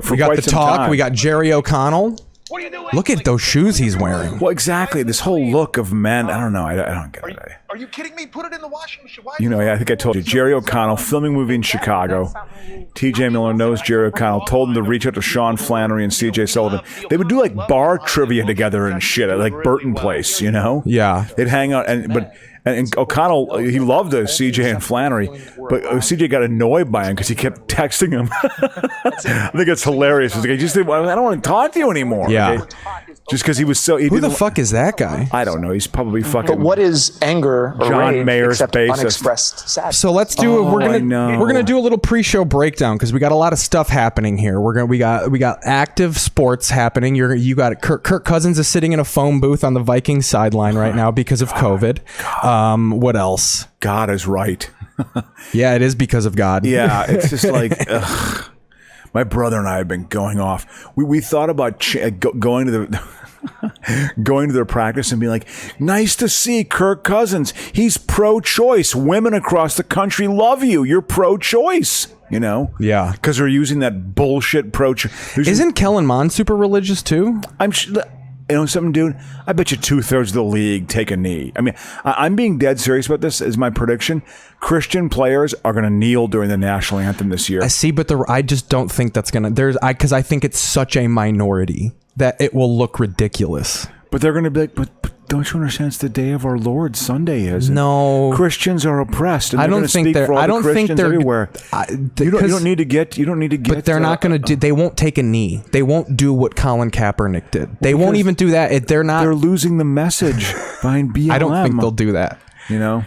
we got quite the some talk. time. We got Jerry O'Connell. Look at those shoes he's wearing. Well, exactly. This whole look of men. I don't know. I don't get it. Are you kidding me? Put it in the washing machine. Why? I think I told you. Jerry O'Connell filming a movie in Chicago. TJ Miller knows Jerry O'Connell. Told him to reach out to Sean Flannery and CJ Sullivan. They would do like bar trivia together and shit at like Burton Place. Yeah. They'd hang out and O'Connell, he loved CJ and Flannery, but CJ got annoyed by him because he kept texting him. I think it's hilarious. He's like, I don't want to talk to you anymore. Yeah. Okay? Just because he was so... Who the fuck is that guy? I don't know. He's probably fucking... But what is anger or John rage Mayer's except bassist. unexpressed sadness? So let's do. We're gonna do a little pre-show breakdown because we got a lot of stuff happening here. We got active sports happening. You got Kirk Cousins is sitting in a phone booth on the Vikings sideline right now because of COVID. What else? God is right. Yeah, it is because of God. Yeah, it's just like... ugh. My brother and I have been going off. We thought about going to their practice and being like, nice to see Kirk Cousins. He's pro-choice. Women across the country love you. You're pro-choice. Yeah. Because they're using that bullshit pro-choice. Isn't Kellen Mond super religious too? I'm sure. Something, dude? I bet you 2/3 of the league take a knee. I mean, I'm being dead serious about this. Is my prediction: Christian players are going to kneel during the national anthem this year. I see, but I just don't think that's gonna. Because I think it's such a minority that it will look ridiculous. But they're going to be like, but don't you understand? It's the day of our Lord. Sunday is. No, Christians are oppressed. And I don't think they're. I don't think they're everywhere. You don't need to get. But they're not going to do. They won't take a knee. They won't do what Colin Kaepernick did. They won't even do that. They're not. They're losing the message behind BLM. I don't think they'll do that.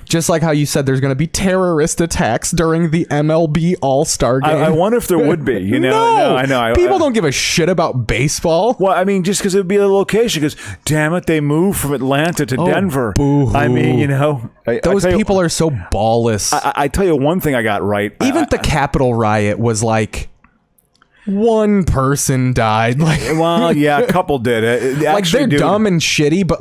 Just like how you said there's going to be terrorist attacks during the MLB All-Star game. I wonder if there would be. No, I know. People don't give a shit about baseball. Well, I mean, just because it would be a location. Because damn it, they moved from Atlanta to Denver. Boo-hoo. I mean, those people are so ballless. I tell you one thing I got right. Even the Capitol riot was like. One person died. Well, yeah, a couple did. They're dumb and shitty, but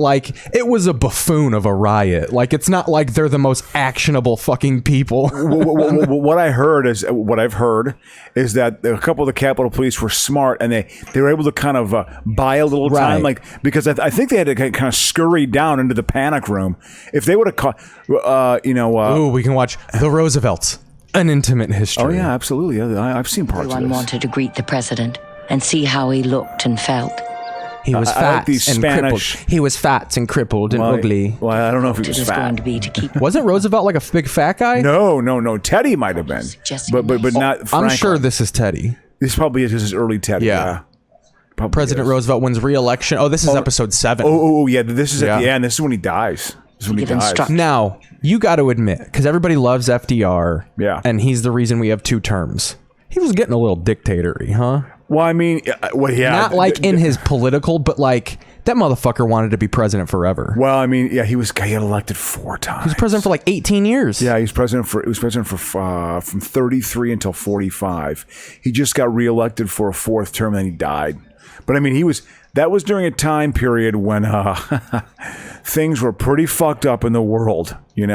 it was a buffoon of a riot. It's not like they're the most actionable fucking people. What I've heard is that a couple of the Capitol Police were smart and they were able to kind of buy a little time, because I think they had to kind of scurry down into the panic room. If they would have caught, ooh, we can watch The Roosevelts. An intimate history. Oh yeah, absolutely. Yeah, I've seen parts of this. Everyone wanted to greet the president and see how he looked and felt. He was fat and crippled. He was fat and crippled and ugly. Well, I don't know if he was fat. Going to be to keep Wasn't Roosevelt like a big fat guy? No. Teddy might have been, but not. Franklin. I'm sure this is Teddy. This probably is his early Teddy. Yeah. President Roosevelt wins re-election. Oh, this is episode 7. Oh, yeah. This is at the end. This is when he dies. Now, you got to admit, because everybody loves FDR, and he's the reason we have 2 terms. He was getting a little dictatory, huh? Well, I mean, not in his political, but that motherfucker wanted to be president forever. Well, I mean, yeah, he got elected 4 times. He was president for 18 years. Yeah, he was president for from 33 until 45. He just got reelected for a 4th term, and then he died. But I mean, that was during a time period when things were pretty fucked up in the world. You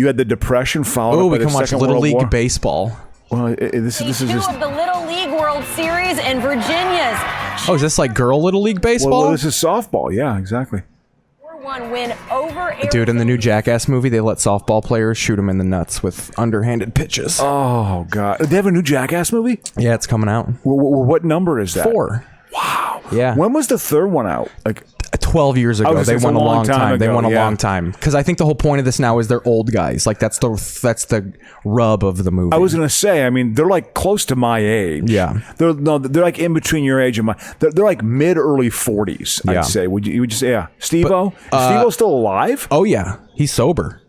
had the Depression followed by the Second World War. We can watch Little League baseball. Well, this is just of the Little League World Series and Virginia's. Oh, is this like girl Little League baseball? Well, this is softball. Yeah, exactly. 4-1 win over. Dude, in the new Jackass movie, they let softball players shoot them in the nuts with underhanded pitches. Oh God, they have a new Jackass movie? Yeah, it's coming out. What number is that? 4. Wow. Yeah. When was the 3rd one out? 12 years ago. They won a long time. They won a long time. Because I think the whole point of this now is they're old guys. That's the rub of the movie. I was gonna say. I mean, they're close to my age. Yeah. They're in between your age and my. They're mid early 40s. I'd say. Would you say? Yeah. Steve-O. Is Steve-O still alive? Oh yeah, he's sober.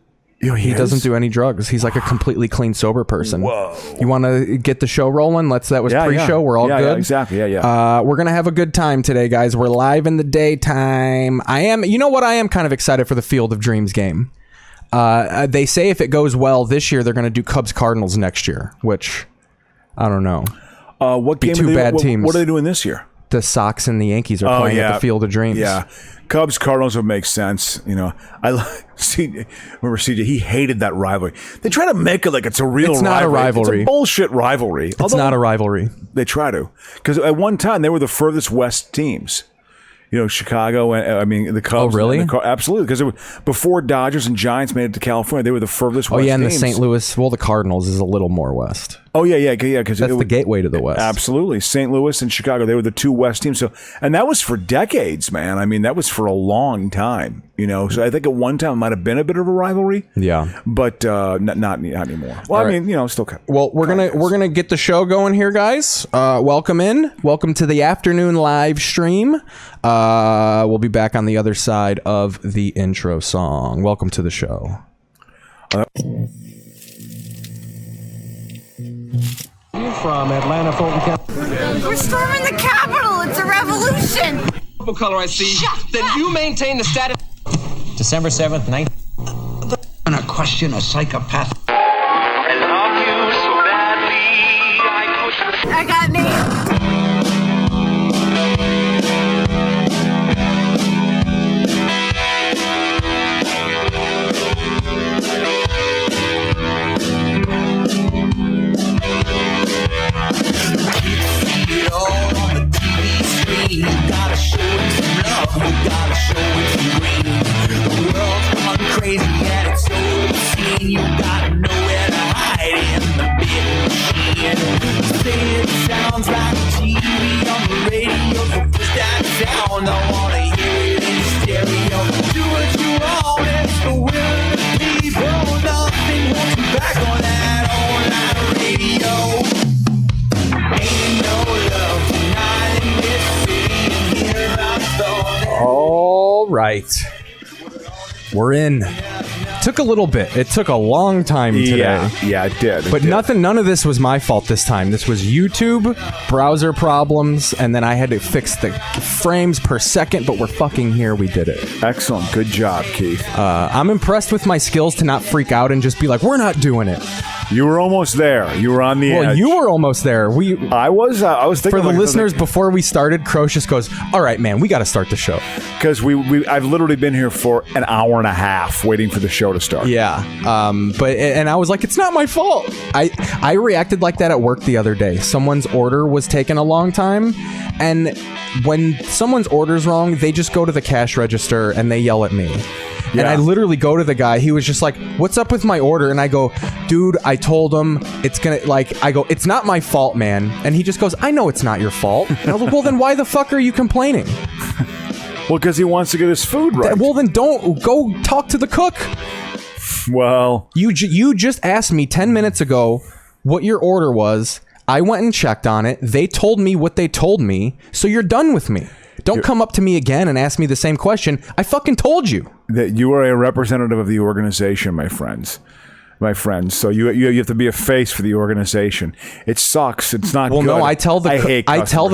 He doesn't do any drugs. He's like a completely clean, sober person. Whoa. You want to get the show rolling? That was pre-show. We're all good. Yeah, exactly. Yeah. We're going to have a good time today, guys. We're live in the daytime. I am kind of excited for the Field of Dreams game. They say if it goes well this year, they're going to do Cubs-Cardinals next year, which I don't know. What game? Two bad teams. What are they doing this year? the Sox and the Yankees are playing at the Field of Dreams. Yeah. Cubs, Cardinals would make sense. You know, remember CJ, he hated that rivalry. They try to make it like it's a real rivalry. It's not a rivalry. It's a bullshit rivalry. It's not a rivalry. They try to. Because at one time, they were the furthest west teams. You know, Chicago, the Cubs. Oh, really? Absolutely. Because before Dodgers and Giants made it to California, they were the furthest west teams. And the St. Louis, the Cardinals is a little more west. Oh, yeah. Because that's the gateway to the West. Absolutely. St. Louis and Chicago, they were the two West teams. And that was for decades, man. I mean, that was for a long time, you know. So I think at one time it might have been a bit of a rivalry. Yeah. But not anymore. Well, right. I mean, you know, still. Well, we're gonna get the show going here, guys. Welcome to the afternoon live stream. We'll be back on the other side of the intro song. Welcome to the show. From Atlanta, Fulton County. We're storming the Capitol. It's a revolution. Purple color I see. Then you maintain the status. December 7th, 9th. I'm gonna question a psychopath. I got named. You gotta show it some love, you gotta show it some green. The world's gone crazy and it's so obscene. You gotta know where to hide in the big machine. Say it sounds like TV on the radio, so push that down. I wanna hear it in stereo. Do what you want, it's the will of the people. Nothing holds you back on that all-night radio. Ain't no love tonight in this city, and here I'm talking. All right. We're in. Took a little bit. It took a long time today. Yeah, it did. But none of this was my fault this time. This was YouTube, browser problems, and then I had to fix the frames per second, but we're fucking here. We did it. Excellent. Good job, Keith. I'm impressed with my skills to not freak out and just be like, we're not doing it. You were almost there. You were on the edge. Well, you were almost there. I was thinking. For the listeners, before we started, Croce just goes, all right, man, we got to start the show. Because I've literally been here for an hour and a half waiting for the show to start. Yeah. And I was like, it's not my fault. I reacted like that at work the other day. Someone's order was taking a long time. And when someone's order's wrong, they just go to the cash register and they yell at me. Yeah. And I literally go to the guy. He was just like, what's up with my order? And I go, dude, I told him it's not my fault, man. And he just goes, I know it's not your fault. And I was like, well, then why the fuck are you complaining? Well, because he wants to get his food right. Well, then don't go talk to the cook. Well, you just asked me 10 minutes ago what your order was. I went and checked on it. They told me what they told me. So you're done with me. Don't come up to me again and ask me the same question. I fucking told you. That you are a representative of the organization, my friends. So you have to be a face for the organization. It sucks. It's not good. Well, no, I tell the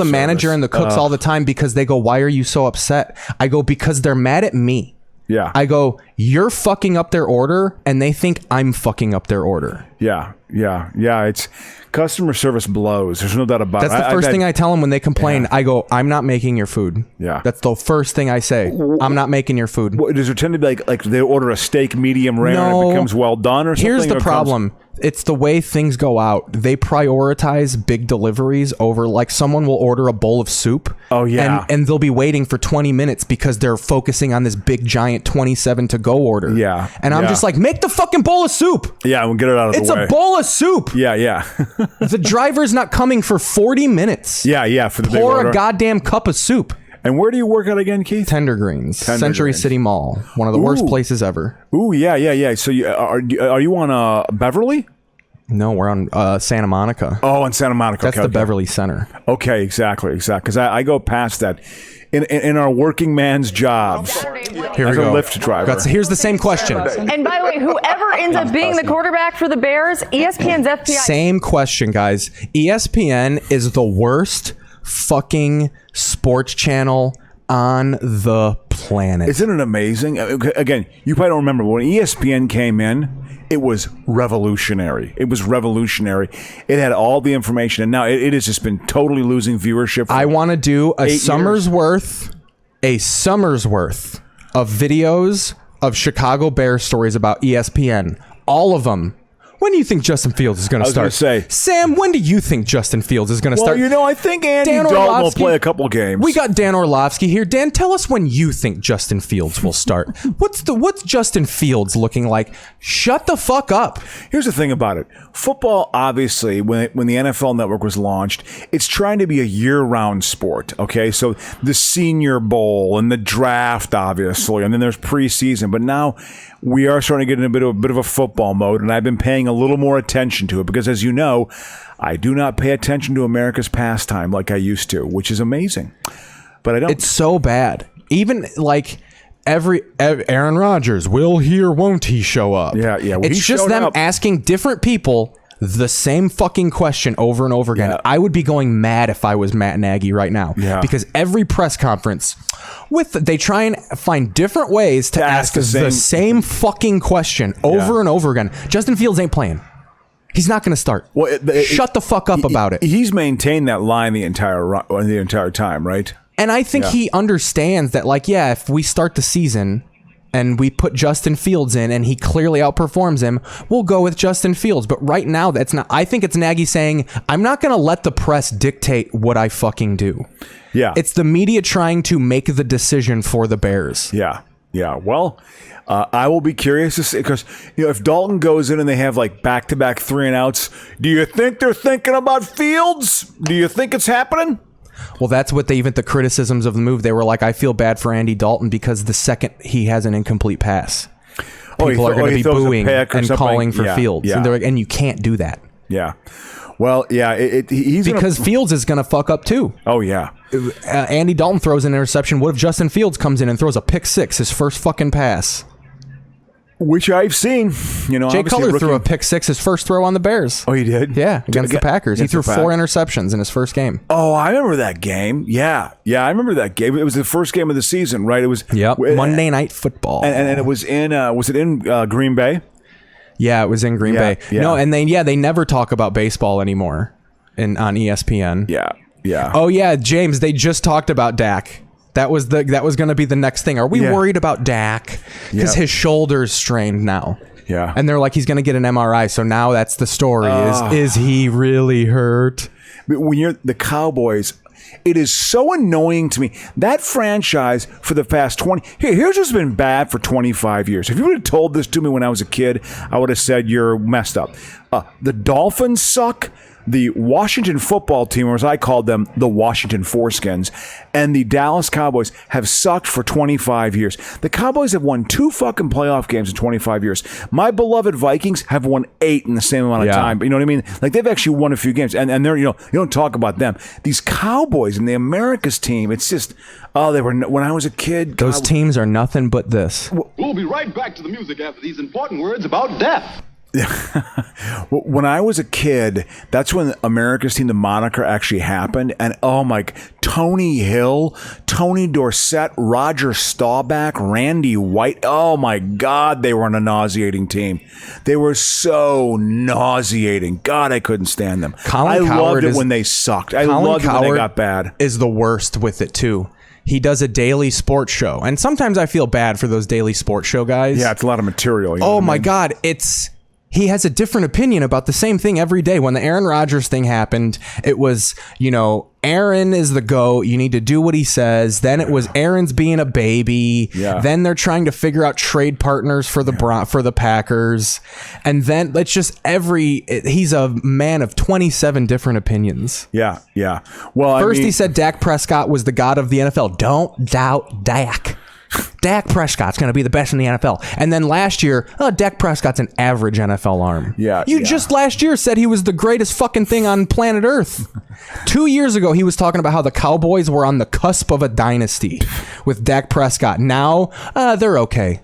manager service. And the cooks all the time because they go, why are you so upset? I go, because they're mad at me. Yeah. I go, you're fucking up their order and they think I'm fucking up their order. Yeah. It's customer service blows. There's no doubt about it. That's the first thing I tell them when they complain. Yeah. I go, I'm not making your food. Yeah. That's the first thing I say. I'm not making your food. Does there tend to be like they order a steak medium rare and it becomes well done or something? Here's the problem. It's the way things go out. They prioritize big deliveries over, like, someone will order a bowl of soup. Oh, yeah. And they'll be waiting for 20 minutes because they're focusing on this big, giant 27 to go order. Yeah. And I'm just like, make the fucking bowl of soup. Yeah, we'll get it out of the way. It's a bowl of soup. Yeah. The driver's not coming for 40 minutes. Yeah, for the big Pour order. a goddamn cup of soup. And where do you work at again, Keith? Tender Greens, Century City Mall. One of the worst places ever. Ooh, yeah. So are you on Beverly? No, we're on Santa Monica. Oh, on Santa Monica. That's the Beverly Center. Okay, exactly. Because I go past that in our working man's jobs. Here we go. As a Lyft driver. Here's the same question. And by the way, whoever ends up being the quarterback for the Bears, ESPN's FBI. Same question, guys. ESPN is the worst fucking sports channel on the planet. Isn't it amazing? Again, you probably don't remember, but when ESPN came in, it was revolutionary. It was revolutionary. It had all the information, and now it has just been totally losing viewership. I want to do a summer's worth of videos of Chicago Bears stories about ESPN. All of them. When do you think Justin Fields is going to start? Say, Sam, when do you think Justin Fields is going to start? Well, I think Andy Dalton will play a couple games. We got Dan Orlovsky here. Dan, tell us when you think Justin Fields will start. What's Justin Fields looking like? Shut the fuck up. Here's the thing about it. Football, obviously, when the NFL Network was launched, it's trying to be a year-round sport, okay? So the Senior Bowl and the draft, obviously, and then there's preseason. But now we are starting to get in a bit of a football mode, and I've been paying a little more attention to it because, as you know, I do not pay attention to America's pastime like I used to, which is amazing. But I don't. It's so bad. Even like Aaron Rodgers, will he or won't he show up? Yeah. Well, it's just them asking different people the same fucking question over and over again. Yeah. I would be going mad if I was Matt Nagy right now. Yeah. Because every press conference, they try and find different ways to ask us the same fucking question over and over again. Justin Fields ain't playing. He's not going to start. Well, shut the fuck up about it. He's maintained that line the entire time, right? And I think he understands that, like, if we start the season and we put Justin Fields in and he clearly outperforms him, we'll go with Justin Fields. But right now, that's not. I think it's Nagy saying, I'm not going to let the press dictate what I fucking do. Yeah. It's the media trying to make the decision for the Bears. Yeah. Well, I will be curious to see, because if Dalton goes in and they have like back-to-back 3-and-outs, do you think they're thinking about Fields? Do you think it's happening? Well, that's what the criticisms of the move. They were like, I feel bad for Andy Dalton because the second he has an incomplete pass, people are going to be booing and calling for Fields. Yeah. And they're like, and you can't do that. Yeah. Well, yeah, he's because Fields is going to fuck up too. Oh, yeah. Andy Dalton throws an interception. What if Justin Fields comes in and throws a pick six, his first fucking pass? Which I've seen. Jay Cutler threw a pick six, his first throw on the Bears. Oh, he did? Yeah, against the Packers. He threw 4 interceptions in his first game. Oh, I remember that game. Yeah, I remember that game. It was the first game of the season, right? It was Monday Night Football. And it was in Green Bay? Yeah, it was in Green Bay. Yeah. No, and they never talk about baseball anymore on ESPN. Yeah. Oh yeah, James, they just talked about Dak. That was going to be the next thing. Are we worried about Dak? Because his shoulder's strained now. Yeah. And they're like, he's going to get an MRI. So now that's the story. Is he really hurt? But when you're the Cowboys, it is so annoying to me. That franchise for the past 20... Here's what's been bad for 25 years. If you would have told this to me when I was a kid, I would have said you're messed up. The Dolphins suck. The Washington football team, or as I called them, the Washington Foreskins, and the Dallas Cowboys have sucked for 25 years. The Cowboys have won 2 fucking playoff games in 25 years. My beloved Vikings have won 8 in the same amount of time. But you know what I mean? Like, they've actually won a few games, and they're, you don't talk about them. These Cowboys and the America's team, it's just, they were, when I was a kid. Those teams are nothing but this. We'll be right back to the music after these important words about death. When I was a kid, that's when America's Team, the moniker, actually happened. And Tony Hill, Tony Dorsett, Roger Staubach, Randy White. Oh my God, they were a nauseating team. They were so nauseating. God, I couldn't stand them. I loved it when they sucked. I loved it when they got bad. Is the worst with it too. He does a daily sports show, and sometimes I feel bad for those daily sports show guys. Yeah, it's a lot of material. Oh my God, he has a different opinion about the same thing every day. When the Aaron Rodgers thing happened, it was, Aaron is the GOAT. You need to do what he says. Then it was Aaron's being a baby. Yeah. Then they're trying to figure out trade partners for the Packers. And then it's just he's a man of 27 different opinions. Yeah. Well, first he said Dak Prescott was the god of the NFL. Don't doubt Dak. Dak Prescott's going to be the best in the NFL. And then last year, Dak Prescott's an average NFL arm. Yeah. You just last year said he was the greatest fucking thing on planet Earth. 2 years ago, he was talking about how the Cowboys were on the cusp of a dynasty with Dak Prescott. Now, they're okay.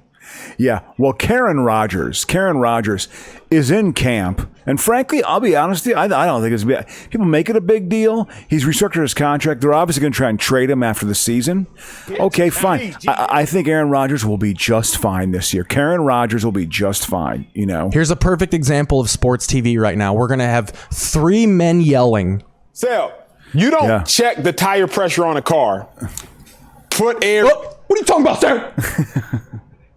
Yeah. Well, Karen Rodgers is in camp. And frankly, I'll be honest with you, I don't think it's people make it a big deal. He's restructured his contract. They're obviously going to try and trade him after the season. Okay, fine. I think Aaron Rodgers will be just fine this year. Karen Rodgers will be just fine, you know. Here's a perfect example of sports TV right now. We're going to have 3 men yelling. Sal, you don't check the tire pressure on a car. Put air. What are you talking about, sir?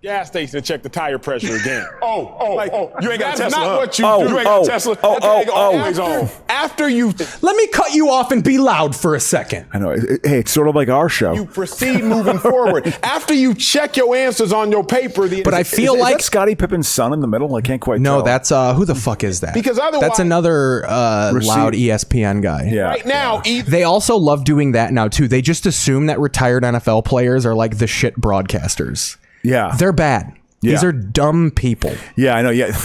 Gas station to check the tire pressure again. You ain't got a Tesla. That's not what you do. You ain't got a Tesla. Always on. After you... Let me cut you off and be loud for a second. I know. Hey, it's sort of like our show. You proceed moving forward. After you check your answers on your paper... But I feel like... Is that Scottie Pippen's son in the middle? I can't quite tell. No, that's... who the fuck is that? Because otherwise... That's another loud ESPN guy. Yeah. Right now... They also love doing that now, too. They just assume that retired NFL players are like the shit broadcasters. Yeah. They're bad. Yeah. These are dumb people. Yeah, I know. Yeah.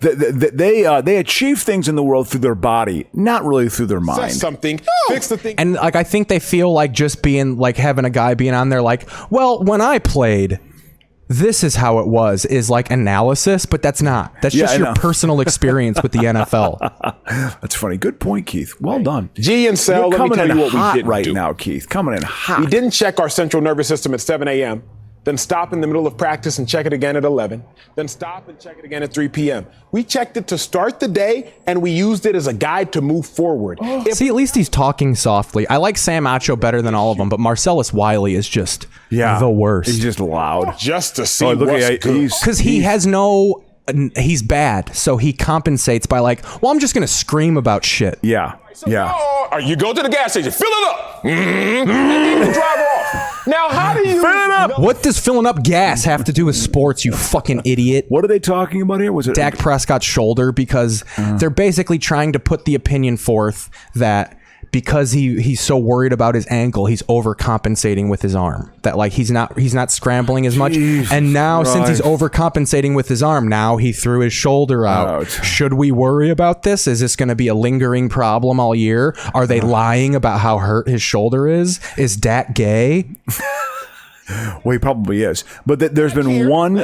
They achieve things in the world through their body, not really through their mind. Say something. Fix the thing. And like, I think they feel like just being like having a guy being on there like, well, when I played, this is how it was, is like analysis, but that's not. That's just your personal experience with the NFL. That's funny. Good point, Keith. Well done. G and Cell, let me tell you what we didn't right do. now, Keith. Coming in hot. We didn't check our central nervous system at 7 a.m., then stop in the middle of practice and check it again at 11, then stop and check it again at 3 p.m. We checked it to start the day, and we used it as a guide to move forward. See, at least he's talking softly. I like Sam Acho better than all of them, but Marcellus Wiley is just the worst. He's just loud. Just to see what's good. Because he has no... He's bad, so he compensates by like, well, I'm just going to scream about shit. Yeah. You go to the gas station, fill it up, and then you drive off. Now, how do you fill it up? What does filling up gas have to do with sports, you fucking idiot? What are they talking about here? Was it Dak Prescott's shoulder? Because they're basically trying to put the opinion forth that because he's so worried about his ankle, he's overcompensating with his arm. That like he's not scrambling as much. And now since he's overcompensating with his arm, now he threw his shoulder out. Should we worry about this? Is this going to be a lingering problem all year? Are they lying about how hurt his shoulder is? Is Dak gay? Well, he probably is. But there's been one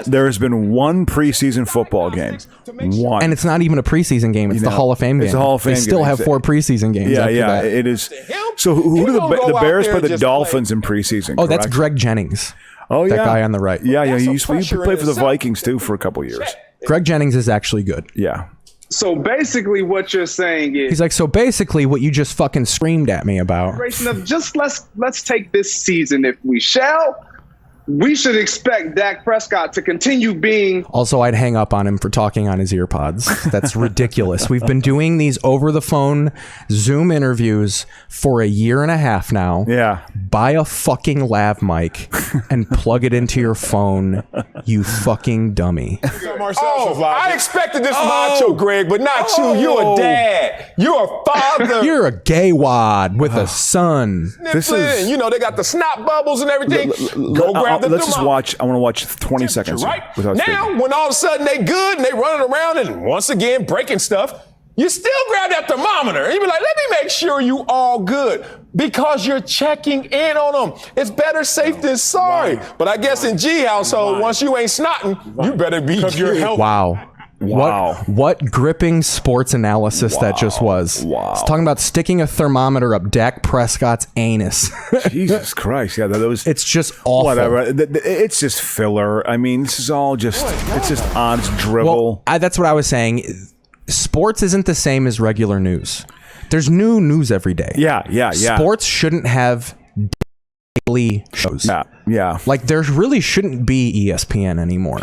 preseason football game. One. And it's not even a preseason game. It's the Hall of Fame game. It's the Hall of Fame They still have 4 preseason games. Yeah, that. It is. So who do the Bears play the Dolphins in preseason? Oh, that's Greg Jennings. Oh, yeah. That guy on the right. Yeah. He used to play for the Vikings, too, for a couple years. Greg Jennings is actually good. Yeah. So basically what you're saying is... He's like, so basically what you just fucking screamed at me about. Of just let's take this season if we shall. We should expect Dak Prescott to continue being... Also, I'd hang up on him for talking on his ear pods. That's ridiculous. We've been doing these over-the-phone Zoom interviews for a year and a half now. Yeah. Buy a fucking lav mic and plug it into your phone, you fucking dummy. I expected this macho, Greg, but not you. You're a dad. You're a father. You're a gay wad with a son. This is... You know, they got the snot bubbles and everything. Go grab the let's just watch. I want to watch 20 seconds. Right now, when all of a sudden they good and they running around and once again breaking stuff, you still grab that thermometer and you be like, let me make sure you all good because you're checking in on them. It's better safe than sorry. But I guess in G household, once you ain't snotting, you better be good. Wow. What gripping sports analysis that just was. Wow. It's talking about sticking a thermometer up Dak Prescott's anus. Jesus Christ. Yeah, it's just awful. Whatever. It's just filler. I mean, this is all just, it's just honest dribble. Well, that's what I was saying. Sports isn't the same as regular news. There's new news every day. Yeah. Sports shouldn't have daily shows. Yeah. Like there really shouldn't be ESPN anymore.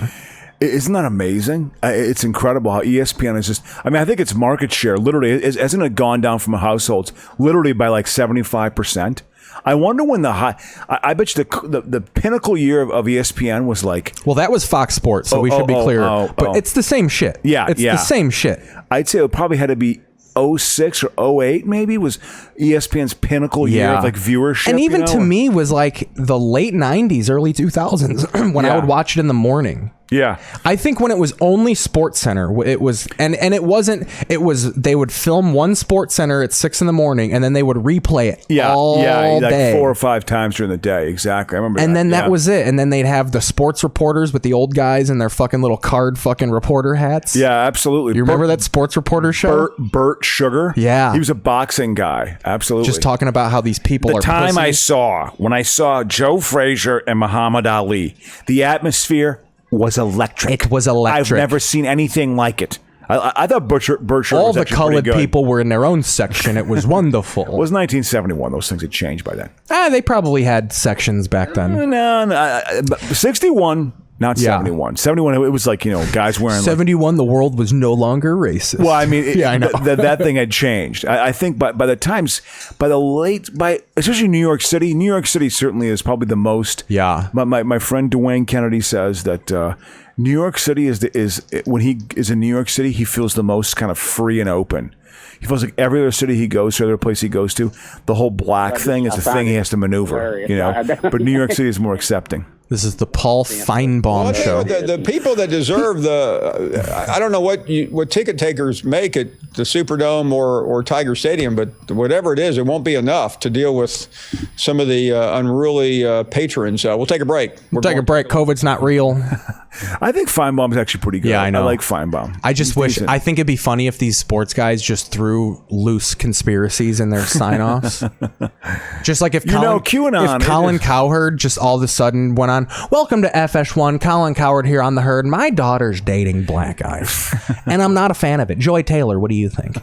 Isn't that amazing? It's incredible how ESPN is just... I mean, I think its market share literally... Hasn't it gone down from households literally by like 75%? I wonder when the high... I bet you the pinnacle year of ESPN was like... Well, that was Fox Sports, so we should be clear. But it's the same shit. Yeah, it's the same shit. I'd say it probably had to be 06 or 08 maybe was ESPN's pinnacle year of like viewership. And even to me was like the late 90s, early 2000s when I would watch it in the morning. Yeah. I think when it was only Sports Center, it was, and it wasn't, it was, they would film one Sports Center at 6 a.m. and then they would replay it all like day. 4 or 5 times during the day. Exactly. I remember and that. then that was it. And then they'd have the sports reporters with the old guys in their fucking little card fucking reporter hats. Yeah, absolutely. You remember that sports reporter show? Burt Sugar? Yeah. He was a boxing guy. Absolutely. Just talking about how these people are time pussies. when I saw Joe Frazier and Muhammad Ali, the atmosphere was electric. It was electric. I've never seen anything like it. I thought Burt Sugar all was the actually colored pretty good. people were in their own section. It was wonderful. It was 1971. Those things had changed by then. They probably had sections back then. No, 61, not 71. 71, it was like, guys wearing 71, the world was no longer racist. Well, I mean, I know. that thing had changed. I think by especially New York City certainly is probably the most. Yeah. My friend Dwayne Kennedy says that New York City is when he is in New York City, he feels the most kind of free and open. He feels like every other city he goes to, every other place he goes to, the whole black thing is the thing he has to maneuver. But New York City is more accepting. This is the Paul Feinbaum show. The people that deserve I don't know what ticket takers make at the Superdome or Tiger Stadium, but whatever it is, it won't be enough to deal with some of the unruly patrons. We'll take a break. We'll take a break. COVID's not real. I think Feinbaum's actually pretty good. Yeah, I know. I like Feinbaum. I just wish. I think it'd be funny if these sports guys just threw loose conspiracies in their sign-offs. Just like if QAnon. If Colin Cowherd just all of a sudden went on, "Welcome to FS1, Colin Cowherd here on the herd. My daughter's dating black guys, and I'm not a fan of it. Joy Taylor, what do you think?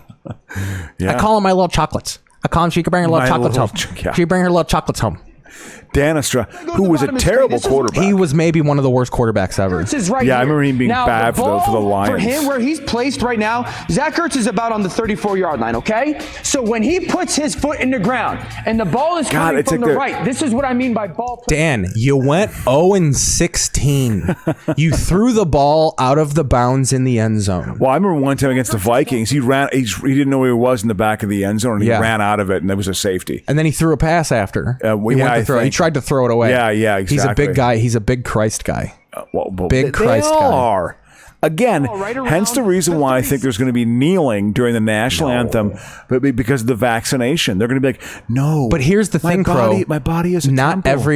Yeah. I call them my little chocolates. I call them she can bring her little chocolates home. She bring her little chocolates home." Dan Estrada, who was a terrible quarterback. He was maybe one of the worst quarterbacks ever. I remember him being bad for the Lions. For him, where he's placed right now, Zach Ertz is about on the 34-yard line, okay? So when he puts his foot in the ground and the ball is coming from the right, this is what I mean by ball. Dan, you went 0-16. You threw the ball out of the bounds in the end zone. Well, I remember one time against the Vikings, he didn't know where he was in the back of the end zone, and he ran out of it, and there was a safety. And then he threw a pass after. He tried to throw it away. Yeah, exactly. He's a big guy. He's a big Christ guy. Big Christ guy. They are. Again, hence the reason why I think there's going to be kneeling during the national anthem, but because of the vaccination. They're going to be like, no. But here's the thing, Crow. My body is a not temple.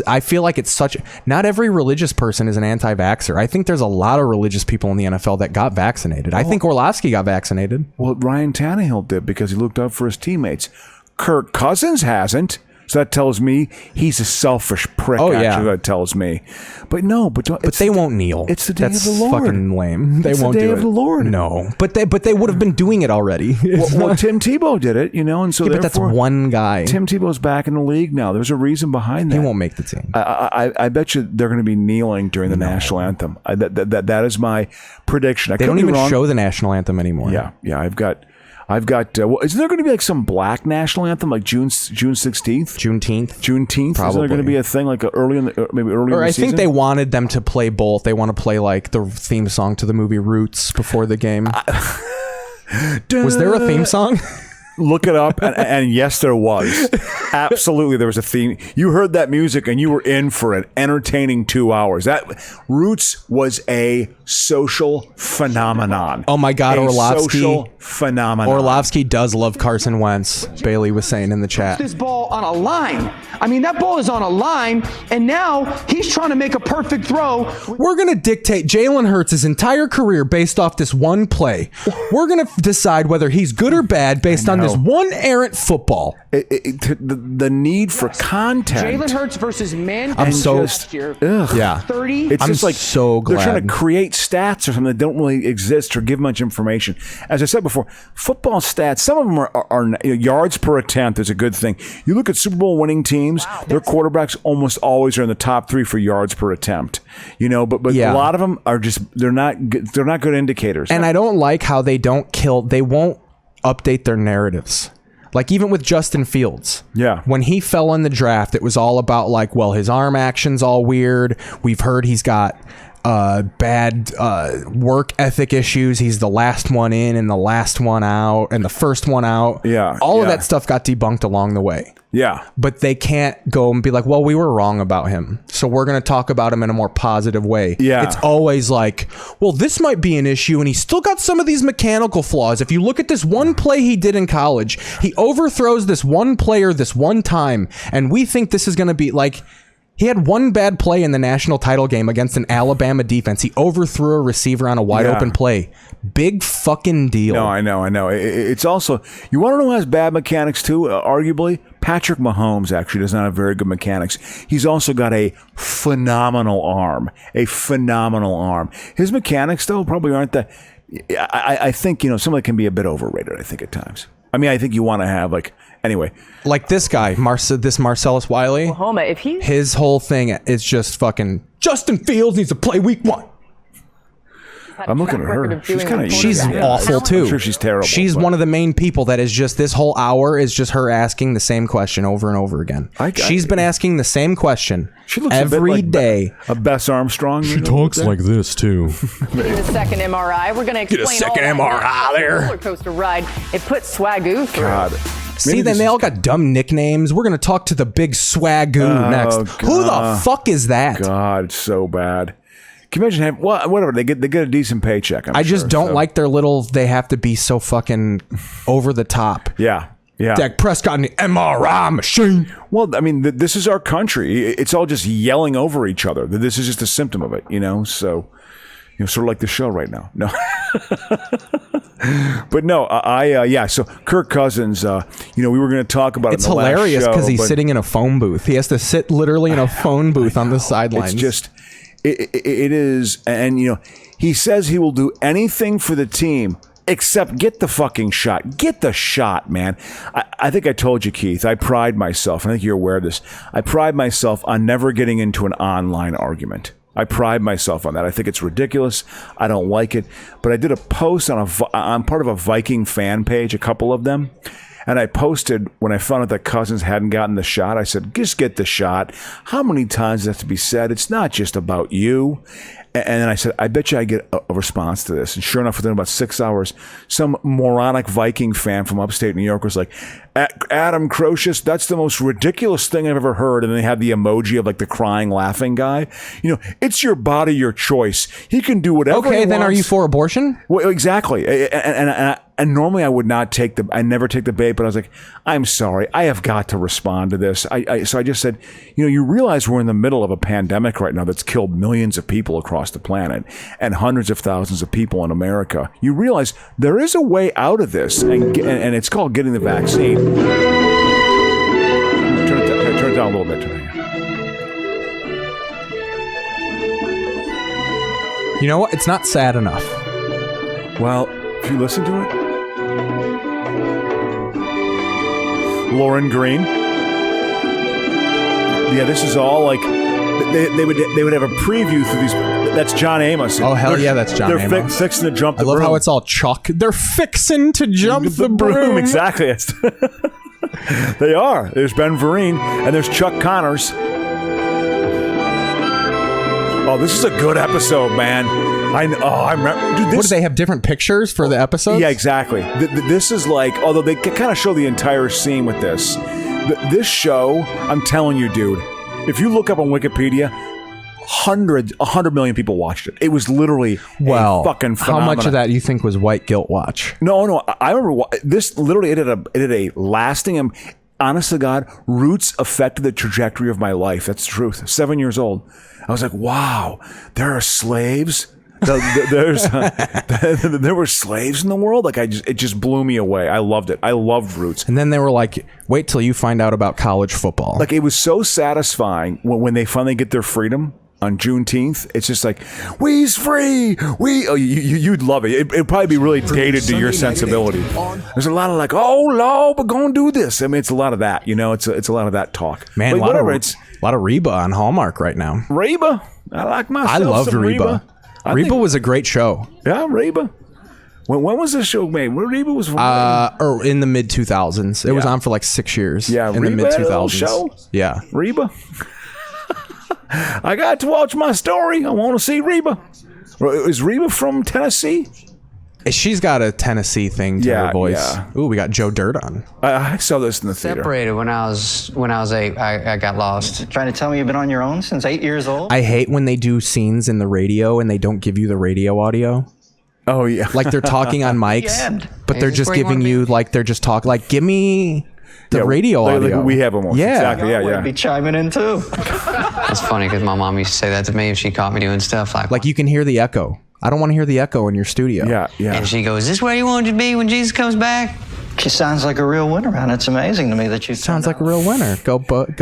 I feel like it's not every religious person is an anti-vaxxer. I think there's a lot of religious people in the NFL that got vaccinated. I think Orlovsky got vaccinated. Well, Ryan Tannehill did because he looked out for his teammates. Kirk Cousins hasn't. So that tells me he's a selfish prick. That tells me. But no, but they won't kneel. It's the day That's of the Lord. Fucking lame. They won't the day do of it. the Lord. No, but they would have been doing it already. Well, Tim Tebow did it, and so but that's one guy. Tim Tebow's back in the league now. There's a reason behind that. He won't make the team. I bet you they're going to be kneeling during the national anthem. That is my prediction. They don't even show the national anthem anymore. Yeah. I've got. Isn't there going to be like some black national anthem, like June 16th, Juneteenth? Probably. Isn't there going to be a thing like early in the Or I think they wanted them to play both. They want to play like the theme song to the movie Roots before the game. Was there a theme song? Look it up, and yes, there was. Absolutely, there was a theme. You heard that music, and you were in for an entertaining 2 hours. That Roots was a social phenomenon. Oh my God, Orlovsky! Social phenomenon. Orlovsky does love Carson Wentz. Bailey was saying in the chat. This ball on a line. I mean, that ball is on a line, and now he's trying to make a perfect throw. We're going to dictate Jalen Hurts' entire career based off this one play. We're going to decide whether he's good or bad based on this one errant football. The need for content. Jalen Hurts versus man. I'm so last year. Yeah. 30. It's just like so glad they're trying to create stats or something that don't really exist or give much information. As I said before, football stats. Some of them are yards per attempt is a good thing. You look at Super Bowl winning teams. Their quarterbacks almost always are in the top 3 for yards per attempt. But a lot of them are just they're not good indicators. And I don't like how they won't update their narratives. Like even with Justin Fields. Yeah. When he fell in the draft, it was all about his arm action's all weird. We've heard he's got bad work ethic issues. He's the last one in and the last one out and the first one out. Yeah. All of that stuff got debunked along the way. Yeah. But they can't go and be like, well, we were wrong about him, so we're going to talk about him in a more positive way. Yeah. It's always like, well, this might be an issue, and he's still got some of these mechanical flaws. If you look at this one play he did in college, he overthrows this one player this one time, and we think this is going to be like... He had one bad play in the national title game against an Alabama defense. He overthrew a receiver on a wide open play. Big fucking deal. No, I know. It's also, you want to know who has bad mechanics too, arguably? Patrick Mahomes actually does not have very good mechanics. He's also got a phenomenal arm. His mechanics, though, probably aren't that... I think, some of it can be a bit overrated, I think, at times. I mean, I think you want to have, like... Anyway, like this guy, this Marcellus Wiley, Oklahoma, if he his whole thing is just fucking Justin Fields needs to play week 1. I'm looking at her. She's awful too. I'm sure she's terrible. She's one of the main people that is just this whole hour is just her asking the same question over and over again. She's been asking the same question every day. A Bess Armstrong. She talks like this too. the second MRI. We're going to explain Get a second MRI there. Roller coaster ride. It put Swagoo through. God. See, then they all got dumb nicknames. We're going to talk to the big Swagoo next. God. Who the fuck is that? God, it's so bad. Can you imagine whatever they get a decent paycheck? I just don't like their little. They have to be so fucking over the top. Yeah. Dak Prescott and the MRI machine. Well, I mean, this is our country. It's all just yelling over each other. This is just a symptom of it, So, sort of like the show right now. No. But no, so Kirk Cousins, we were going to talk about it's it in the hilarious last show, because he's sitting in a phone booth. He has to sit literally in a phone booth on the sidelines. It's just, it is, and he says he will do anything for the team except get the fucking shot. Get the shot, man. I think I told you, Keith, I pride myself, and I think you're aware of this, I pride myself on never getting into an online argument. I pride myself on that. I think it's ridiculous. I don't like it. But I did a post on part of a Viking fan page, a couple of them. And I posted when I found out that Cousins hadn't gotten the shot. I said, just get the shot. How many times does that have to be said? It's not just about you. And then I said, I bet you I get a response to this. And sure enough, within about 6 hours, some moronic Viking fan from upstate New York was like, Adam Crocius, that's the most ridiculous thing I've ever heard. And they had the emoji of like the crying, laughing guy. It's your body, your choice. He can do whatever he wants. Then are you for abortion? Well, exactly. And normally I would not I never take the bait, but I was like, I'm sorry, I have got to respond to this. So I just said, you realize we're in the middle of a pandemic right now that's killed millions of people across the planet and hundreds of thousands of people in America. You realize there is a way out of this, and it's called getting the vaccine. Turn it down a little bit. You know what? It's not sad enough. Well, if you listen to it. Lauren Green. Yeah, this is all like they would have a preview through these. That's John Amos. Oh hell yeah, that's John Amos. They're fixing to jump the broom. I love how it's all chalk. They're fixing to jump the broom. Exactly. They are. There's Ben Vereen and there's Chuck Connors. Oh, this is a good episode, man. I'm dude, what do they have different pictures for the episodes? Yeah, exactly. This is like, although they kind of show the entire scene with this. This show, I'm telling you, dude, if you look up on Wikipedia, 100 million people watched it. It was literally a fucking phenomenon. How much of that you think was white guilt watch? No. I remember this literally, it had a lasting, honest to God, Roots affected the trajectory of my life. That's the truth. 7 years old. I was like, wow, there are slaves. There were slaves in the world. Like it just blew me away. I loved it. I loved Roots. And then they were like, wait till you find out about college football. Like it was so satisfying when they finally get their freedom on Juneteenth. It's just like, we's free. You'd love it. It'd probably be really dated to your sensibility. There's a lot of like, oh Lord, we're gonna do this. I mean, it's a lot of that. It's a lot of that talk. Man, a lot of Reba on Hallmark right now. Reba, I like myself. I loved some Reba. Reba was a great show. Yeah, Reba. When was this show made? When Reba was from? Or in the mid 2000s. It was on for like 6 years. Yeah, in Reba the mid 2000s. show. Yeah, Reba. I got to watch my story. I want to see Reba. Is Reba from Tennessee? She's got a Tennessee thing to her voice. Yeah. Ooh, we got Joe Dirt on. I saw this in the theater. Separated when I was 8. I got lost. Trying to tell me you've been on your own since 8 years old? I hate when they do scenes in the radio and they don't give you the radio audio. Oh yeah, like they're talking on mics, but they're just giving you like they're just talking. Like, give me the radio audio. Like we have them. Yeah, exactly. Yeah. Be chiming in too. That's funny because my mom used to say that to me if she caught me doing stuff like you can hear the echo. I don't want to hear the echo in your studio. Yeah. And she goes, "Is this where you want to be when Jesus comes back?" She sounds like a real winner, and it's amazing to me that you sounds like a real winner. Go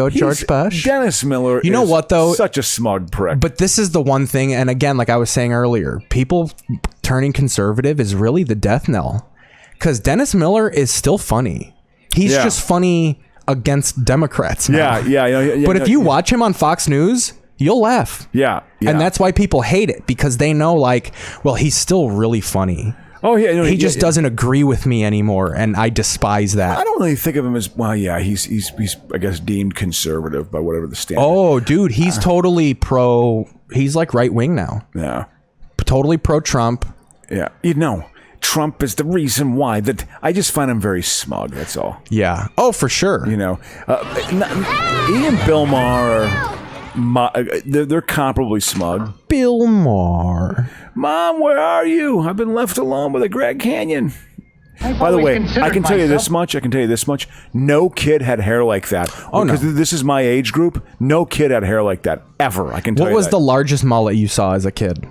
George Bush. Dennis Miller. You know what though? Such a smug prick. But this is the one thing, and again, like I was saying earlier, people turning conservative is really the death knell, because Dennis Miller is still funny. He's just funny against Democrats now. Yeah. But if you watch him on Fox News, you'll laugh. Yeah. And that's why people hate it, because they know, like, well, he's still really funny. Oh yeah, no, he just doesn't agree with me anymore, and I despise that. I don't really think of him as he's I guess deemed conservative by whatever the standard. Oh, dude, he's totally pro. He's like right wing now. Yeah, totally pro Trump. Yeah, Trump is the reason why. That I just find him very smug. That's all. Yeah. Oh, for sure. He and Bill Maher are. They're comparably smug. Bill Maher. Mom, where are you? I've been left alone with a Grand Canyon. By the way, I can tell you this much. No kid had hair like that. Oh, no. Because this is my age group. No kid had hair like that ever. I can tell you What was that. the largest mullet you saw as a kid?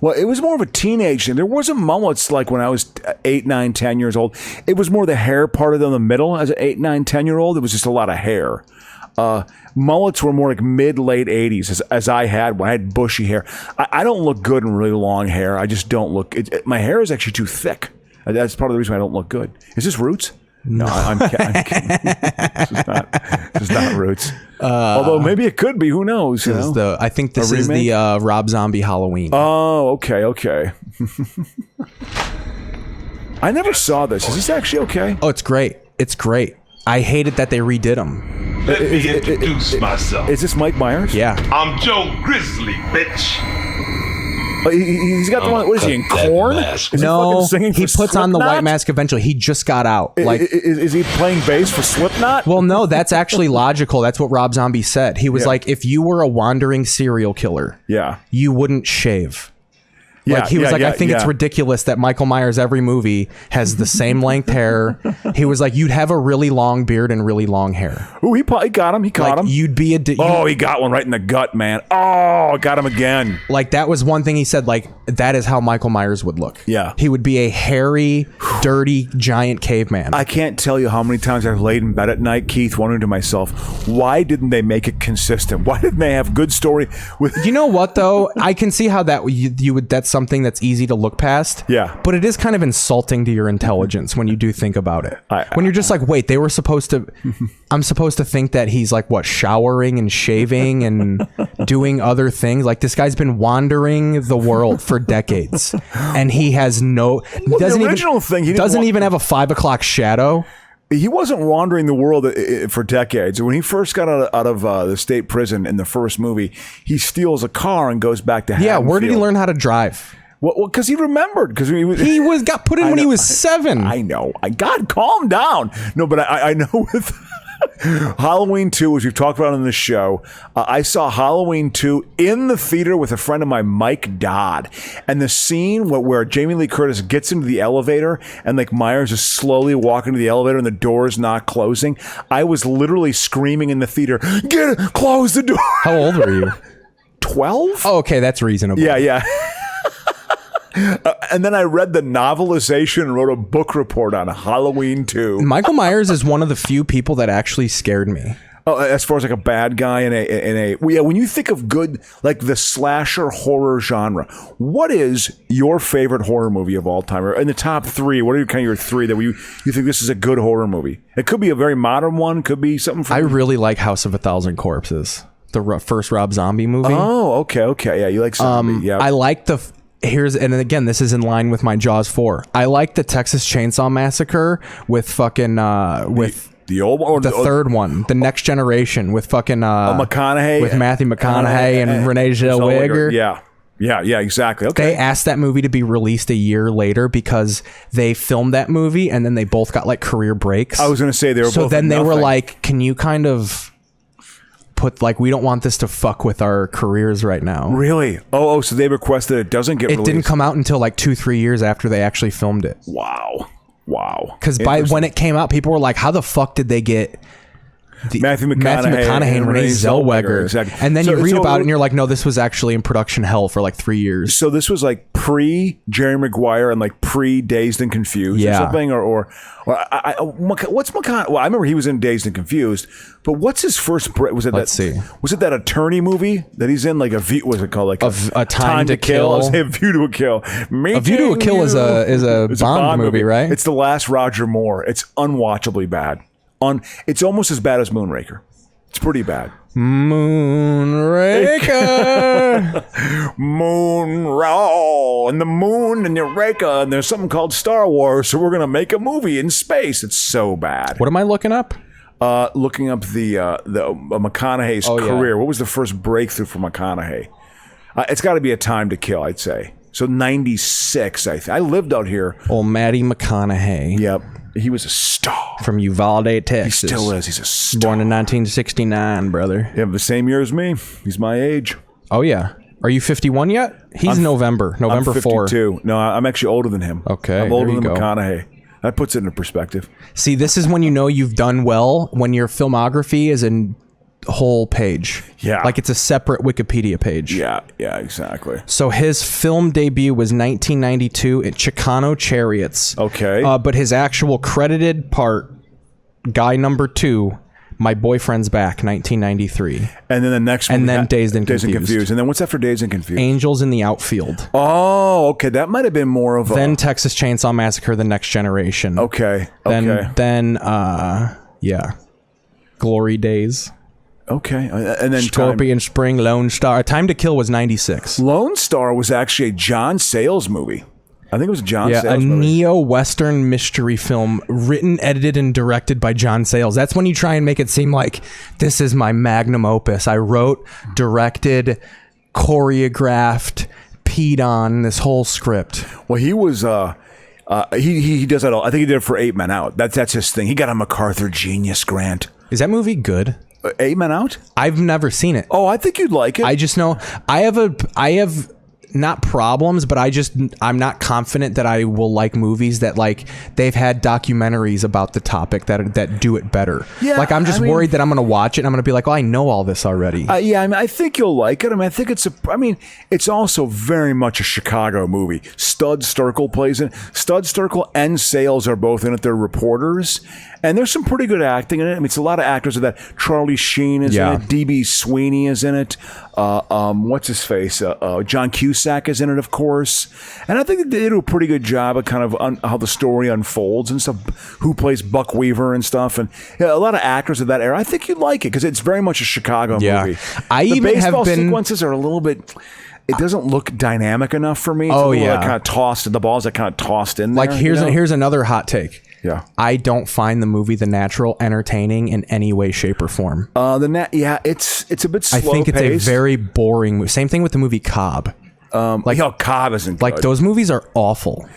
Well, it was more of a teenage thing. There wasn't mullets like when I was 8, 9, 10 years old. It was more the hair parted in the middle as an 8, 9, 10-year-old. It was just a lot of hair. Mullets were more like mid-late 80s as I had when I had bushy hair. I don't look good in really long hair. I just don't look my hair is actually too thick. That's part of the reason I don't look good. Is this roots? No, I'm kidding. This is not roots. Although maybe it could be. Who knows? I think this is the Rob Zombie Halloween. Oh, okay. I never saw this. Is this actually okay? Oh, it's great. I hated that they redid him. Let me introduce myself. Is this Mike Myers? Yeah. I'm Joe Grizzly, bitch. He's got the one. What is he in Korn? No, he puts on the white mask eventually. He just got out. Is he playing bass for Slipknot? Well, no, that's actually logical. That's what Rob Zombie said. He was like, if you were a wandering serial killer, you wouldn't shave. I think it's ridiculous that Michael Myers every movie has the same length hair. He was like, you'd have a really long beard and really long hair. Ooh, he got him. He caught him. You'd be he got one right in the gut, man. Oh, got him again. Like, that was one thing he said, like, that is how Michael Myers would look. Yeah. He would be a hairy, dirty, giant caveman. I can't tell you how many times I've laid in bed at night, Keith, wondering to myself, why didn't they make it consistent? Why didn't they have good story with... You know what, though? I can see how that you would... That's something that's easy to look past. Yeah. But it is kind of insulting to your intelligence when you do think about it. When you're just like, wait, they were supposed to... I'm supposed to think that he's like, what, showering and shaving and doing other things? Like, this guy's been wandering the world for decades. And he has doesn't even have a 5 o'clock shadow. He wasn't wandering the world for decades. When he first got out of the state prison in the first movie, he steals a car and goes back to Haddonfield. Yeah, where did he learn how to drive? Well, because he remembered. Because he got put in when he was 7. I know. God, calm down. No, but I know with Halloween 2, which we've talked about on this show, I saw Halloween 2 in the theater with a friend of mine, Mike Dodd. And the scene where Jamie Lee Curtis gets into the elevator and like Myers is slowly walking to the elevator and the door is not closing. I was literally screaming in the theater, "Get it! Close the door!" How old were you? 12? Oh, okay, that's reasonable. Yeah. And then I read the novelization and wrote a book report on Halloween 2. Michael Myers is one of the few people that actually scared me. Oh, as far as like a bad guy when you think of good, like the slasher horror genre, what is your favorite horror movie of all time? Or in the top 3, what are kind of your 3 that you think this is a good horror movie? It could be a very modern one, could be something from... I really like House of a Thousand Corpses, the first Rob Zombie movie. Oh, okay. Yeah, you like zombie. Yeah. I like and again, this is in line with my Jaws 4. I like the Texas Chainsaw Massacre with fucking The old one? Or the third one. The Next Generation with fucking... McConaughey. With Matthew McConaughey and Renee Zellweger. Yeah, exactly. Okay. They asked that movie to be released a year later because they filmed that movie and then they both got like career breaks. I was going to say they were both So then they were nothing. like, can you kind of put like, we don't want this to fuck with our careers right now. Really? Oh, so they requested it doesn't get released. It didn't come out until like 2-3 years after they actually filmed it. Wow. Because when it came out, people were like, how the fuck did they get... Matthew McConaughey and Renee Zellweger. Exactly. And then you read about it and you're like, no, this was actually in production hell for like 3 years. So this was like pre Jerry Maguire and like pre Dazed and Confused or something, or what's McConaughey? Well, I remember he was in Dazed and Confused, but what's his first break? Was it Was it that attorney movie that he's in? Like was it called like a Time to Kill? I was saying View to a Kill. A View to a Kill is a Bond movie, right? It's the last Roger Moore. It's unwatchably bad. It's almost as bad as Moonraker. It's pretty bad. Moonraker. Moon and the moon and Eureka, and there's something called Star Wars, so we're gonna make a movie in space. It's so bad. What am I looking up? Looking up the McConaughey's career. Yeah. What was the first breakthrough for McConaughey? It's got to be A Time to Kill, I'd say. So 96. I lived out here. Old Matty McConaughey. Yep. He was a star. From Uvalde, Texas. He still is. He's a star. Born in 1969, brother. Yeah, the same year as me. He's my age. Oh, yeah. Are you 51 yet? He's November I'm 4. 52. No, I'm actually older than him. Okay. I'm older than McConaughey. That puts it into perspective. See, this is when you know you've done well, when your filmography is a whole page. Yeah. Like it's a separate Wikipedia page. Yeah, exactly. So his film debut was 1992 in Chicano Chariots. Okay. But his actual credited part, guy number 2, My Boyfriend's Back, 1993. And then the next one. And then Dazed and Confused. And then what's after Dazed and Confused? Angels in the Outfield. Oh, okay. That might have been more of Then Texas Chainsaw Massacre, The Next Generation. Okay. Then Glory Days. Okay. And then Scorpion Spring, Lone Star. Time to Kill was 96. Lone Star was actually a John Sayles movie. I think it was a John Sayles movie. neo-Western mystery film written, edited, and directed by John Sayles. That's when you try and make it seem like this is my magnum opus. I wrote, directed, choreographed, peed on this whole script. Well, he was... he does that all. I think he did it for 8 Men Out. That's his thing. He got a MacArthur Genius Grant. Is that movie good? 8 Men Out? I've never seen it. Oh, I think you'd like it. I just know I have not problems, but I'm not confident that I will like movies that like they've had documentaries about the topic that do it better. Yeah, like I'm just worried that I'm going to watch it and I'm going to be like, oh, I know all this already. Yeah, I mean, I think you'll like it. I mean, I think it's also very much a Chicago movie. Stud Sterkel plays in. Stud Sterkel and Sayles are both in it. They're reporters. And there's some pretty good acting in it. I mean, it's a lot of actors in that. Charlie Sheen is in it. D.B. Sweeney is in it. What's his face? John Cusack is in it, of course. And I think they do a pretty good job of kind of how the story unfolds and stuff. Who plays Buck Weaver and stuff. And a lot of actors of that era. I think you'd like it because it's very much a Chicago movie. The baseball sequences are a little bit... It doesn't look dynamic enough for me. It's a little kind of tossed. The balls are kind of tossed in there. Like here's another hot take. Yeah. I don't find the movie The Natural entertaining in any way, shape, or form. It's a bit slow. I think it's a very boring movie. Same thing with the movie Cobb. Cobb isn't good. Like those movies are awful.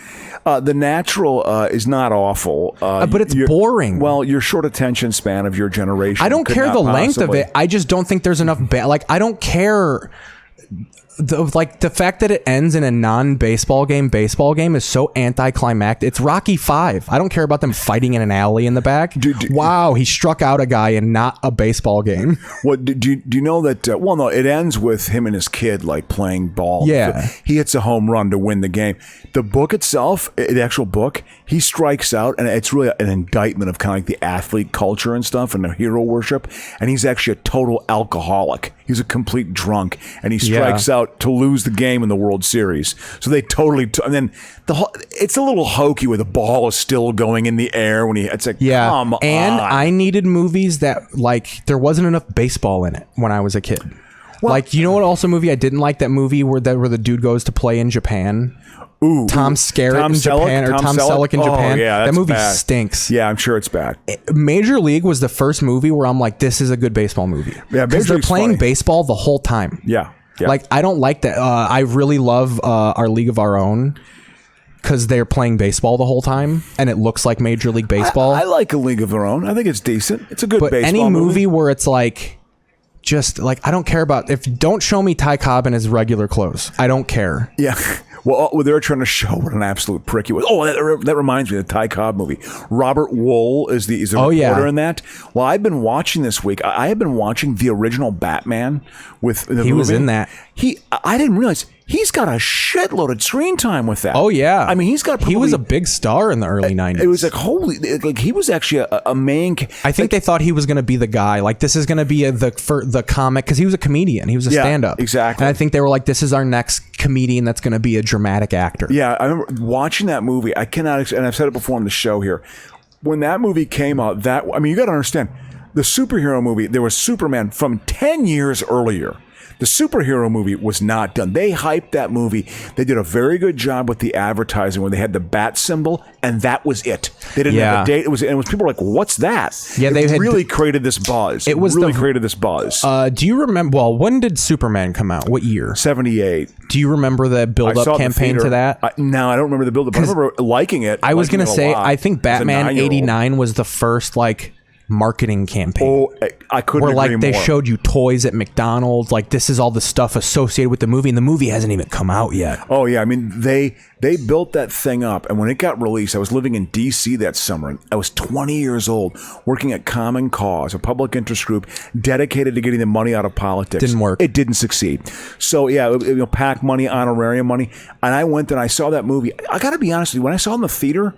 The Natural is not awful, but it's boring. Well, your short attention span of your generation. I don't care the length of it. I just don't think there's enough. I don't care. The fact that it ends in a non-baseball game is so anticlimactic. It's Rocky V. I don't care about them fighting in an alley in the back. Wow, he struck out a guy in not a baseball game. What do you know that? Well, no, it ends with him and his kid like playing ball. Yeah, he hits a home run to win the game. The book itself, the actual book, he strikes out, and it's really an indictment of kind of like the athlete culture and stuff and the hero worship. And he's actually a total alcoholic. He's a complete drunk, and he strikes out to lose the game in the World Series. So they totally and then it's a little hokey where the ball is still going in the air when it's like, come on. And I needed movies that like there wasn't enough baseball in it when I was a kid. Well, like, you know what also movie I didn't like? That movie where the dude goes to play in Japan. Tom Skerritt in Japan, or Tom Selleck in Japan. Yeah, that movie bad. stinks. Yeah, I'm sure it's bad. Major League was the first movie where I'm like, this is a good baseball movie. Yeah, because they're playing baseball the whole time. Yeah. Like, I don't like that. I really love Our League of Our Own, because they're playing baseball the whole time, and it looks like Major League Baseball. I like A League of Their Own. I think it's decent. It's a good baseball any movie where it's like, just like, I don't care about, don't show me Ty Cobb in his regular clothes. I don't care. Yeah. Well, they're trying to show what an absolute prick he was. Oh, that reminds me of the Ty Cobb movie. Robert Wool is the reporter in that. Well, I've been watching this week. I have been watching the original Batman with the movie. He was in that. I didn't realize he's got a shitload of screen time with that. Oh yeah. I mean, he was a big star in the early 90s. It was like he was actually a main. I think they thought he was going to be the guy. Like, this is going to be the comic, because he was a comedian. He was a stand-up. Exactly. And I think they were like, this is our next comedian that's going to be a dramatic actor. Yeah, I remember watching that movie. I cannot, and I've said it before on the show here. When that movie came out, you got to understand, the superhero movie, there was Superman from 10 years earlier. The superhero movie was not done. They hyped that movie. They did a very good job with the advertising when they had the bat symbol, and that was it. They didn't have a date. It was people were like, "What's that?" Yeah, they had really created this buzz. Created this buzz. Do you remember? Well, when did Superman come out? What year? 78. Do you remember the build-up campaign to that? No, I don't remember the build-up. But I remember liking it. I was going to say, I think Batman '89 was the first marketing campaign. Oh, I couldn't agree more. Where they showed you toys at McDonald's, like, this is all the stuff associated with the movie, and the movie hasn't even come out yet. Oh yeah, I mean they built that thing up, and when it got released, I was living in DC that summer, and I was 20 years old, working at Common Cause, a public interest group dedicated to getting the money out of politics. Didn't work. It didn't succeed. So yeah, PAC money, honorarium money, and I went and I saw that movie. I got to be honest with you, when I saw it in the theater,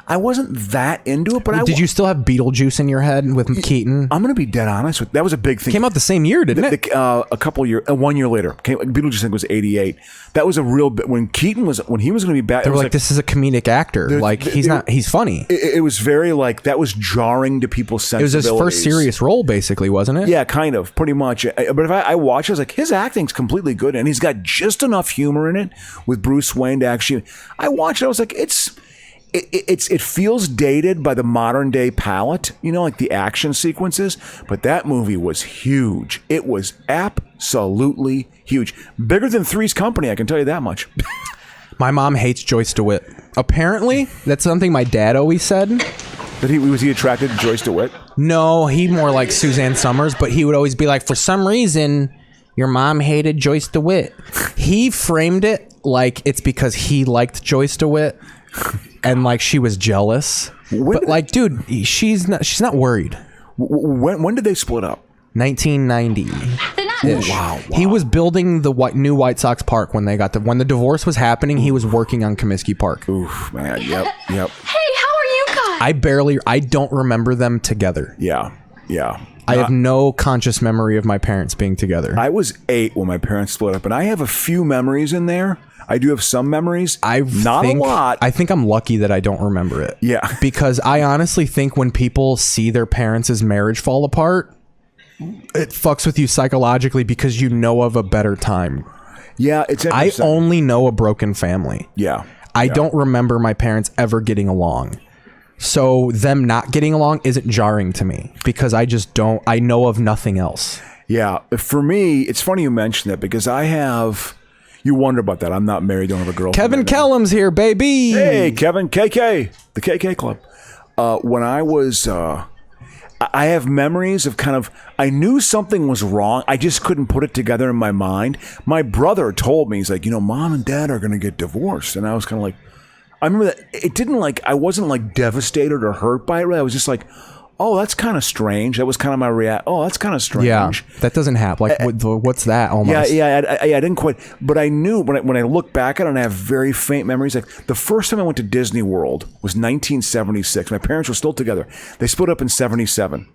I wasn't that into it, but did you still have Beetlejuice in your head with Keaton? I'm going to be dead honest with that was a big thing. Came out the same year, didn't it? A couple years, 1 year later. Beetlejuice, I think, was 88. That was a real bit when Keaton was when he was going to be back. They were like, this is a comedic actor. He's funny. It was very that was jarring to people's sensibilities. It was his first serious role, basically, wasn't it? Yeah, kind of, pretty much. But if I watched it, I was like, his acting's completely good, and he's got just enough humor in it with Bruce Wayne to actually. I watched it, I was like, it feels dated by the modern day palette, like the action sequences, but that movie was huge. It was absolutely huge. Bigger than Three's Company, I can tell you that much. My mom hates Joyce DeWitt. Apparently, that's something my dad always said. Was he attracted to Joyce DeWitt? No, he more like Suzanne Summers, but he would always be like, for some reason, your mom hated Joyce DeWitt. He framed it like it's because he liked Joyce DeWitt. And like she was jealous, but dude, she's not worried. When did they split up? 1990. Wow. He was building the new White Sox park when the divorce was happening. He was working on Comiskey Park. Oof, man. Yep. Hey, how are you guys? I don't remember them together. Yeah. I have no conscious memory of my parents being together. I was 8 when my parents split up, and I have a few memories in there. I do have some memories. Not a lot. I think I'm lucky that I don't remember it. Yeah. Because I honestly think when people see their parents' marriage fall apart, it fucks with you psychologically because you know of a better time. Yeah, it's interesting. I only know a broken family. Yeah. I don't remember my parents ever getting along. So them not getting along isn't jarring to me because I know of nothing else. Yeah. For me, it's funny you mention that because you wonder about that. I'm not married, don't have a girlfriend. Kevin Kellum's here, baby. Hey, Kevin, KK, the KK Club. When I was, I have memories of I knew something was wrong. I just couldn't put it together in my mind. My brother told me, he's like, Mom and Dad are going to get divorced. And I was kind of like, I remember that it didn't I wasn't devastated or hurt by it. I was just like, oh, that's kind of strange. That was kind of my reaction. Oh, that's kind of strange. Yeah, that doesn't happen. What's that almost? Yeah, I didn't quite. But I knew when I look back at it, and I have very faint memories. The first time I went to Disney World was 1976. My parents were still together. They split up in 77.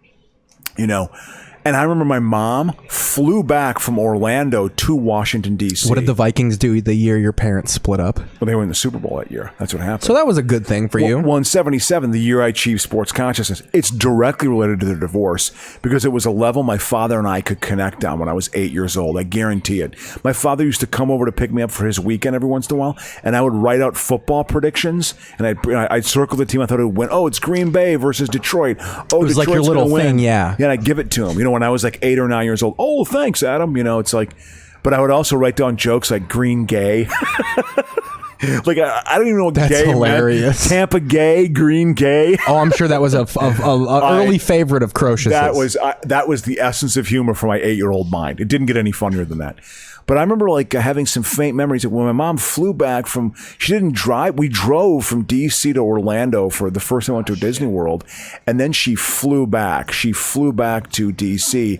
And I remember my mom flew back from Orlando to Washington, D.C. What did the Vikings do the year your parents split up? Well, they were in the Super Bowl that year. That's what happened. So that was a good thing for you. Well, in 77, the year I achieved sports consciousness, it's directly related to their divorce because it was a level my father and I could connect on when I was 8 years old. I guarantee it. My father used to come over to pick me up for his weekend every once in a while, and I would write out football predictions, and I'd circle the team I thought it would win. Oh, it's Green Bay versus Detroit. Oh, it was Detroit's like your little gonna win. thing, yeah. Yeah, and I'd give it to him. When I was like 8 or 9 years old. Oh, thanks, Adam. It's like, but I would also write down jokes like green gay. Like I don't even know what That's gay hilarious. meant. Tampa gay, green gay. Oh, I'm sure that was a early favorite of Crocious. That was the essence of humor for my 8-year-old mind. It didn't get any funnier than that. But I remember like having some faint memories of when my mom flew back from. She didn't drive. We drove from D.C. to Orlando for the first time I went to Disney World, and then she flew back. She flew back to D.C.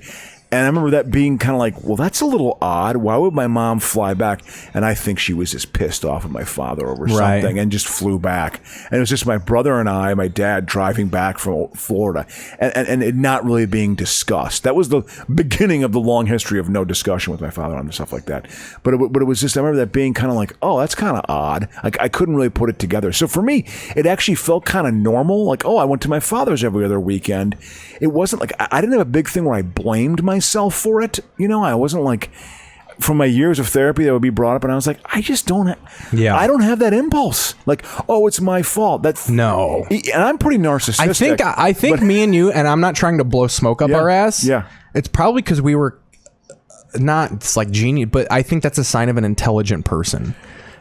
And I remember that being kind of like, well, that's a little odd. Why would my mom fly back? And I think she was just pissed off at my father over something and just flew back. And it was just my brother and I, my dad, driving back from Florida and it not really being discussed. That was the beginning of the long history of no discussion with my father on stuff like that. But it was just, I remember that being kind of like, oh, that's kind of odd. Like I couldn't really put it together. So for me, it actually felt kind of normal. Like, oh, I went to my father's every other weekend. It wasn't like, I didn't have a big thing where I blamed myself for it. I wasn't like, from my years of therapy that would be brought up, and I was like, I just don't I don't have that impulse. Like, oh, it's my fault. No. And I'm pretty narcissistic. I think me and you, and I'm not trying to blow smoke up our ass. Yeah. It's probably because we were not, it's like genius, but I think that's a sign of an intelligent person.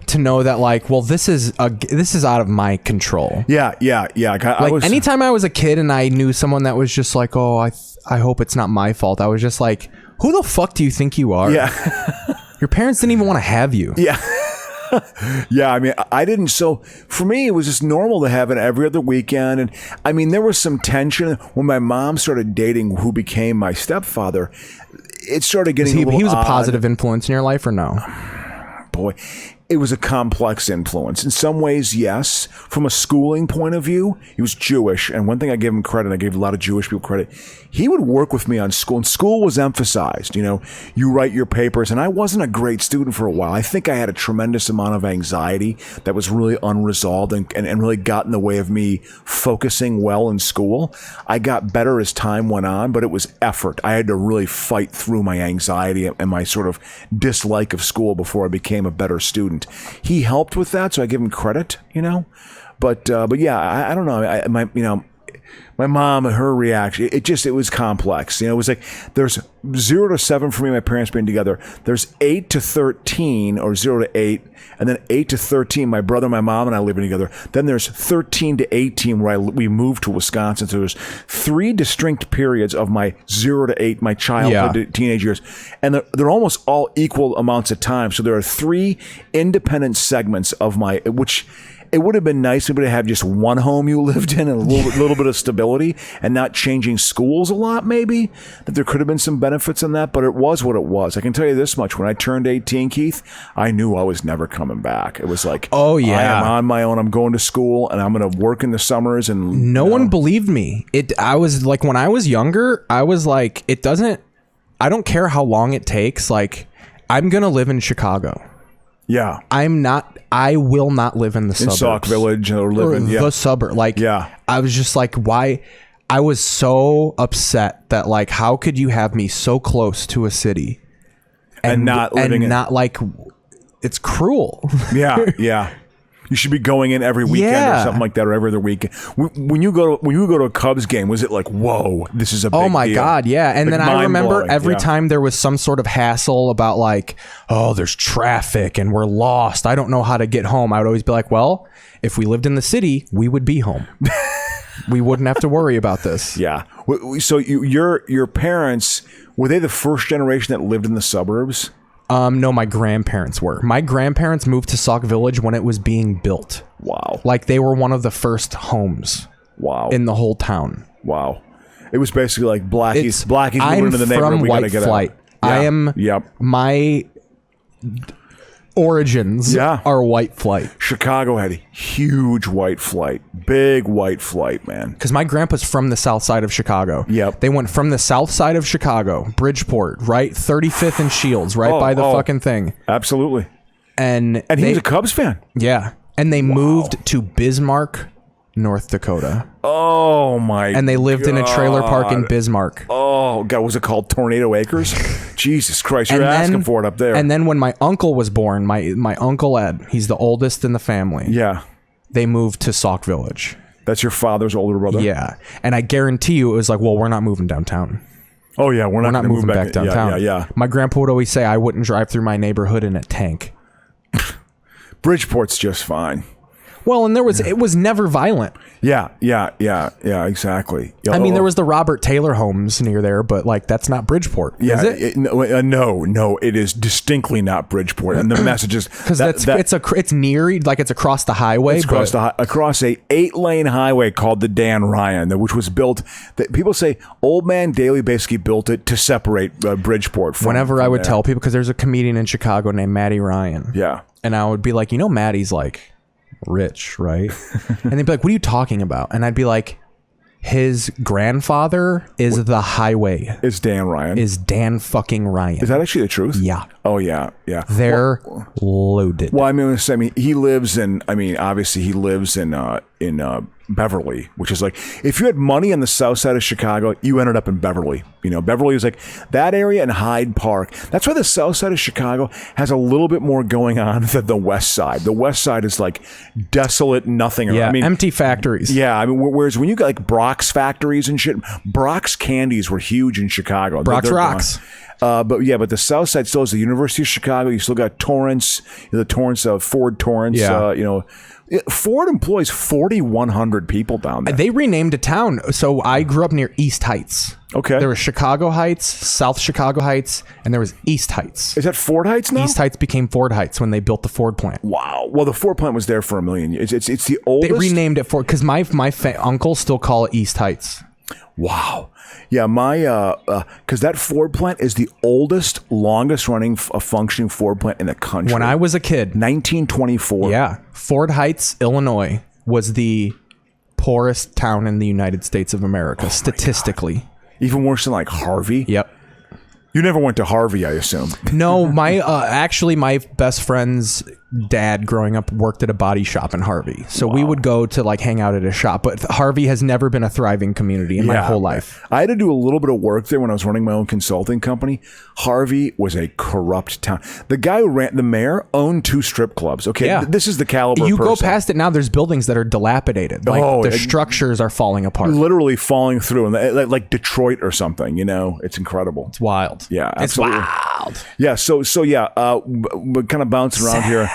To know that, like, well, this is out of my control. Yeah. Like anytime I was a kid and I knew someone that was just like, oh, I hope it's not my fault. I was just like, who the fuck do you think you are? Yeah. Your parents didn't even want to have you. Yeah. Yeah, I mean, I didn't. So for me, it was just normal to have it every other weekend. And I mean, there was some tension when my mom started dating who became my stepfather. It started getting he was odd. a positive influence in your life or no? Boy, it was a complex influence. In some ways, yes. From a schooling point of view, he was Jewish. And one thing I gave him credit, I gave a lot of Jewish people credit, he would work with me on school. And school was emphasized. You write your papers. And I wasn't a great student for a while. I think I had a tremendous amount of anxiety that was really unresolved and really got in the way of me focusing well in school. I got better as time went on, but it was effort. I had to really fight through my anxiety and my sort of dislike of school before I became a better student. He helped with that, so I give him credit, But yeah, I don't know. My mom, her reaction, it was complex. It was like there's 0 to 7 for me, my parents being together. There's 8 to 13 or 0 to 8. And then 8 to 13, my brother, my mom, and I living together. Then there's 13 to 18 where we moved to Wisconsin. So there's 3 distinct periods of my 0 to 8, my childhood, teenage years. And they're almost all equal amounts of time. So there are 3 independent segments of which it would have been nice to have just one home you lived in and a little bit of stability and not changing schools a lot, maybe. That there could have been some benefits in that, but it was what it was. I can tell you this much. When I turned 18, Keith, I knew I was never coming back. It was like, oh, yeah, I am on my own. I'm going to school and I'm going to work in the summers. And no one believed me. I was like, when I was younger, I was like, I don't care how long it takes. Like, I'm going to live in Chicago. Yeah. I will not live in the suburbs. In Sauk Village or live in the suburb. Like, yeah. I was just like, why? I was so upset that, like, how could you have me so close to a city and not living like, it's cruel. Yeah. You should be going in every weekend or something like that, or every other weekend. When you go to a Cubs game, was it like, whoa, this is a big deal? God, yeah. And like, then I remember every time there was some sort of hassle about like, oh, there's traffic and we're lost. I don't know how to get home. I would always be like, well, if we lived in the city, we would be home. We wouldn't have to worry about this. Yeah. So your parents, were they the first generation that lived in the suburbs? No, my grandparents were. My grandparents moved to Sauk Village when it was being built. Wow. Like they were one of the first homes. Wow. In the whole town. Wow. It was basically like Blackie's moving into the neighborhood. I'm from White Flight. Yeah. I am. Yep. My origins are white flight. Chicago had a huge white flight. Big white flight, man. Because my grandpa's from the south side of Chicago. Yep. They went from the south side of Chicago, Bridgeport, right? 35th and Shields, right by the fucking thing. Absolutely. And he was a Cubs fan. Yeah. And they moved to Bismarck, North Dakota. Oh my! And they lived in a trailer park in Bismarck. Oh God, was it called Tornado Acres? Jesus Christ, you're asking for it up there. And then when my uncle was born, my uncle Ed, he's the oldest in the family. Yeah. They moved to Sauk Village. That's your father's older brother? Yeah. And I guarantee you it was like, well, we're not moving downtown. Oh yeah, we're not moving back downtown. Yeah. My grandpa would always say I wouldn't drive through my neighborhood in a tank. Bridgeport's just fine. Well, and it was never violent. Yeah, exactly. I mean, there was the Robert Taylor homes near there, but like that's not Bridgeport, is it? No, it is distinctly not Bridgeport. And the messages because it's near, like it's across the highway. It's across a 8-lane highway called the Dan Ryan, which was built. That people say Old Man Daly basically built it to separate Bridgeport. From I would tell people, because there's a comedian in Chicago named Matty Ryan. Yeah, and I would be like, Matty's like rich, right? And they'd be like, what are you talking about? And I'd be like, his grandfather is the highway. Is Dan Ryan. Is Dan fucking Ryan. Is that actually the truth? Yeah. Oh yeah. They're loaded. Well, I mean, he lives in, obviously he lives in Beverly, which is like, if you had money on the south side of Chicago, you ended up in Beverly. Beverly is like that area and Hyde Park. That's why the south side of Chicago has a little bit more going on than the west side. The west side is like desolate, nothing. Yeah, empty factories. Yeah, whereas when you got like Brock's factories and shit, Brock's candies were huge in Chicago. Brock's Rocks. But the south side still is the University of Chicago. You still got Torrance, the Torrance, Ford Torrance. Yeah. Ford employs 4,100 people down there. They renamed a town. So I grew up near East Heights. Okay. There was Chicago Heights, South Chicago Heights, and there was East Heights. Is that Ford Heights now? East Heights became Ford Heights when they built the Ford plant. Wow. Well, the Ford plant was there for a million years. It's the oldest. They renamed it Ford because my uncle still call it East Heights. Wow. Yeah, because that Ford plant is the oldest, longest running functioning Ford plant in the country. When I was a kid. 1924. Yeah. Ford Heights, Illinois was the poorest town in the United States of America, statistically. Even worse than like Harvey? Yep. You never went to Harvey, I assume. No, actually my best friend's dad growing up worked at a body shop in Harvey. So we would go to like hang out at a shop, but Harvey has never been a thriving community in my whole life. I had to do a little bit of work there when I was running my own consulting company. Harvey was a corrupt town. The guy who the mayor owned 2 strip clubs. Okay, yeah. This is the caliber You person. go past it now, there's buildings that are dilapidated. Like the structures are falling apart. Literally falling through, like Detroit or something, It's incredible. It's wild. Yeah, absolutely. It's wild. Yeah, so but kind of bouncing around here.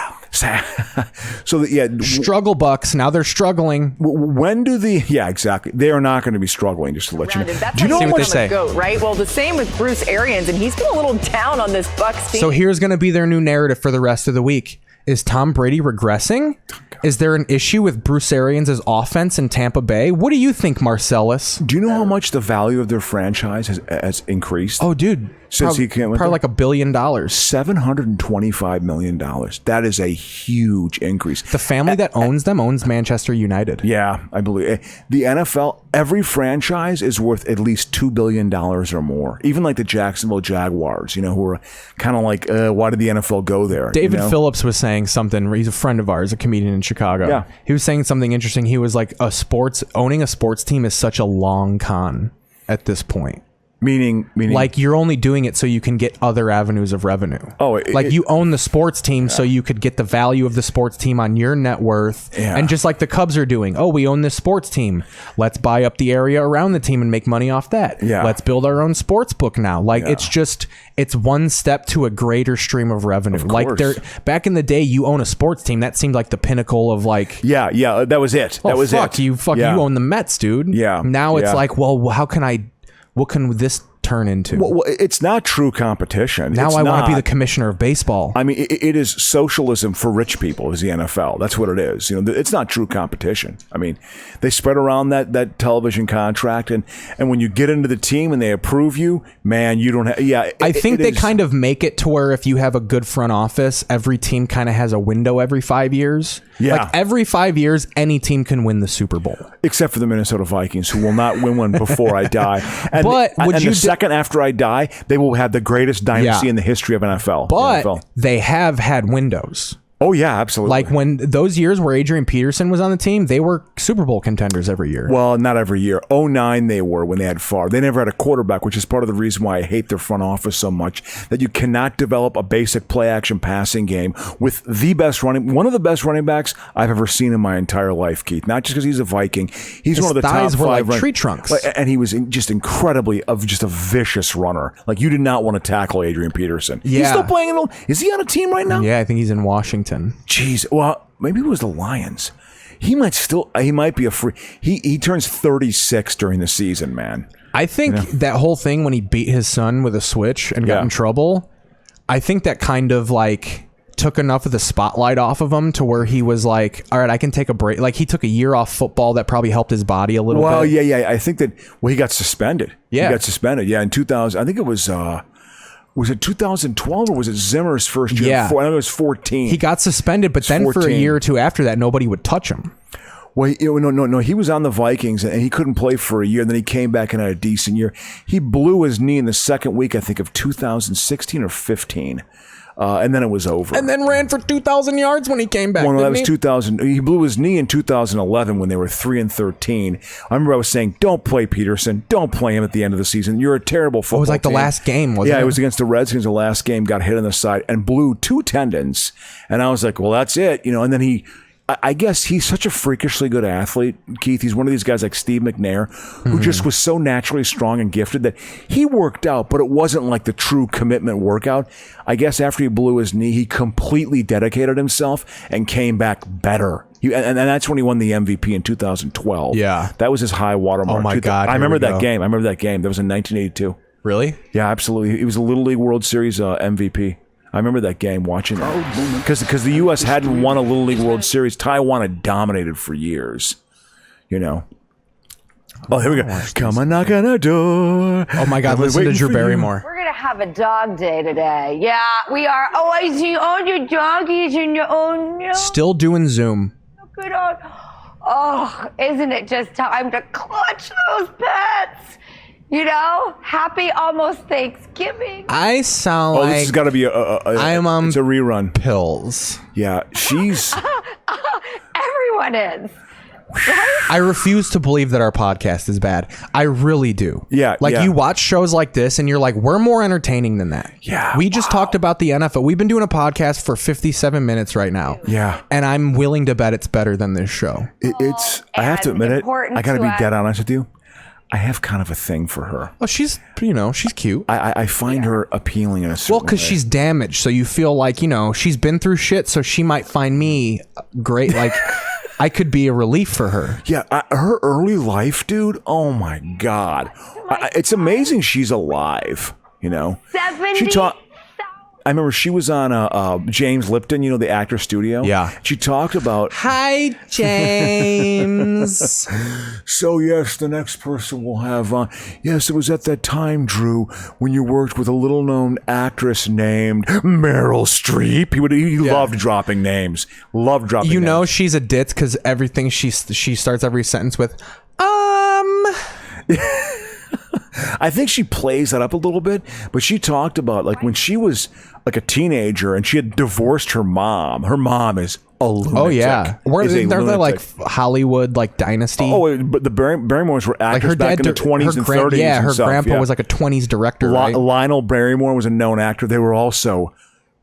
Struggle bucks. Now they're struggling. When do exactly. They are not going to be struggling, just to let you know. Do you know what they say? Goat, right? Well, the same with Bruce Arians, and he's been a little down on this Bucs team. So here's going to be their new narrative for the rest of the week. Is Tom Brady regressing? Is there an issue with Bruce Arians' offense in Tampa Bay? What do you think, Marcellus? Do you know how much the value of their franchise has increased? Oh, dude. Since he came, probably like $1 billion. $725 million. That is a huge increase. The family that owns them owns Manchester United. Yeah, I believe the NFL. Every franchise is worth at least $2 billion or more. Even like the Jacksonville Jaguars, who are kind of like, why did the NFL go there? David Phillips was saying something. He's a friend of ours, a comedian in Chicago. Yeah. He was saying something interesting. He was like, owning a sports team is such a long con at this point. Meaning, like you're only doing it so you can get other avenues of revenue. Oh, you own the sports team so you could get the value of the sports team on your net worth. Yeah. And just like the Cubs are doing, we own this sports team. Let's buy up the area around the team and make money off that. Yeah. Let's build our own sports book now. It's one step to a greater stream of revenue. Back in the day, you own a sports team. That seemed like the pinnacle of like. Yeah, that was it. That was it. You own the Mets, dude. Yeah. Now it's like, well, what can this turn into? Well, it's not true competition. Now It's I want to be not. the commissioner of baseball. I mean, it is socialism for rich people. Is the NFL? That's what it is. It's not true competition. I mean, they spread around that television contract, and when you get into the team and they approve you, man, you don't have. Yeah, I think they kind of make it to where if you have a good front office, every team kind of has a window every 5 years. Yeah. Like every 5 years, any team can win the Super Bowl. Except for the Minnesota Vikings, who will not win one before I die. And the second after I die, they will have the greatest dynasty in the history of NFL. But they have had windows. Oh, yeah, absolutely. Like when those years where Adrian Peterson was on the team, they were Super Bowl contenders every year. Well, not every year. 2009 they were when they had Favre. They never had a quarterback, which is part of the reason why I hate their front office so much, that you cannot develop a basic play-action passing game with one of the best running backs I've ever seen in my entire life, Keith. Not just because he's a Viking. He's one of the top thighs were five like tree trunks. And he was just incredibly just a vicious runner. Like, you did not want to tackle Adrian Peterson. Yeah. He's still playing is he on a team right now? Yeah, I think he's in Washington. Jeez, well, maybe it was the Lions. He might be a free. He turns 36 during the season, man. I think that whole thing when he beat his son with a switch and got in trouble, I think that kind of like took enough of the spotlight off of him to where he was like, all right, I can take a break. Like he took a year off football that probably helped his body a little bit. Well, yeah. I think that, he got suspended. Yeah. He got suspended. Yeah, in 2000. I think it was it 2012 or was it Zimmer's first year? Yeah. I think it was 14. He got suspended, but then 14. For a year or two after that, nobody would touch him. Well, no. He was on the Vikings and he couldn't play for a year. And then he came back and had a decent year. He blew his knee in the second week, I think, of 2016 or 15. And then it was over. And then ran for 2,000 yards when he came back. Well, no, that was 2000. He blew his knee in 2011 when they were 3-13. I remember I was saying, "Don't play Peterson. Don't play him at the end of the season. You're a terrible football." It was like team. the last game, wasn't it? Yeah, it was against the Redskins. The last game, got hit on the side and blew 2 tendons. And I was like, "Well, that's it," And then I guess he's such a freakishly good athlete, Keith. He's one of these guys like Steve McNair, who just was so naturally strong and gifted that he worked out, but it wasn't like the true commitment workout. I guess after he blew his knee, he completely dedicated himself and came back better. And that's when he won the MVP in 2012. Yeah. That was his high watermark. Oh, my God. I remember that game. That was in 1982. Really? Yeah, absolutely. He was a Little League World Series MVP. I remember that game, watching that. Because the U.S. hadn't won a Little League World Series. Taiwan had dominated for years. Oh, here we go. Come on, knock on our door. Oh, my God. Listen to Drew Barrymore. We're going to have a dog day today. Yeah, we are. Oh, I see all your doggies in your own. No. Still doing Zoom. Good on. Oh, isn't it just time to clutch those pets? Happy almost Thanksgiving. I sound like this has got to be I'm on it's a rerun. Pills. Yeah, she's. Everyone is. Right? I refuse to believe that our podcast is bad. I really do. Yeah. You watch shows like this and you're like, we're more entertaining than that. Yeah. We just talked about the NFL. We've been doing a podcast for 57 minutes right now. Yeah. And I'm willing to bet it's better than this show. I have to admit it. I got to be dead honest with you. I have kind of a thing for her. Oh, she's cute. I find her appealing in a certain way. Well, because she's damaged. So you feel like, she's been through shit. So she might find me great. Like, I could be a relief for her. Yeah. Her early life, dude. Oh, my God. It's amazing she's alive, 70. I remember she was on James Lipton, the actor studio. Yeah. She talked about... Hi, James. So, yes, the next person we'll have on... Yes, it was at that time, Drew, when you worked with a little-known actress named Meryl Streep. He loved dropping names. Loved dropping names. She's a ditz because everything she starts every sentence with, I think she plays that up a little bit, but she talked about like when she was like a teenager and she had divorced her mom. Her mom is a lunatic. Oh yeah, they're like Hollywood like dynasty. Oh, but the Barrymores were actors her back in the 20s and 30s. Yeah, her stuff. grandpa was like a 20s director. Right? Lionel Barrymore was a known actor. They were also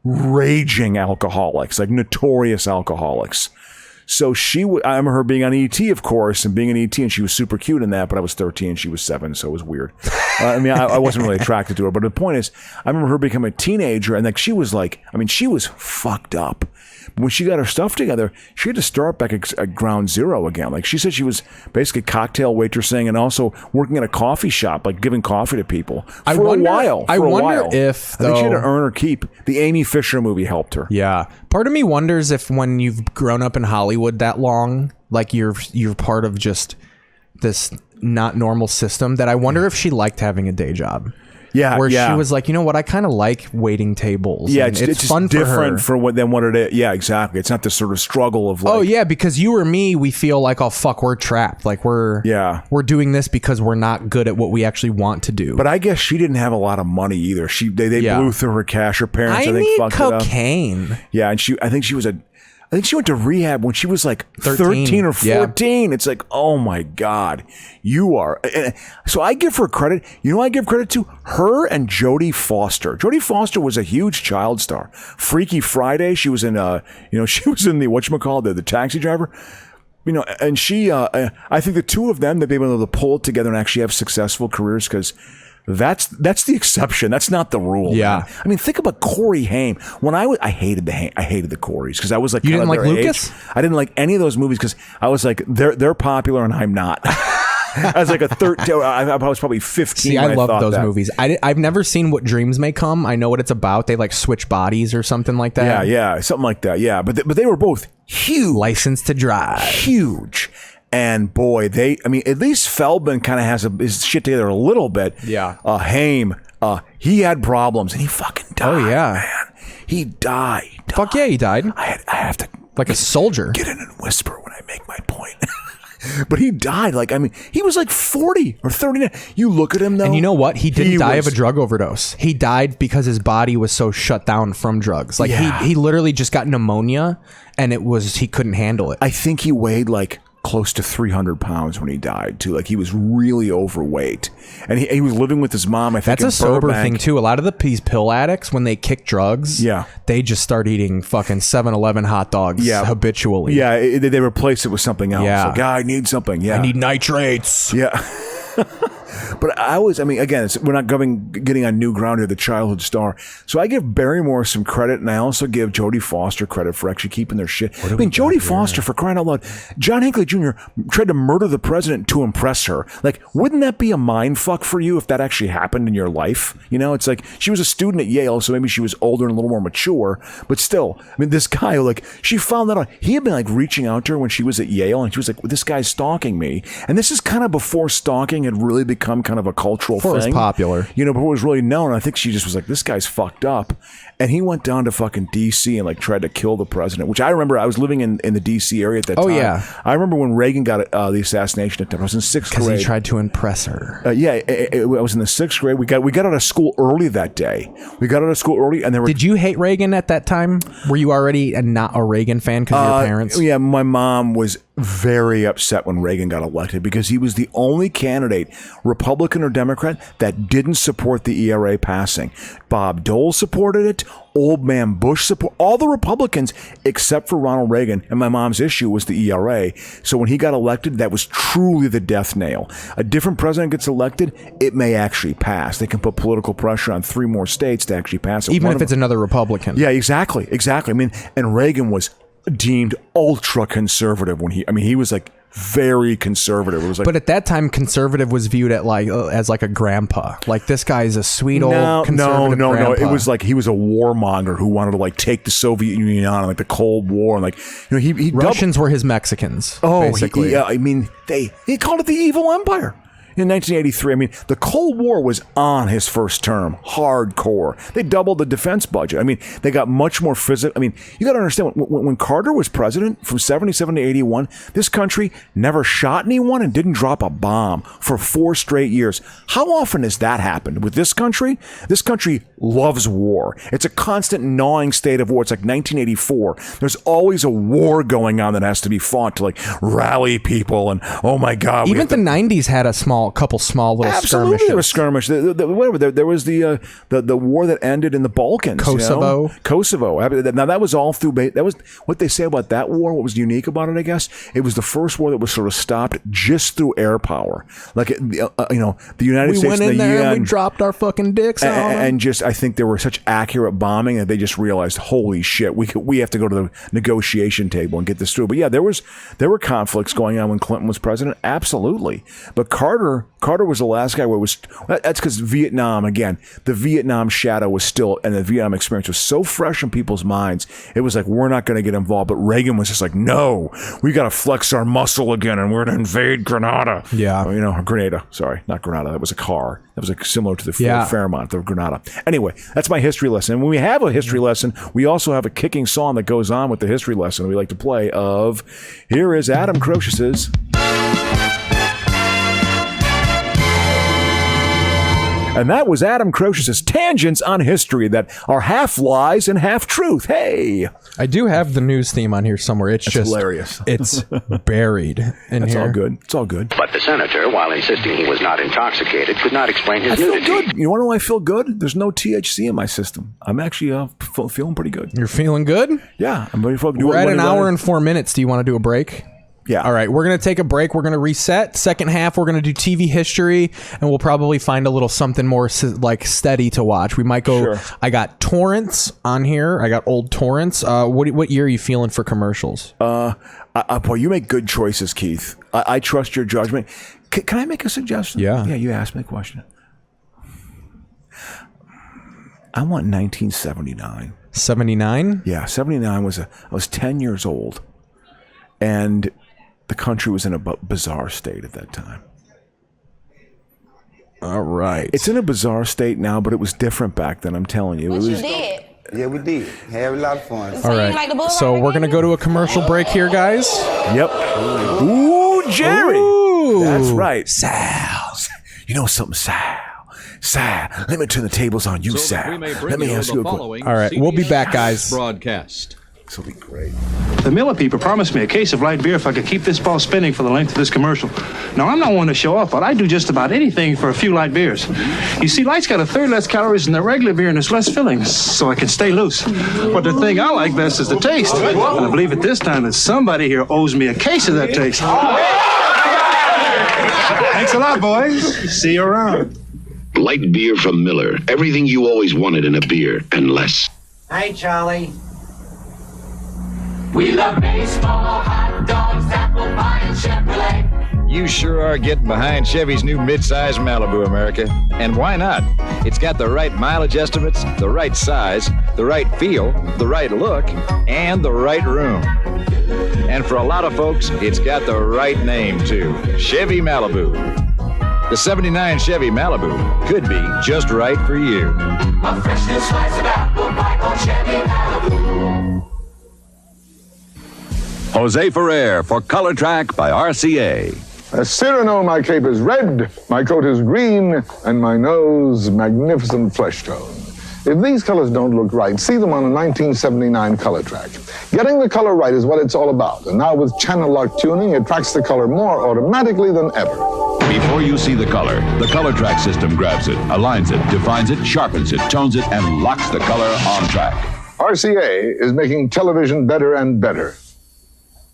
raging alcoholics, like notorious alcoholics. So I remember her being on E.T., of course, and being in E.T., and she was super cute in that, but I was 13 and she was 7, so it was weird. I wasn't really attracted to her, but the point is, I remember her becoming a teenager, and she was she was fucked up. When she got her stuff together, she had to start back at ground zero again. Like, she said she was basically cocktail waitressing and also working at a coffee shop, like giving coffee to people for a while. I wonder if, I think she had to earn her keep. The Amy Fisher movie helped her. Yeah. Part of me wonders if when you've grown up in Hollywood that long, like you're part of just this not normal system, that I wonder if she liked having a day job. Yeah, where she was like, you know what, I kind of like waiting tables. Yeah, it's just fun different for her. than what it is. Yeah, exactly. It's not this sort of struggle of like, oh yeah, because you or me, we feel like, oh fuck, we're trapped. Like we're doing this because we're not good at what we actually want to do. But I guess she didn't have a lot of money either. They blew through her cash. Her parents, I think, fucked cocaine. It up. Yeah, and I think she went to rehab when she was like 13 or 14. Yeah. It's like, oh my God, you are. So I give her credit. You know, I give credit to her and Jodie Foster. Jodie Foster was a huge child star. Freaky Friday. She was in, she was in the whatchamacallit, the Taxi Driver. You know, and she, I think the two of them, they've been able to pull it together and actually have successful careers because that's the exception. That's not the rule. Yeah. Man. I mean, think about Corey Haim. When I hated the Coreys because I was like, you didn't like Lucas? I didn't like any of those movies because I was like, they're popular and I'm not. I was like a 13. I was probably 15. See, I love those movies. I've never seen What Dreams May Come. I know what it's about. They like switch bodies or something like that. Yeah, something like that. Yeah, but they were both huge. License to Drive. Huge. And boy, at least Feldman kind of has his shit together a little bit. Yeah. Haim, he had problems and he fucking died. Oh yeah, man. He died. Fuck yeah, he died. I have to like a soldier get in and whisper when I make my point. But he died. He was like 40 or 39. You look at him though, and you know what? He didn't die of a drug overdose. He died because his body was so shut down from drugs. Like he literally just got pneumonia, and he couldn't handle it. I think he weighed like close to 300 pounds when he died too. Like he was really overweight, and he was living with his mom. I think that's a sober thing too. A lot of these pill addicts, when they kick drugs, they just start eating fucking 7-Eleven hot dogs habitually. Yeah, they replace it with something else. Yeah, like, I need something. Yeah, I need nitrates. Yeah. But again, we're not getting on new ground here, the childhood star. So I give Barrymore some credit, and I also give Jodie Foster credit for actually keeping their shit. Jodie Foster, for crying out loud, John Hinckley Jr. tried to murder the president to impress her. Like, wouldn't that be a mind fuck for you if that actually happened in your life? You know, it's like she was a student at Yale, so maybe she was older and a little more mature. But still, this guy, she found that out. He had been reaching out to her when she was at Yale, and she was like, this guy's stalking me. And this is kind of before stalking had really become kind of a cultural thing. It was popular. You know, before it was really known. I think she just was like, this guy's fucked up. And he went down to fucking D.C. and tried to kill the president, which I remember. I was living in the D.C. area at that time. Oh, yeah. I remember when Reagan got the assassination attempt. I was in 6th grade. Because he tried to impress her. I was in the 6th grade. We got out of school early that day. We got out of school early, and Did you hate Reagan at that time? Were you already not a Reagan fan because of your parents? Yeah, my mom was very upset when Reagan got elected because he was the only candidate, Republican or Democrat, that didn't support the ERA passing. Bob Dole supported it. Old man Bush support all the Republicans except for Ronald Reagan. And my mom's issue was the ERA. So when he got elected, that was truly the death nail. A different president gets elected, it may actually pass. They can put political pressure on 3 more states to actually pass it. Even if it's another Republican. Yeah, exactly. And Reagan was deemed ultra conservative when he was very conservative. It was but at that time, conservative was viewed as a grandpa. Like, this guy's a sweet old conservative grandpa. No. It was like he was a warmonger who wanted to take the Soviet Union on, the Cold War, and Russians were his Mexicans. Basically. He called it the evil empire. In 1983, the Cold War was on his first term, hardcore. They doubled the defense budget. They got much more physical. You got to understand, when Carter was president from 77 to 81, this country never shot anyone and didn't drop a bomb for 4 straight years. How often has that happened with this country? This country loves war. It's a constant gnawing state of war. It's like 1984. There's always a war going on that has to be fought to like rally people. And oh my God, even the 90s had a couple small little skirmishes. There was skirmish. There was the war that ended in the Balkans. Kosovo. Kosovo. Now that was all through. That was what they say about that war. What was unique about it, I guess, it was the first war that was sort of stopped just through air power. Like the United States. We went in there and we dropped our fucking dicks on them. And just I think there were such accurate bombing that they just realized, holy shit, we have to go to the negotiation table and get this through. But yeah, there were conflicts going on when Clinton was president, absolutely. But Carter was the last guy where it was. That's because Vietnam, again, the Vietnam shadow was still, and the Vietnam experience was so fresh in people's minds. It was like, we're not going to get involved. But Reagan was just like, no, we got to flex our muscle again, and we're going to invade Grenada. Yeah, Grenada. Sorry, not Grenada. That was a car. That was like similar to the Fairmont, the Grenada. Anyway, that's my history lesson. And when we have a history lesson, we also have a kicking song that goes on with the history lesson we like to play of, here is Adam Crocius's. And that was Adam Crocius's tangents on history that are half lies and half truth. Hey! I do have the news theme on here somewhere. It's just hilarious. It's buried in It's here. all good. It's all good. But the senator, while insisting he was not intoxicated, could not explain his I feel nudity. good. You want to know why I feel good? There's no THC in my system. I'm actually feeling pretty good. You're feeling good? Yeah. I'm ready for We're at an hour and 4 minutes. Do you want to do a break? Yeah. All right. We're going to take a break. We're going to reset. Second half, we're going to do TV history, and we'll probably find a little something more like steady to watch. We might go. Sure. I got torrents on here. I got old torrents. What year are you feeling for commercials? Boy, you make good choices, Keith. I trust your judgment. Can I make a suggestion? Yeah. Yeah, you asked me a question. I want 1979. 79? Yeah, 79 I was 10 years old, and the country was in a bizarre state at that time. All right. It's in a bizarre state now, but it was different back then, I'm telling you. What you did? Yeah, we did. Had a lot of fun. All right. So we're going to go to a commercial break here, guys. Yep. Ooh, Jerry. Ooh. That's right. Sal. You know something, Sal? Sal, let me turn the tables on you, Sal. Let me ask you a question. All right. We'll be back, guys. Broadcast. This will be great. The Miller people promised me a case of light beer if I could keep this ball spinning for the length of this commercial. Now, I'm not one to show off, but I do just about anything for a few light beers. You see, light's got a third less calories than the regular beer and it's less filling, so I can stay loose. But the thing I like best is the taste. And I believe at this time that somebody here owes me a case of that taste. Thanks a lot, boys. See you around. Light beer from Miller. Everything you always wanted in a beer, and less. Hey, Charlie. We love baseball, hot dogs, apple pie, and Chevrolet. You sure are getting behind Chevy's new midsize Malibu, America. And why not? It's got the right mileage estimates, the right size, the right feel, the right look, and the right room. And for a lot of folks, it's got the right name, too. Chevy Malibu. The 79 Chevy Malibu could be just right for you. A fresh new slice of apple pie called Chevy Malibu. Jose Ferrer for Color Track by RCA. Cyrano, my cape is red, my coat is green, and my nose magnificent flesh tone. If these colors don't look right, see them on a 1979 Color Track. Getting the color right is what it's all about, and now with channel lock tuning, it tracks the color more automatically than ever. Before you see the Color Track system grabs it, aligns it, defines it, sharpens it, tones it, and locks the color on track. RCA is making television better and better.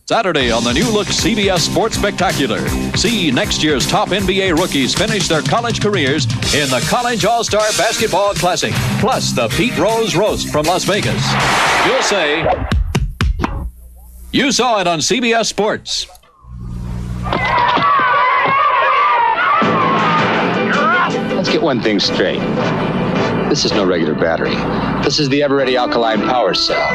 Saturday on the new look CBS Sports Spectacular. See next year's top NBA rookies finish their college careers in the College All-Star Basketball Classic, plus the Pete Rose Roast from Las Vegas. You'll say, you saw it on CBS Sports. Let's get one thing straight. This is no regular battery. This is the ever-ready alkaline power cell.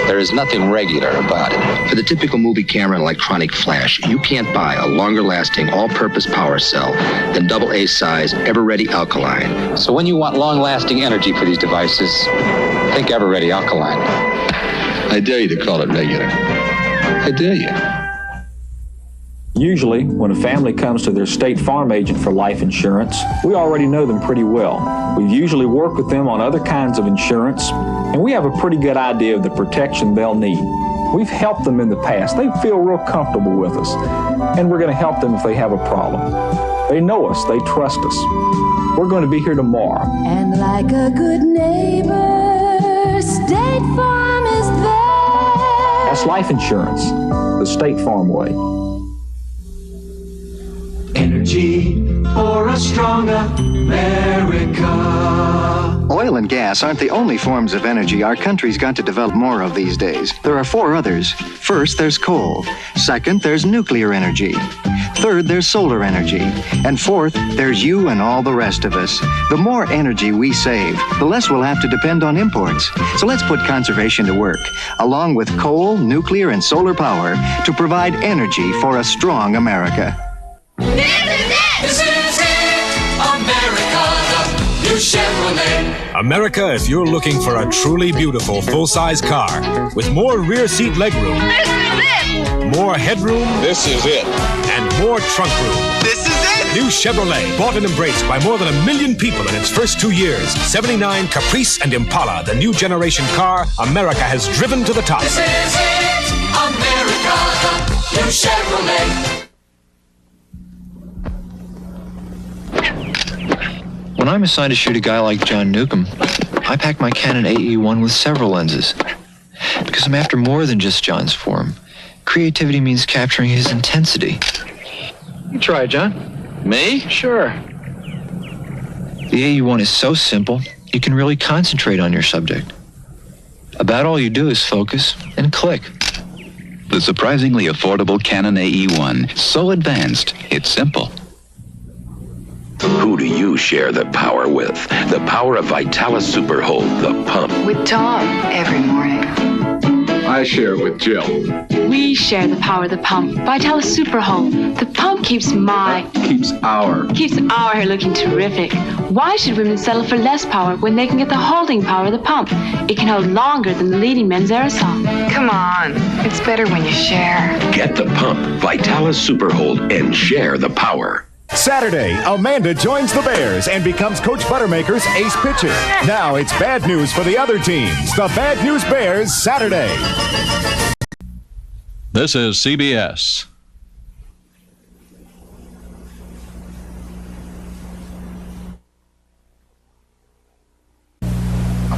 There is nothing regular about it. For the typical movie camera and electronic flash, you can't buy a longer-lasting, all-purpose power cell than AA size, ever-ready alkaline. So when you want long-lasting energy for these devices, think ever-ready alkaline. I dare you to call it regular. I dare you. Usually, when a family comes to their State Farm agent for life insurance, we already know them pretty well. We've usually worked with them on other kinds of insurance, and we have a pretty good idea of the protection they'll need. We've helped them in the past. They feel real comfortable with us, and we're going to help them if they have a problem. They know us. They trust us. We're going to be here tomorrow. And like a good neighbor, State Farm is there. That's life insurance, the State Farm way. Energy for a stronger America. Oil and gas aren't the only forms of energy our country's got to develop more of these days. There are 4 others. First, there's coal. Second, there's nuclear energy. Third, there's solar energy. And fourth, there's you and all the rest of us. The more energy we save, the less we'll have to depend on imports. So let's put conservation to work, along with coal, nuclear, and solar power, to provide energy for a strong America. This is it, America, the new Chevrolet. America, if you're looking for a truly beautiful full-size car with more rear seat legroom, This is it. more headroom, This is it. and more trunk room. This is it. New Chevrolet, bought and embraced by more than 1 million people in its first 2 years. 79 Caprice and Impala, the new generation car America has driven to the top. This is it, America, the new Chevrolet. When I'm assigned to shoot a guy like John Newcomb, I pack my Canon AE-1 with several lenses. Because I'm after more than just John's form. Creativity means capturing his intensity. You try it, John. Me? Sure. The AE-1 is so simple, you can really concentrate on your subject. About all you do is focus and click. The surprisingly affordable Canon AE-1. So advanced, it's simple. Who do you share the power with? The power of Vitalis Superhold, the pump. With Tom every morning. I share it with Jill. We share the power of the pump. Vitalis Superhold. The pump keeps our hair looking terrific. Why should women settle for less power when they can get the holding power of the pump? It can hold longer than the leading men's aerosol. Come on, it's better when you share. Get the pump, Vitalis Superhold, and share the power. Saturday, Amanda joins the Bears and becomes Coach Buttermaker's ace pitcher. Now it's bad news for the other teams. The Bad News Bears, Saturday. This is CBS.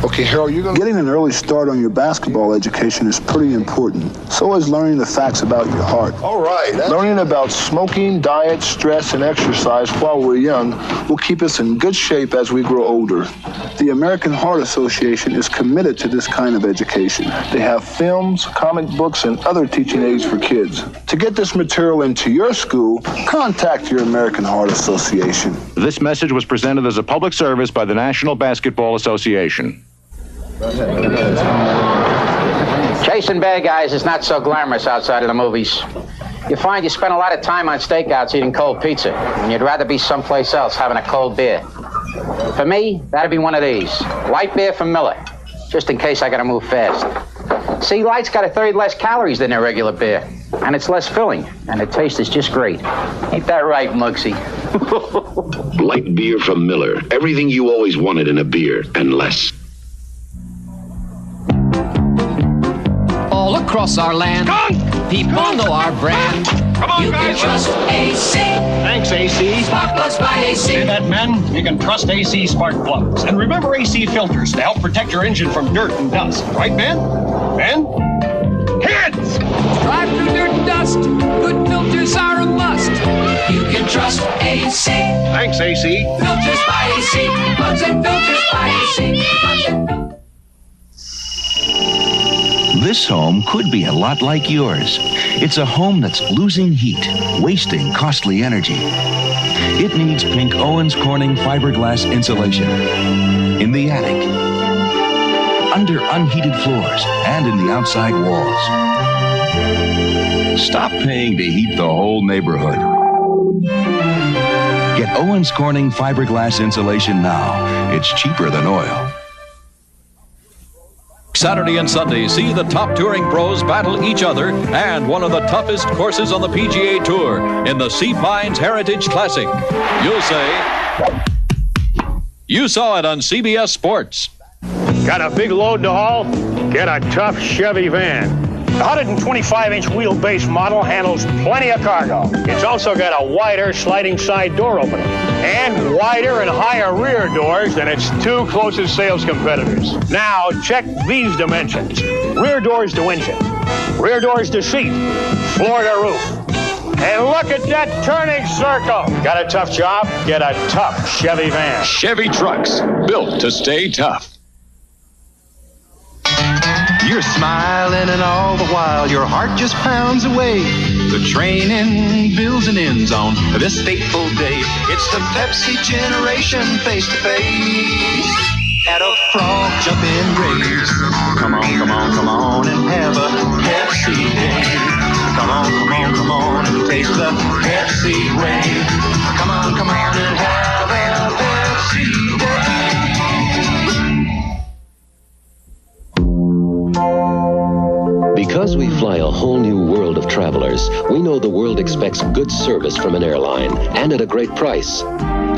Okay, Harold, getting an early start on your basketball education is pretty important. So is learning the facts about your heart. All right. Learning about smoking, diet, stress, and exercise while we're young will keep us in good shape as we grow older. The American Heart Association is committed to this kind of education. They have films, comic books, and other teaching aids for kids. To get this material into your school, contact your American Heart Association. This message was presented as a public service by the National Basketball Association. Chasing bad guys is not so glamorous outside of the movies. You find you spend a lot of time on stakeouts eating cold pizza, and you'd rather be someplace else having a cold beer. For me, that'd be one of these. Light beer from Miller, just in case I gotta move fast. See, Light's got 1/3 less calories than their regular beer, and it's less filling, and the taste is just great. Ain't that right, Muggsy? Light beer from Miller. Everything you always wanted in a beer, and less. All across our land, people know our brand. You can trust AC. Thanks, AC. Spark plugs by AC. Hear that, men? You can trust AC spark plugs. And remember AC filters to help protect your engine from dirt and dust. Right, Ben? Ben? Kids! Drive through dirt and dust. Good filters are a must. You can trust AC. Thanks, AC. Filters by AC. Plugs and filters by AC. This home could be a lot like yours. It's a home that's losing heat, wasting costly energy. It needs Pink Owens Corning fiberglass insulation. In the attic, under unheated floors, and in the outside walls. Stop paying to heat the whole neighborhood. Get Owens Corning fiberglass insulation now. It's cheaper than oil. Saturday and Sunday, see the top touring pros battle each other and one of the toughest courses on the PGA Tour in the Sea Pines Heritage Classic. You'll say, you saw it on CBS Sports. Got a big load to haul? Get a tough Chevy van. The 125-inch wheelbase model handles plenty of cargo. It's also got a wider sliding side door opening and wider and higher rear doors than its two closest sales competitors. Now, check these dimensions. Rear doors to engine, rear doors to seat, floor to roof. And look at that turning circle. Got a tough job? Get a tough Chevy van. Chevy trucks, built to stay tough. You're smiling and all the while your heart just pounds away. The training builds and ends on this fateful day. It's the Pepsi generation face to face at a frog jumping race. Come on, come on, come on and have a Pepsi day. Come on, come on, come on and taste the Pepsi way. Come on and have a Pepsi day. Because we fly a whole new world of travelers, we know the world expects good service from an airline and at a great price.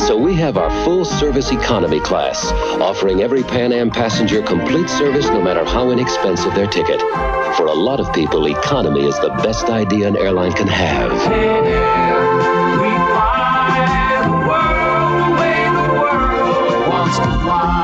So we have our full service economy class, offering every Pan Am passenger complete service no matter how inexpensive their ticket. For a lot of people, economy is the best idea an airline can have. We fly the world the way the world wants to fly.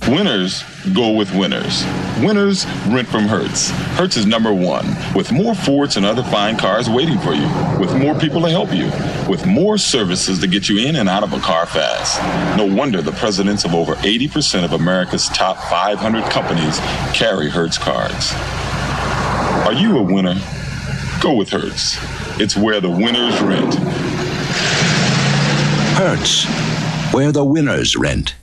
Winners go with winners. Winners rent from Hertz. Hertz is number one, with more Fords and other fine cars waiting for you, with more people to help you, with more services to get you in and out of a car fast. No wonder the presidents of over 80% of America's top 500 companies carry Hertz cards. Are you a winner? Go with Hertz. It's where the winners rent. Hertz, where the winners rent.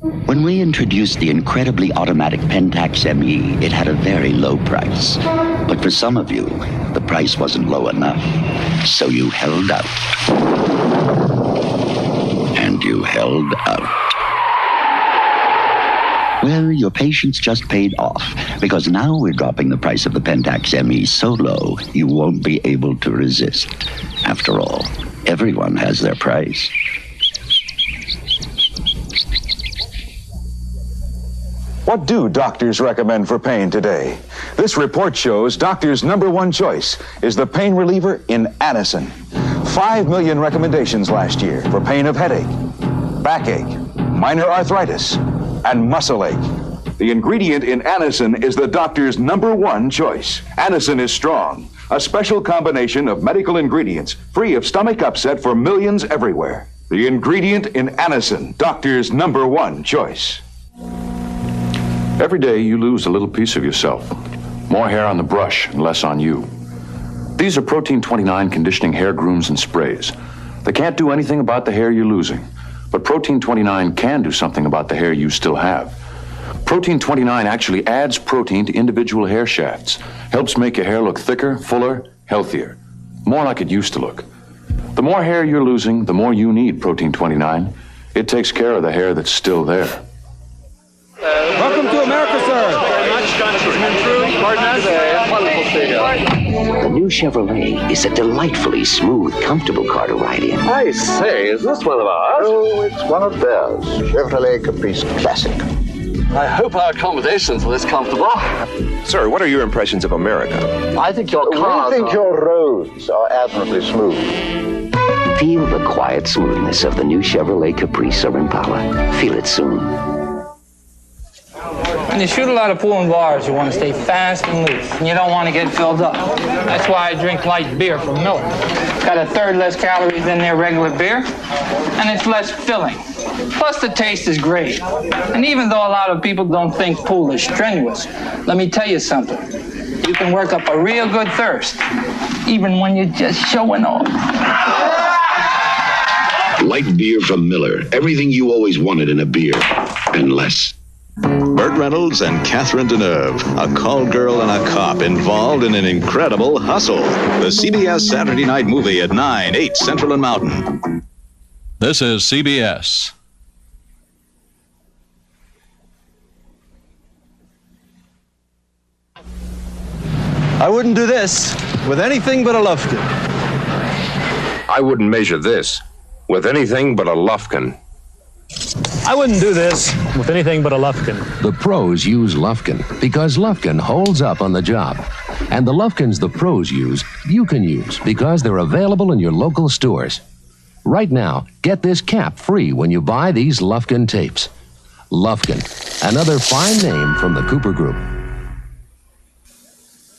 When we introduced the incredibly automatic Pentax ME, it had a very low price. But for some of you, the price wasn't low enough. So you held out. And you held out. Well, your patience just paid off, because now we're dropping the price of the Pentax ME so low, you won't be able to resist. After all, everyone has their price. What do doctors recommend for pain today? This report shows doctors' number one choice is the pain reliever in Anacin. 5 million recommendations last year for pain of headache, backache, minor arthritis, and muscle ache. The ingredient in Anacin is the doctor's number one choice. Anacin is strong, a special combination of medical ingredients free of stomach upset for millions everywhere. The ingredient in Anacin, doctor's number one choice. Every day you lose a little piece of yourself. More hair on the brush and less on you. These are Protein 29 conditioning hair grooms and sprays. They can't do anything about the hair you're losing, but Protein 29 can do something about the hair you still have. Protein 29 actually adds protein to individual hair shafts, helps make your hair look thicker, fuller, healthier, more like it used to look. The more hair you're losing, the more you need Protein 29. It takes care of the hair that's still there. Welcome to America, sir. Very much. Pardon us. Wonderful to see you. The new Chevrolet is a delightfully smooth, comfortable car to ride in. I say, is this one of ours? Oh, it's one of theirs. Chevrolet Caprice Classic. I hope our accommodations are this comfortable. Sir, what are your impressions of America? I think your cars We think your roads are admirably smooth. Feel the quiet smoothness of the new Chevrolet Caprice or Impala. Feel it soon. When you shoot a lot of pool and bars, you want to stay fast and loose, and you don't want to get filled up. That's why I drink light beer from Miller. Got a third less calories than their regular beer, and it's less filling. Plus, the taste is great. And even though a lot of people don't think pool is strenuous, let me tell you something. You can work up a real good thirst, even when you're just showing off. Light beer from Miller. Everything you always wanted in a beer, and less. Burt Reynolds and Catherine Deneuve, a call girl and a cop involved in an incredible hustle. The CBS Saturday Night Movie at 9, 8 Central and Mountain. This is CBS. I wouldn't do this with anything but a Lufkin. I wouldn't measure this with anything but a Lufkin. I wouldn't do this with anything but a Lufkin. The pros use Lufkin because Lufkin holds up on the job. And the Lufkins the pros use, you can use because they're available in your local stores. Right now, get this cap free when you buy these Lufkin tapes. Lufkin, another fine name from the Cooper Group.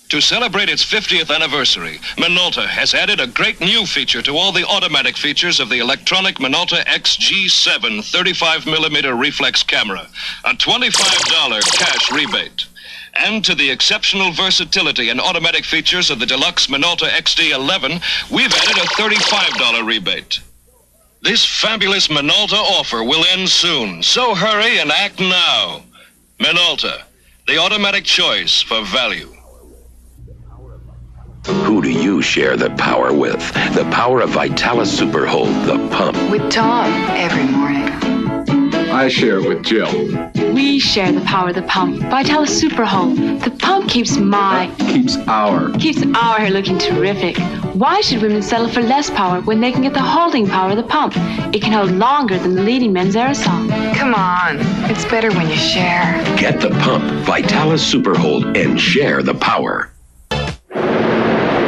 To celebrate its 50th anniversary, Minolta has added a great new feature to all the automatic features of the electronic Minolta XG7 35mm reflex camera, a $25 cash rebate. And to the exceptional versatility and automatic features of the deluxe Minolta XD11, we've added a $35 rebate. This fabulous Minolta offer will end soon, so hurry and act now. Minolta, the automatic choice for value. Who do you share the power with? The power of Vitalis Super Hold, the pump. With Tom every morning. I share it with Jill. We share the power of the pump. Vitalis Super Hold. The pump keeps our hair looking terrific. Why should women settle for less power when they can get the holding power of the pump? It can hold longer than the leading men's aerosol. Come on, it's better when you share. Get the pump, Vitalis Super Hold, and share the power.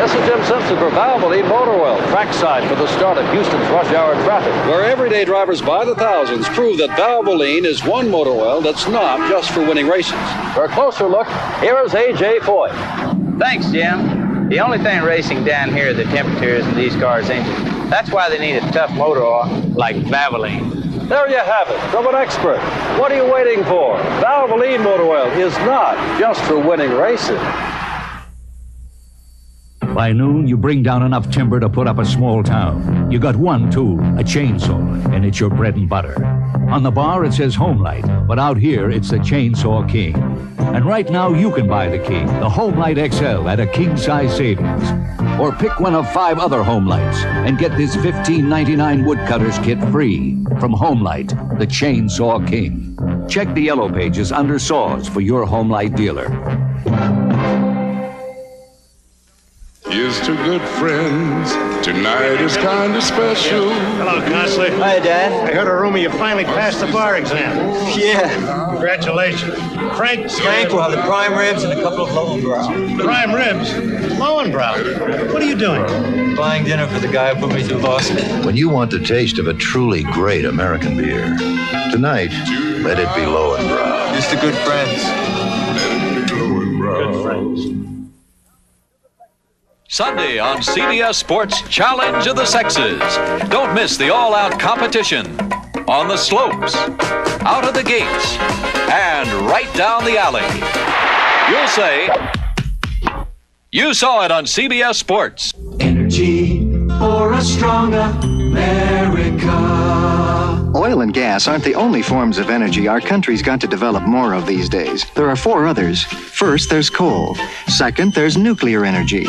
This is Jim Simpson for Valvoline Motor Oil, trackside for the start of Houston's rush hour traffic, where everyday drivers by the thousands prove that Valvoline is one motor oil that's not just for winning races. For a closer look, here is A.J. Foy. Thanks, Jim. The only thing racing down here is the temperatures in these cars' engines. That's why they need a tough motor oil like Valvoline. There you have it, from an expert. What are you waiting for? Valvoline Motor Oil is not just for winning races. By noon, you bring down enough timber to put up a small town. You got one tool, a chainsaw, and it's your bread and butter. On the bar, it says Homelight, but out here, it's the Chainsaw King. And right now, you can buy the King, the Homelight XL, at a king-size savings. Or pick one of 5 other Homelights and get this $15.99 woodcutter's kit free from Homelight, the Chainsaw King. Check the yellow pages under saws for your Homelight dealer. Here's to good friends. Tonight is kind of special. Hello, Constable. Hi, Dad. I heard a rumor you finally passed the bar exam. Yeah. Congratulations. Frank will have the prime ribs and a couple of Lowenbrow. Prime ribs? Lowenbrow? What are you doing? Buying dinner for the guy who put me through law school. When you want the taste of a truly great American beer, tonight, let it be Lowenbrow. Just the good friends. Good friends. Sunday on CBS Sports Challenge of the Sexes. Don't miss the all-out competition on the slopes, out of the gates, and right down the alley. You'll say, you saw it on CBS Sports. Energy for a stronger America. Oil and gas aren't the only forms of energy our country's got to develop more of these days. There are 4 others. First, there's coal. Second, there's nuclear energy.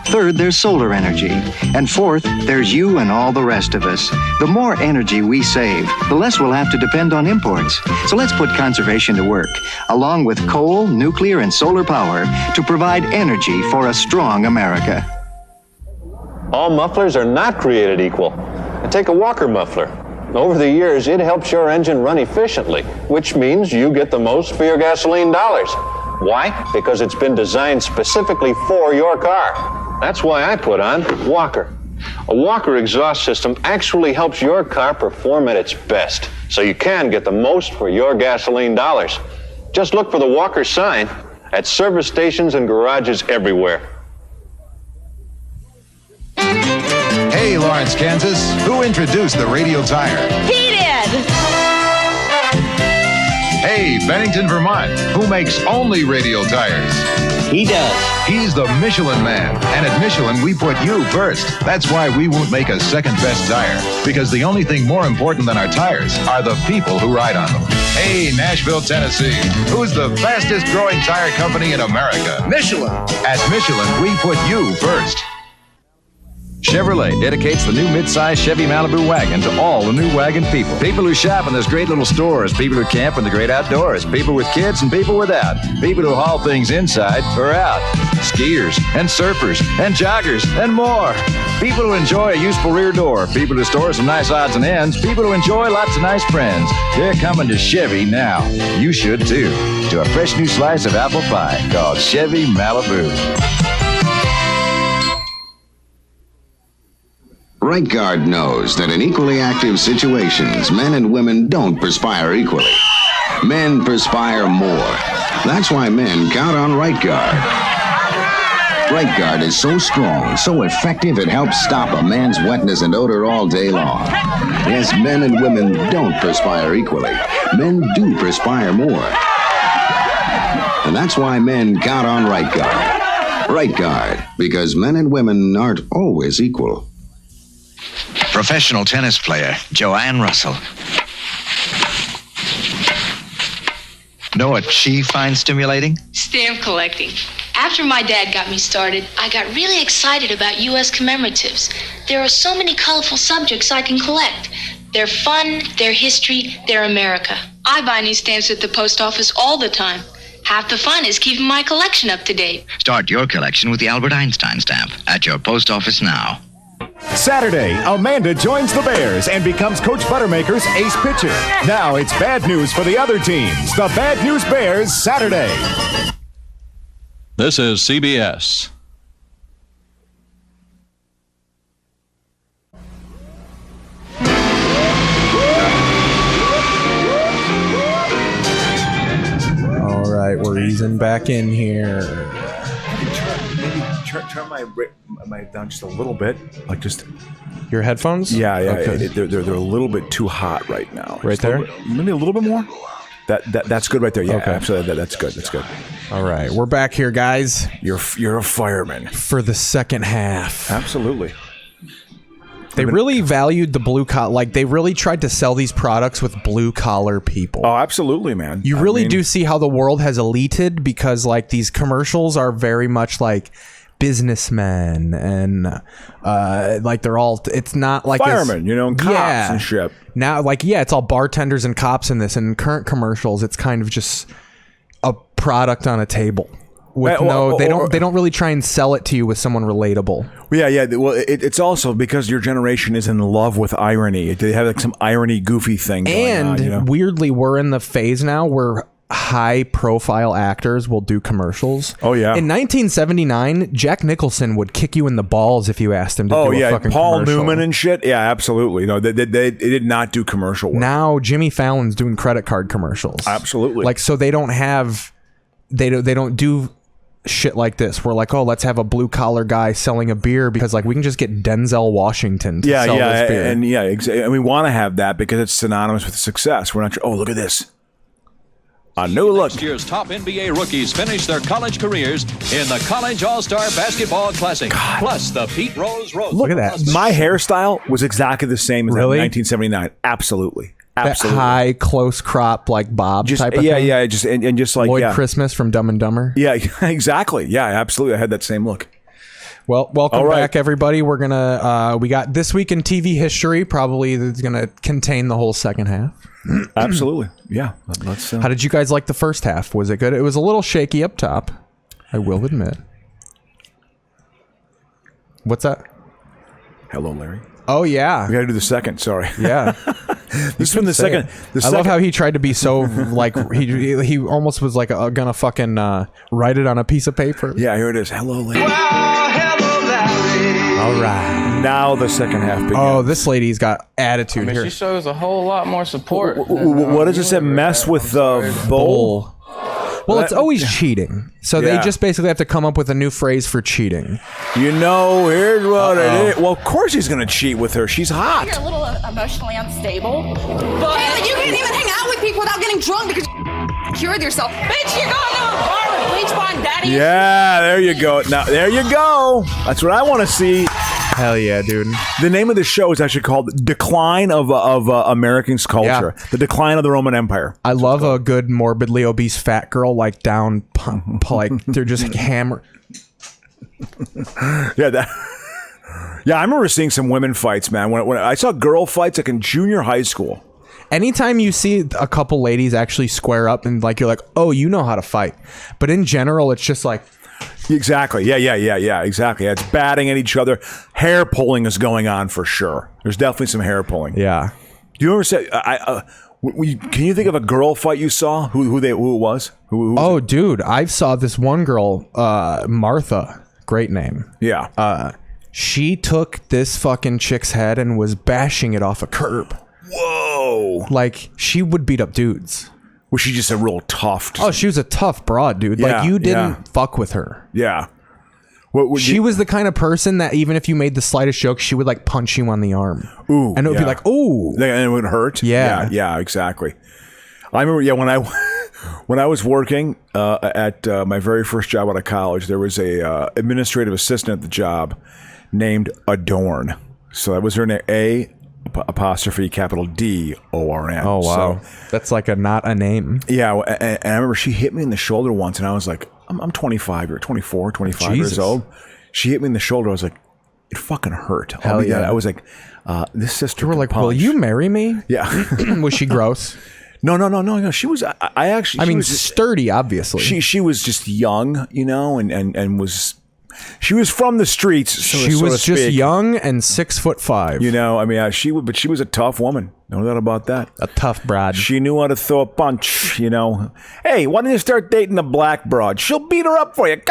Third, there's solar energy. And fourth, there's you and all the rest of us. The more energy we save, the less we'll have to depend on imports. So let's put conservation to work, along with coal, nuclear, and solar power, to provide energy for a strong America. All mufflers are not created equal. Take a Walker muffler. Over the years, it helps your engine run efficiently, which means you get the most for your gasoline dollars. Why? Because it's been designed specifically for your car. That's why I put on Walker. A Walker exhaust system actually helps your car perform at its best, so you can get the most for your gasoline dollars. Just look for the Walker sign at service stations and garages everywhere. Hey, Lawrence, Kansas. Who introduced the radial tire? He did! Hey, Bennington, Vermont. Who makes only radial tires? He does. He's the Michelin Man. And at Michelin, we put you first. That's why we won't make a second best tire. Because the only thing more important than our tires are the people who ride on them. Hey, Nashville, Tennessee. Who's the fastest growing tire company in America? Michelin. At Michelin, we put you first. Chevrolet dedicates the new midsize Chevy Malibu wagon to all the new wagon people. People who shop in those great little stores, people who camp in the great outdoors, people with kids and people without, people who haul things inside or out, skiers and surfers and joggers and more. People who enjoy a useful rear door, people who store some nice odds and ends, people who enjoy lots of nice friends. They're coming to Chevy now. You should too. To a fresh new slice of apple pie called Chevy Malibu. Right Guard knows that in equally active situations, men and women don't perspire equally. Men perspire more. That's why men count on Right Guard. Right Guard is so strong, so effective, it helps stop a man's wetness and odor all day long. Yes, men and women don't perspire equally. Men do perspire more. And that's why men count on Right Guard. Right Guard, because men and women aren't always equal. Professional tennis player Joanne Russell. Know what she finds stimulating? Stamp collecting. After my dad got me started, I got really excited about U.S. commemoratives. There are so many colorful subjects I can collect. They're fun, they're history, they're America. I buy new stamps at the post office all the time. Half the fun is keeping my collection up to date. Start your collection with the Albert Einstein stamp at your post office now. Saturday, Amanda joins the Bears and becomes Coach Buttermaker's ace pitcher. Now it's bad news for the other teams. The Bad News Bears, Saturday. This is CBS. All right, we're easing back in here. Maybe turn my down just a little bit, like just your headphones. Yeah. Okay. They're a little bit too hot right now. Right there. Maybe a little bit more. That's good right there. Yeah, okay. Absolutely. That's good. That's good. All right, we're back here, guys. You're a fireman for the second half. Absolutely. They really valued the blue collar. Like, they really tried to sell these products with blue collar people. Oh, absolutely, man. You really do see how the world has elited, because like these commercials are very much like businessmen and like they're all. It's not like firemen, and cops and shit. Now, like, it's all bartenders and cops in this. And in current commercials, it's kind of just a product on a table. They don't really try and sell it to you with someone relatable. Yeah. Well, it's also because your generation is in love with irony. They have like some irony goofy thing going on, weirdly, we're in the phase now where high-profile actors will do commercials. Oh yeah. In 1979, Jack Nicholson would kick you in the balls if you asked him to do a fucking Paul commercial. Newman and shit. Yeah, absolutely. No, they did not do commercial work. Now Jimmy Fallon's doing credit card commercials. Absolutely. Like, so they don't do shit like this. We're like, let's have a blue collar guy selling a beer, because like we can just get Denzel Washington to sell this beer. And and we want to have that because it's synonymous with success. We're not. Look at this. A new look. Next year's top NBA rookies finish their college careers in the College All-Star Basketball Classic. Plus the Pete Rose Rose. Look at that. My hairstyle was exactly the same as that in 1979. Absolutely. That high, close crop, like Bob type of thing. Yeah. Just like Lloyd Christmas from Dumb and Dumber. Yeah, exactly. Yeah, absolutely. I had that same look. Well, welcome back, everybody. We're gonna we got This Week in TV History. Probably that's gonna contain the whole second half. Absolutely. Yeah. Let's. How did you guys like the first half? Was it good? It was a little shaky up top, I will admit. What's that? Hello, Larry. Oh yeah, we got to do the second. Sorry. Yeah. This one, the second. I love how he tried to be so like he almost was like gonna fucking write it on a piece of paper. Yeah, here it is. Hello, Larry. Hello, Larry. All right. Now the second half begins. Oh, this lady's got attitude here. She shows a whole lot more support. What does it say? Mess with the bowl. Well, it's always cheating. So they just basically have to come up with a new phrase for cheating. Here's what it is. Well, of course he's going to cheat with her. She's hot. You're a little emotionally unstable. But you can't even hang out with people without getting drunk because you cured yourself. Bitch, you're going to a bar with bleach blonde daddy. Yeah, there you go. Now, there you go. That's what I want to see. Hell yeah, dude. The name of the show is actually called Decline of Americans' Culture. Yeah. The Decline of the Roman Empire. I love a good morbidly obese fat girl, like down, like they're just hammered. Yeah, Yeah, I remember seeing some women fights, man. When I saw girl fights like in junior high school. Anytime you see a couple ladies actually square up and like you're like, oh, you know how to fight. But in general, it's just like. Exactly. Yeah. Exactly. It's batting at each other. Hair pulling is going on for sure. There's definitely some hair pulling. Yeah. Do you ever say? Can you think of a girl fight you saw? Who it was? Who was it? Dude, I saw this one girl, Martha. Great name. Yeah. She took this fucking chick's head and was bashing it off a curb. Whoa. Like, she would beat up dudes. Was she just a real tough? Oh, she was a tough broad, dude. Like, you didn't fuck with her. Yeah. She was the kind of person that even if you made the slightest joke, she would like punch you on the arm. Ooh. And it would be like, ooh. And it would hurt? Yeah, exactly. I remember, when I was working at my very first job out of college, there was a administrative assistant at the job named Adorn. So that was her name, A''D''ORN. Oh, wow. So, that's like not a name. Yeah, and I remember she hit me in the shoulder once, and I was like, I'm 25 or 24, 25 years old. She hit me in the shoulder. I was like, it fucking hurt. Hell yeah. I was like, this sister. You were like, punch. will you marry me? Yeah. Was she gross? No. She was. I mean, sturdy, obviously. She was just young, and was. She was from the streets. She was just young and 6'5". She was a tough woman. No doubt about that. A tough broad. She knew how to throw a punch. Hey, why don't you start dating a black broad? She'll beat her up for you.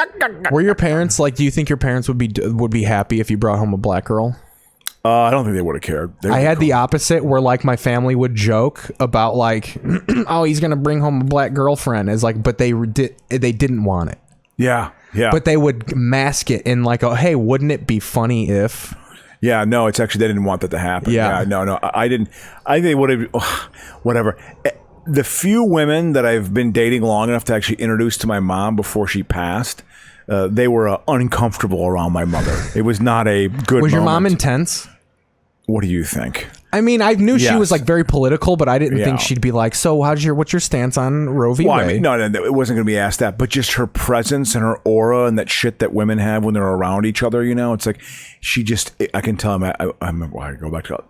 Were your parents like? Do you think your parents would be happy if you brought home a black girl? I don't think they would have cared. I had the opposite, where like my family would joke about like, oh, he's gonna bring home a black girlfriend, but they didn't want it. Yeah. But they would mask it in like, hey, wouldn't it be funny if? Yeah, no, it's actually, they didn't want that to happen. Yeah. No, I didn't. I think they would have, whatever. The few women that I've been dating long enough to actually introduce to my mom before she passed, they were uncomfortable around my mother. It was not a good Was your moment. mom intense? What do you think? I mean, I knew she was like very political, but I didn't think she'd be like, so what's your stance on Roe v. Wade? I mean, no, it wasn't going to be asked that, but just her presence and her aura and that shit that women have when they're around each other, it's like she just, I can tell him, I remember, I go back to, I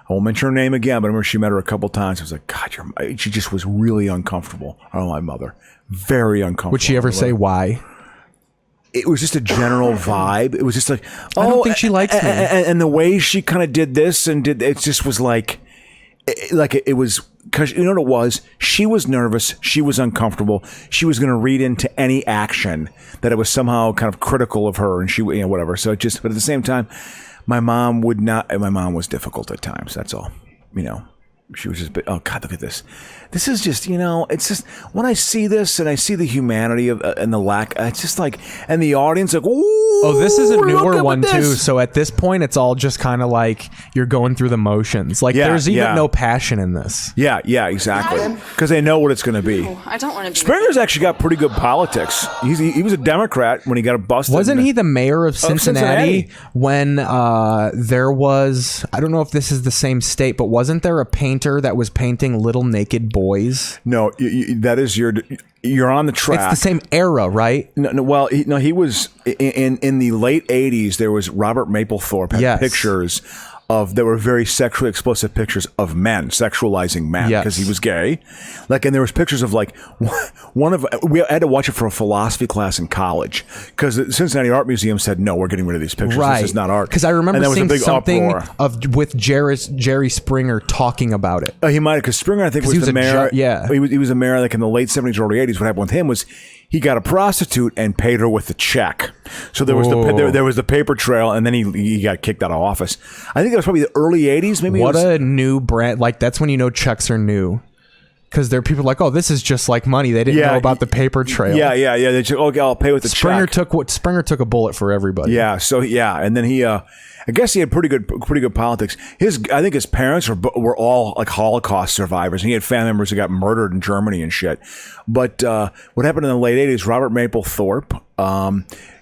won't mention her name again, but I remember she met her a couple times. I was like, God, she just was really uncomfortable around my mother. Very uncomfortable. Would she ever say why? It was just a general vibe. It was just like, I don't think she likes me. And the way she kind of did this and did it just was like it was, because you know what it was? She was nervous. She was uncomfortable. She was going to read into any action that it was somehow kind of critical of her, and she, whatever. So but at the same time, my mom would not. My mom was difficult at times. That's all. She was just, oh God, look at this. This is just, it's just, when I see this and I see the humanity of and the lack, it's just like, and the audience like, ooh. Oh, this is a newer one too. So at this point, it's all just kind of like you're going through the motions. Like there's even no passion in this. Yeah, exactly. Because they know what it's going to be. I don't want to be. Springer's actually got pretty good politics. He was a Democrat when he got busted. Wasn't he the mayor of Cincinnati when there was, I don't know if this is the same state, but wasn't there a painter that was painting little naked boys? No, that is you're on the track. It's the same era, right? No. Well, he was in the late '80s. There was Robert Mapplethorpe had pictures that were very sexually explicit pictures of men, sexualizing men because he was gay. And there was pictures of we had to watch it for a philosophy class in college because the Cincinnati Art Museum said, no, we're getting rid of these pictures. Right. This is not art. Because I remember seeing something with Jerry Springer talking about it. He might have, because Springer, I think, was the mayor. He was a mayor in the late 70s, early 80s. What happened with him was he got a prostitute and paid her with a check. So there was there was the paper trail, and then he got kicked out of office. I think that was probably the early 80s. Maybe. What a new brand! That's when you know checks are new, because there are people like, oh, this is just like money. They didn't know about the paper trail. Yeah. They just, okay, I'll pay with the check. Check. Springer took a bullet for everybody. Yeah. So and then he. I guess he had pretty good politics. I think his parents were all like Holocaust survivors, and he had family members who got murdered in Germany and shit. But what happened in the late 80s? Robert Mapplethorpe,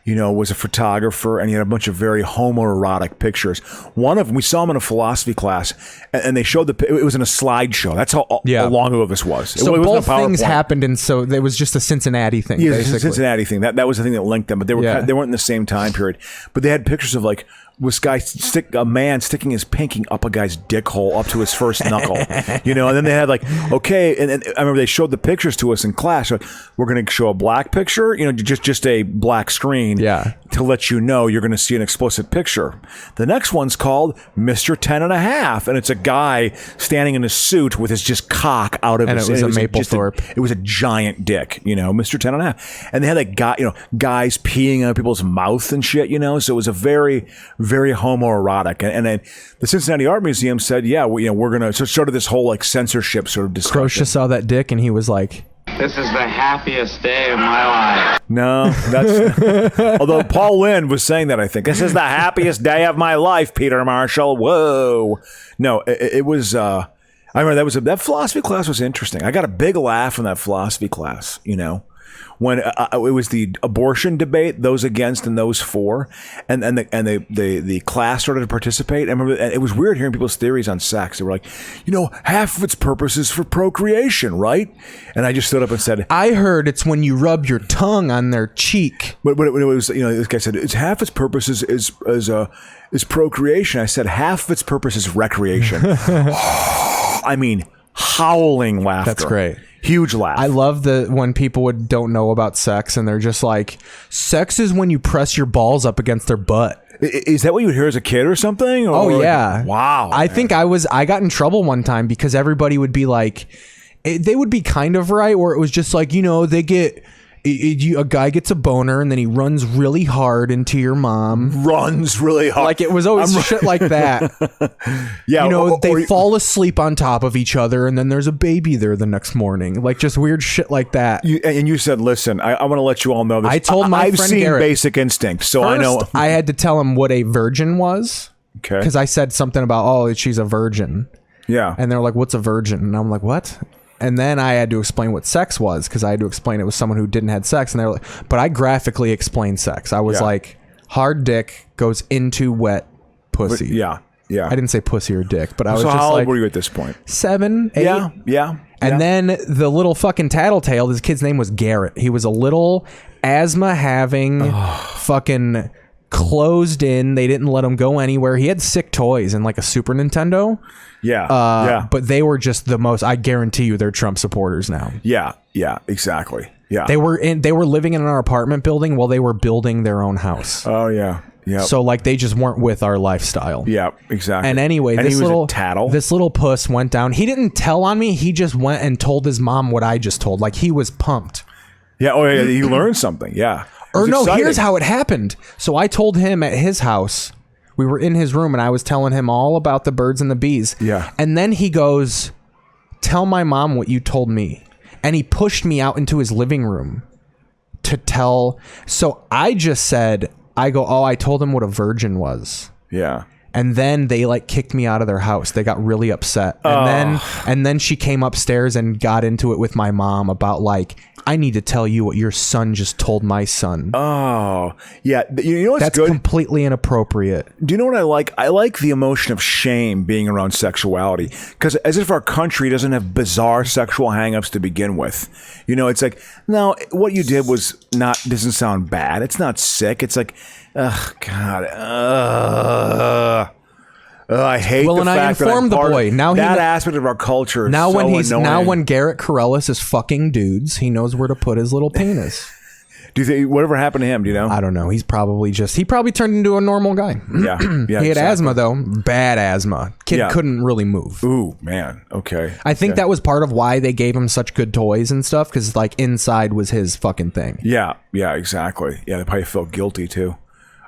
was a photographer, and he had a bunch of very homoerotic pictures. One of them, we saw him in a philosophy class, and they showed it was in a slideshow. That's how long ago this was. So both things happened, and so it was just a Cincinnati thing. Yeah, basically. a Cincinnati thing. That was the thing that linked them, but they weren't in the same time period. But they had pictures of this guy a man sticking his pinky up a guy's dick hole up to his first knuckle, you know. And then they had like, okay, and I remember they showed the pictures to us in class. So we're going to show a black picture, you know, just a black screen, to let you know you're going to see an explicit picture. The next one's called Mr. 10.5, and it's a guy standing in a suit with his just cock out of his. And it was a Mapplethorpe. It was a giant dick, you know, Mr. 10.5, and they had like guys peeing out people's mouth and shit, you know. So it was a very, very homoerotic. And then the Cincinnati Art Museum said, yeah, we're gonna sort of this whole like censorship sort of discussion. Croce saw that dick and he was like, "This is the happiest day of my life." No, that's although Paul Lynde was saying that, I think this is the happiest day of my life, Peter Marshall. Whoa, no, it was. I remember that philosophy class was interesting. I got a big laugh from that philosophy class, you know, when it was the abortion debate, those against and those for, and the class started to participate. I remember it was weird hearing people's theories on sex. They were like, you know, half of its purpose is for procreation, right? And I just stood up and said, I heard it's when you rub your tongue on their cheek. But it was, you know, this guy said it's half its purpose is procreation. I said half of its purpose is recreation. I mean, howling laughter. That's great. Huge laugh. I love when people don't know about sex and they're just like, sex is when you press your balls up against their butt. Is that what you would hear as a kid or something? Or yeah. Wow. I think I got in trouble one time because everybody would be like, they would be kind of right, or it was just like, you know, a guy gets a boner and then he runs really hard into your mom. Runs really hard. Like it was always shit like that. Yeah. You know, they fall asleep on top of each other and then there's a baby there the next morning. Like just weird shit like that. And you said, listen, I want to let you all know this. I told my friend seen Garrett, Basic Instinct, so first, I know. I had to tell him what a virgin was. Okay. Because I said something about, she's a virgin. Yeah. And they're like, what's a virgin? And I'm like, what? And then I had to explain what sex was because I had to explain it was someone who didn't have sex. And they're like, but I graphically explained sex. I was like, hard dick goes into wet pussy. Yeah. Yeah. I didn't say pussy or dick, but I was so just how like, old were you at this point? 7, 8. Yeah. And then the little fucking tattletale, this kid's name was Garrett. He was a little asthma having fucking closed in. They didn't let him go anywhere. He had sick toys and like a Super Nintendo. Yeah. But they were just the most, I guarantee you they're Trump supporters now. Yeah, exactly. Yeah. They were living in our apartment building while they were building their own house. Oh yeah. Yeah. So like they just weren't with our lifestyle. Yeah, exactly. And anyway, and this he was little a tattle. This little puss went down. He didn't tell on me. He just went and told his mom what I just told. Like he was pumped. Yeah. Oh yeah. He learned something. Yeah. Or no, exciting. Here's how it happened. So I told him at his house, we were in his room and I was telling him all about the birds and the bees. Yeah. And then he goes, tell my mom what you told me. And he pushed me out into his living room to tell. So I just said, I told him what a virgin was. Yeah. And then they like kicked me out of their house. They got really upset. And then she came upstairs and got into it with my mom about like, I need to tell you what your son just told my son. Oh, yeah. You know what's That's good? completely inappropriate. Do you know what I like? I like the emotion of shame being around sexuality, because as if our country doesn't have bizarre sexual hangups to begin with. You know, it's like, no, what you did doesn't sound bad. It's not sick. It's like, ugh, God, I hate the fact I informed that the boy. Now that aspect of our culture is now when Garrett Corellis is fucking dudes, he knows where to put his little penis. Do you think whatever happened to him? Do you know? I don't know. He probably turned into a normal guy. Yeah. He had asthma though, bad asthma. Kid couldn't really move. Ooh, man. Okay. I think that was part of why they gave him such good toys and stuff, because like inside was his fucking thing. Yeah, exactly. Yeah, they probably felt guilty too.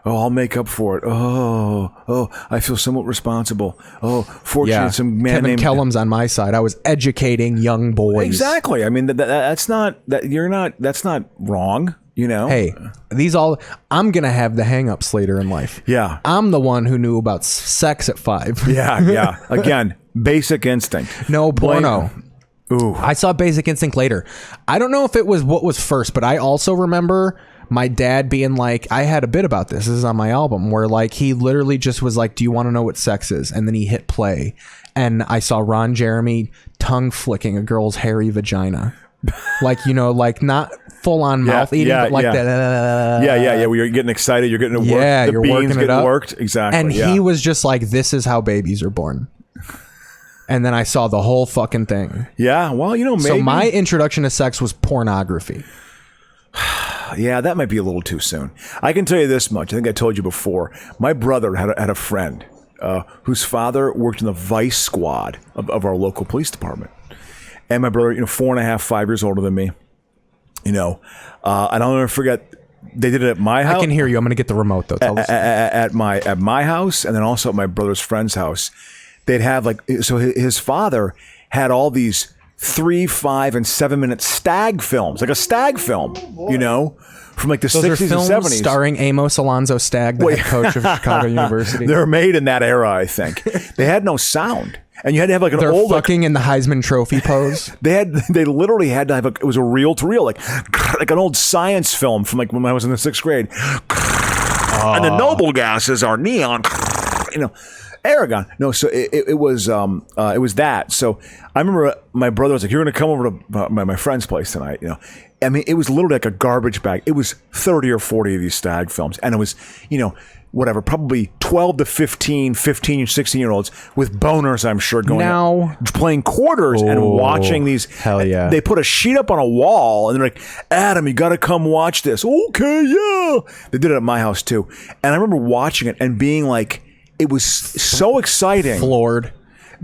Oh, I'll make up for it. Oh, I feel somewhat responsible. Oh, fortunately, some man Kevin named Kellum's on my side. I was educating young boys. Exactly. I mean, that's not wrong. You know. Hey, I'm gonna have the hang-ups later in life. Yeah. I'm the one who knew about sex at 5. Yeah. Again, Basic Instinct. No porno. Ooh. I saw Basic Instinct later. I don't know if it was what was first, but I also remember my dad being like, I had a bit about this. This is on my album, where like he literally just was like, do you want to know what sex is? And then he hit play. And I saw Ron Jeremy tongue flicking a girl's hairy vagina. Like, you know, like not full on mouth eating, but like that. Where you're getting excited, you're getting to work. Yeah, The you're beans working it getting up. worked. Exactly. And he was just like, "This is how babies are born." And then I saw the whole fucking thing. Yeah, well, maybe. So my introduction to sex was pornography. Yeah, that might be a little too soon. I can tell you this much. I think I told you before. My brother had a friend whose father worked in the vice squad of our local police department. And my brother, 4.5, 5 years older than me. And I'll never forget, they did it at my house. I can hear you. I'm going to get the remote, though. Tell us. At my house, and then also at my brother's friend's house. They'd have so his father had all these 3, 5, and 7 minute stag films, like a stag film, from like the Those 60s are films and 70s. starring Amos Alonzo Stagg, the head coach of Chicago University. They're made in that era, I think. They had no sound. And you had to have like an old fucking in the Heisman Trophy pose. They literally had to have it was a reel to reel, like an old science film from like when I was in the 6th grade. And the noble gases are neon. Aragon. No, so it was that. So I remember my brother was like, "You're going to come over to my friend's place tonight." I mean, it was literally like a garbage bag. It was 30 or 40 of these stag films, and it was whatever, probably 12 to 15 or 16-year-olds with boners, I'm sure, going out, playing quarters and watching these. Hell yeah! They put a sheet up on a wall, and they're like, "Adam, you got to come watch this." Okay, yeah. They did it at my house too, and I remember watching it and being like. It was so exciting. Floored.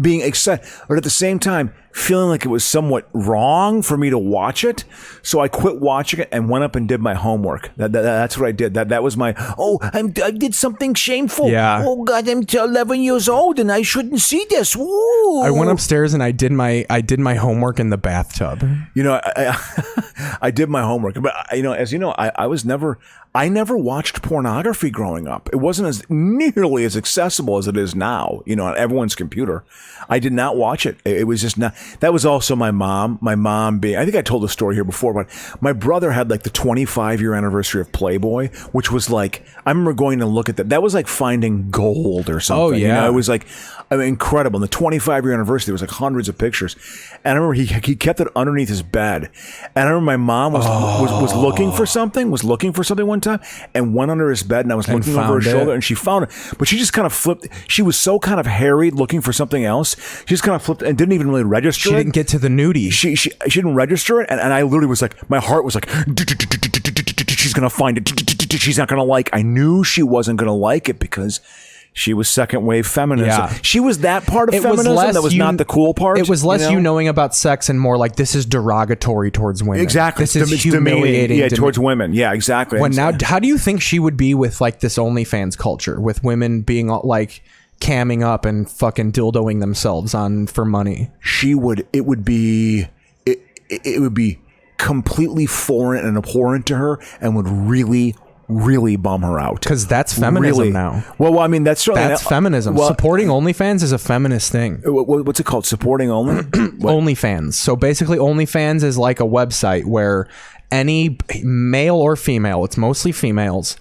Being excited. But at the same time, feeling like it was somewhat wrong for me to watch it. So I quit watching it and went up and did my homework. That's what I did. That was my, I did something shameful. Yeah. Oh, God, I'm 11 years old and I shouldn't see this. Woo. I went upstairs and I did my homework in the bathtub. I did my homework. But, as you know, I never watched pornography growing up. It wasn't nearly as accessible as it is now, on everyone's computer. I did not watch it. It was just not. That was also my mom. My mom being, I think I told the story here before, but my brother had like the 25-year anniversary of Playboy, which was like, I remember going to look at that. That was like finding gold or something. Oh, yeah. It was like incredible. And the 25-year anniversary, there was like hundreds of pictures. And I remember he kept it underneath his bed. And I remember my mom was looking for something one time and went under his bed, and I was looking over her shoulder and she found it, but she just kind of flipped. She was so kind of harried looking for something else. She just kind of flipped and didn't even really register. She didn't get to the nudie. She didn't register it, and I literally was like, my heart was like, she's gonna find it. She's not gonna like. I knew she wasn't gonna like it because she was second wave feminism. Yeah. She was that part of feminism that was not the cool part. It was less you knowing about sex and more like this is derogatory towards women. Exactly. This is humiliating. Yeah, towards women. Yeah, exactly. Now, how do you think she would be with like this OnlyFans culture, with women being like camming up and fucking dildoing themselves on for money? It would be completely foreign and abhorrent to her, and would really bum her out, because that's feminism now. Well, I mean, that's feminism. Well, supporting OnlyFans is a feminist thing. What's it called? Supporting only OnlyFans. So basically, OnlyFans is like a website where any male or female, it's mostly females,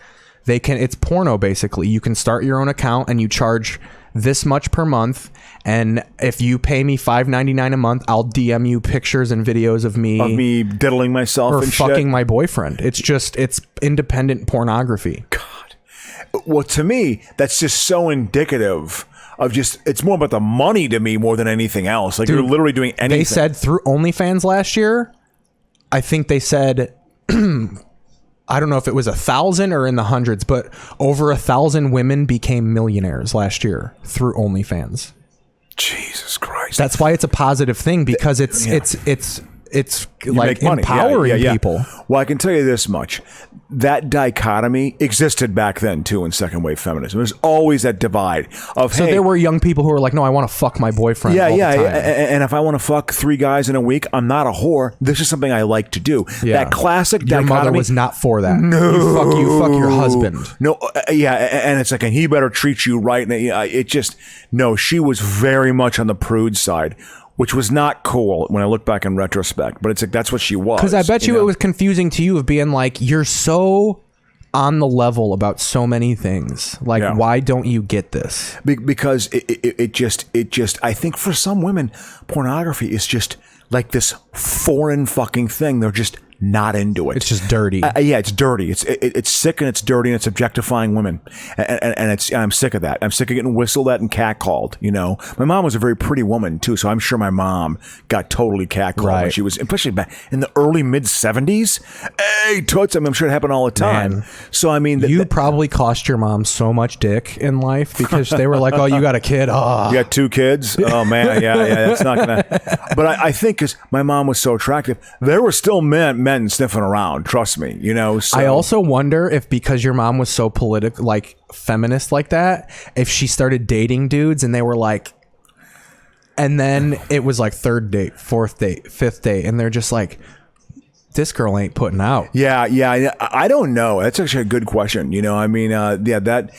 it's porno basically. You can start your own account and you charge this much per month, and if you pay me $5.99 a month, I'll DM you pictures and videos of me diddling myself or and fucking shit. my boyfriend. It's independent pornography. God, well, to me, that's just so indicative of it's more about the money to me more than anything else. Like, dude, you're literally doing anything. They said through OnlyFans last year, I think they said I don't know if it was 1,000 or in the hundreds, but over 1,000 women became millionaires last year through OnlyFans. Jesus Christ! That's why it's a positive thing, because it's You like make money. empowering people. Well, I can tell you this much. That dichotomy existed back then too in second wave feminism. There's always that divide of, so there were young people who were like, no, I want to fuck my boyfriend all the time. And if I want to fuck 3 guys in a week, I'm not a whore. This is something I like to do. Yeah. That classic Your dichotomy. mother was not for that. No. You fuck your husband. No, and it's like, and he better treat you right. And she was very much on the prude side, which was not cool when I look back in retrospect. But it's like, that's what she was. Because I bet you it was confusing to you of being like, you're so on the level about so many things. Like, why don't you get this? Because it just, I think for some women, pornography is just like this foreign fucking thing they're just not into it. It's just dirty. Yeah, it's dirty. It's sick and it's dirty and it's objectifying women. And I'm sick of that. I'm sick of getting whistled at and catcalled. You know, my mom was a very pretty woman too, so I'm sure my mom got totally catcalled when she was, especially back in the early mid 70s. Hey, toots! I mean, I'm sure it happened all the time. Man. So I mean, you probably cost your mom so much dick in life because they were like, "Oh, you got a kid? Oh, you got 2 kids? Oh man, yeah, that's not gonna." But I think because my mom was so attractive, there were still men sniffing around. Trust me, you know. So. I also wonder if because your mom was so political, like feminist, like that, if she started dating dudes and they were like, and then it was like 3rd date, 4th date, 5th date, and they're just like, this girl ain't putting out. Yeah. I don't know. That's actually a good question. You know, I mean, that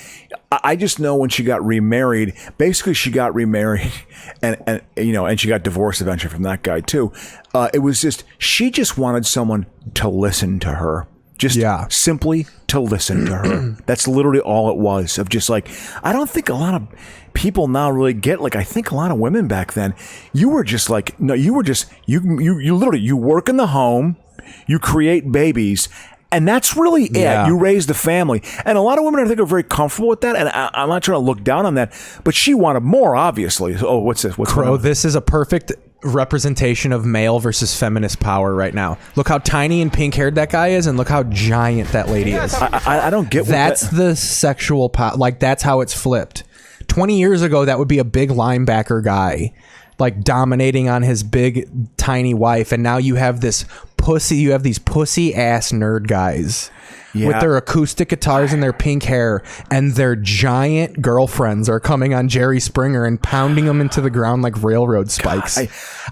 I just know when she got remarried, basically she got remarried and you know, and she got divorced eventually from that guy too. It was just, she just wanted someone to listen to her. Just simply to listen to her. That's literally all it was, of just like, I don't think a lot of people now really get, like, I think a lot of women back then, you were just like, no, you were just, you literally, you work in the home, you create babies, and that's really it. You raise the family. And a lot of women, I think, are very comfortable with that. And I'm not trying to look down on that, but she wanted more, obviously. Oh, what's this? Crow, this is a perfect representation of male versus feminist power right now. Look how tiny and pink-haired that guy is, and look how giant that lady is. I don't get that's the sexual power. Like, that's how it's flipped. 20 years ago, that would be a big linebacker guy, like dominating on his big, tiny wife. And now you have this pussy. You have these pussy ass nerd guys with their acoustic guitars and their pink hair, and their giant girlfriends are coming on Jerry Springer and pounding them into the ground like railroad spikes.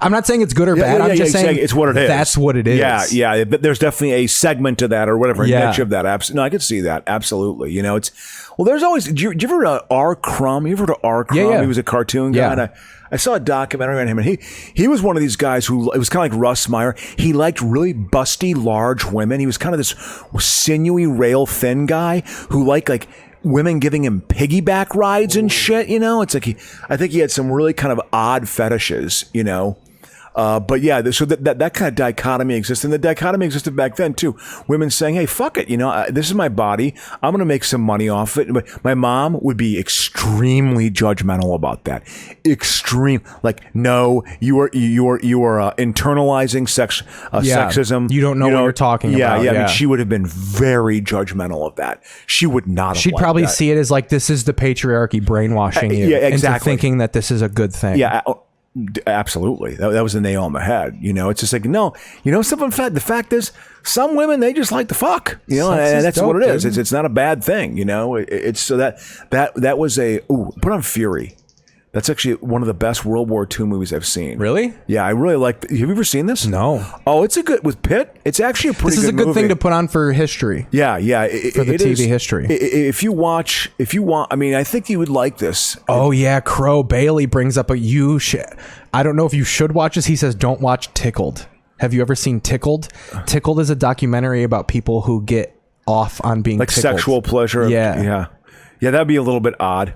I'm not saying it's good or bad. I'm just saying it's what it is. That's what it is. Yeah. But there's definitely a segment to that, or whatever, a niche of that. No, I could see that. Absolutely. You know, it's, well, there's always, did you ever heard of R. Crumb? You ever heard of R. Crumb? Yeah. He was a cartoon guy. And I saw a documentary on him, and he was one of these guys who, it was kind of like Russ Meyer. He liked really busty, large women. He was kind of this sinewy, rail thin guy who liked like women giving him piggyback rides and shit. You know, it's like I think he had some really kind of odd fetishes. You know. But yeah, so that kind of dichotomy exists, and the dichotomy existed back then too. Women saying, "Hey, fuck it, you know, this is my body. I'm going to make some money off it." My mom would be extremely judgmental about that. Extreme, like, no, you are internalizing sexism. You don't know what you're talking about. Yeah. I mean, she would have been very judgmental of that. She would not. She'd probably see it as like, this is the patriarchy brainwashing you into thinking that this is a good thing. Yeah. Absolutely. That was the nail on the head. You know, it's just like, no, you know, something. The fact is, some women, they just like to fuck, you know, and that's what it is. It's not a bad thing. You know, it's so that was put on Fury. That's actually one of the best World War II movies I've seen. Really? Yeah, I really like. Have you ever seen this? No. Oh, it's with Pitt. It's actually a pretty. This is good a good movie. thing to put on for history. Yeah. For the TV history. If you want, I mean, I think you would like this. Oh yeah, Crow Bailey brings up I don't know if you should watch this. He says, don't watch Tickled. Have you ever seen Tickled? Tickled is a documentary about people who get off on being like tickled. Sexual pleasure. Yeah. That'd be a little bit odd.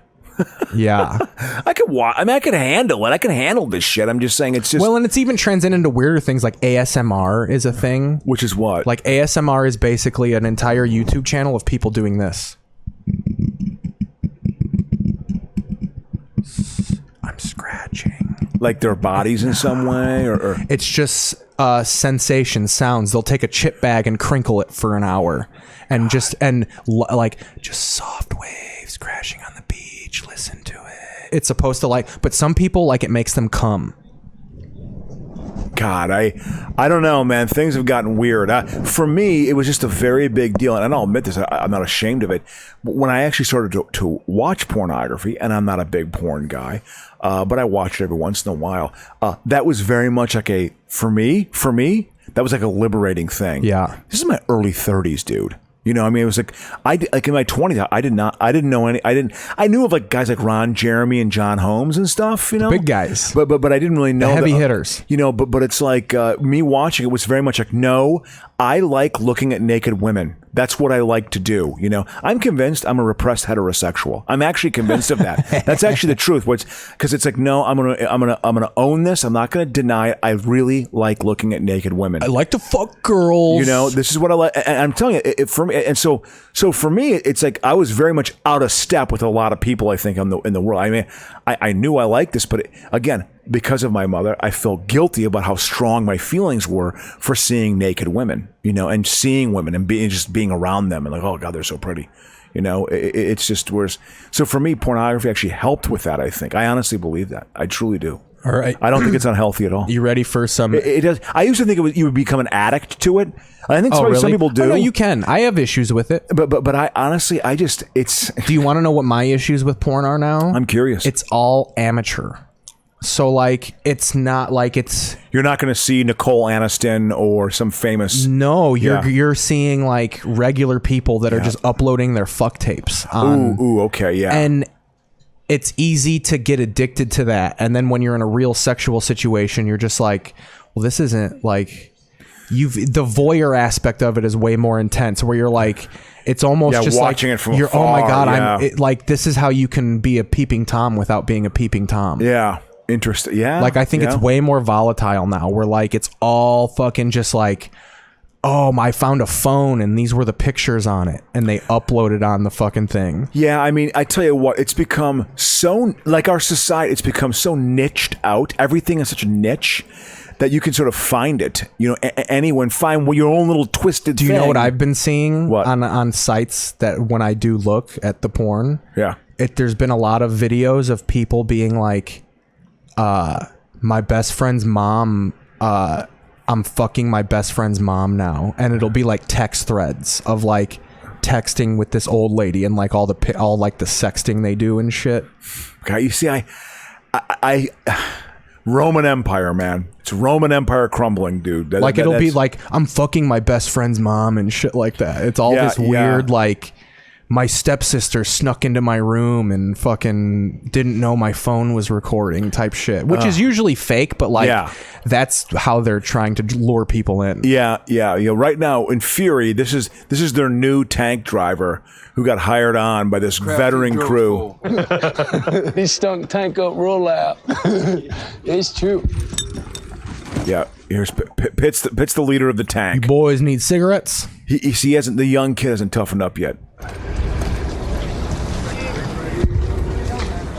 Yeah. I could watch. I mean, I could handle it. I can handle this shit. I'm just saying, it's just. Well, and it's even transcended into weirder things, like ASMR is a thing. Which is what? Like ASMR is basically an entire YouTube channel of people doing this. I'm scratching. Like their bodies in some way, or it's just sensation sounds. They'll take a chip bag and crinkle it for an hour, and just soft waves crashing on the beach. Listen to it. It's supposed to but some people like it makes them come. God, I don't know, man. Things have gotten weird. For me, it was just a very big deal, and I'll admit this. I'm not ashamed of it. But when I actually started to watch pornography, and I'm not a big porn guy, but I watch it every once in a while. That was very much like for me, that was like a liberating thing. Yeah, this is my early 30s, dude. You know, I mean, it was like in my 20s, I didn't know any. I knew of like guys like Ron Jeremy and John Holmes and stuff. You know, big guys. But I didn't really know the heavy hitters. You know, but it's like me watching it was very much like, no, I like looking at naked women. That's what I like to do. You know, I'm convinced I'm a repressed heterosexual. I'm actually convinced of that. That's actually the truth. Because it's like, no, I'm gonna own this. I'm not gonna deny it. I really like looking at naked women. I like to fuck girls. You know, this is what I like. And I'm telling you, for me, and so for me, it's like I was very much out of step with a lot of people. I think in the world. I mean, I knew I liked this, but again, because of my mother, I felt guilty about how strong my feelings were for seeing naked women, you know, and seeing women and just being around them and like, oh God, they're so pretty. You know, it's just worse. So for me, pornography actually helped with that, I think. I honestly believe that. I truly do. All right. I don't think it's unhealthy at all. You ready for some? It does. I used to think you would become an addict to it. I think some people do. Oh, no, you can. I have issues with it. But I honestly, it's. Do you want to know what my issues with porn are now? I'm curious. It's all amateur. So like, it's not like it's. You're not going to see Nicole Aniston or some famous. No, you're seeing like regular people that are just uploading their fuck tapes. Okay, yeah. And it's easy to get addicted to that. And then when you're in a real sexual situation, you're just like, well, this isn't like the voyeur aspect of it is way more intense. Where you're like, it's almost just watching like it from you're. Afar, Oh my God, like this is how you can be a peeping Tom without being a peeping Tom. Yeah. Interesting. Yeah. Like I think it's way more volatile now. Where like it's all fucking just like, oh, I found a phone and these were the pictures on it and they uploaded on the fucking thing. Yeah, I mean, I tell you what, it's become so like our society. It's become so niched out. Everything is such a niche that you can sort of find it. You know, anyone find your own little twisted. Do you thing. know what I've been seeing on sites that when I do look at the porn? Yeah, there's been a lot of videos of people being like. My best friend's mom, I'm fucking my best friend's mom now. And it'll be like text threads of like texting with this old lady and like all like the sexting they do and shit. Okay, you see, I Roman Empire, man. It's Roman Empire crumbling, dude. It'll be like, I'm fucking my best friend's mom and shit like that. It's all this weird, like, my stepsister snuck into my room and fucking didn't know my phone was recording type shit, which is usually fake, but like that's how they're trying to lure people in. Yeah. Right now in Fury, this is their new tank driver who got hired on by this veteran crew. He stunk tank up real loud. It's true. Yeah, here's Pitt's the leader of the tank. You boys need cigarettes? He hasn't. The young kid hasn't toughened up yet.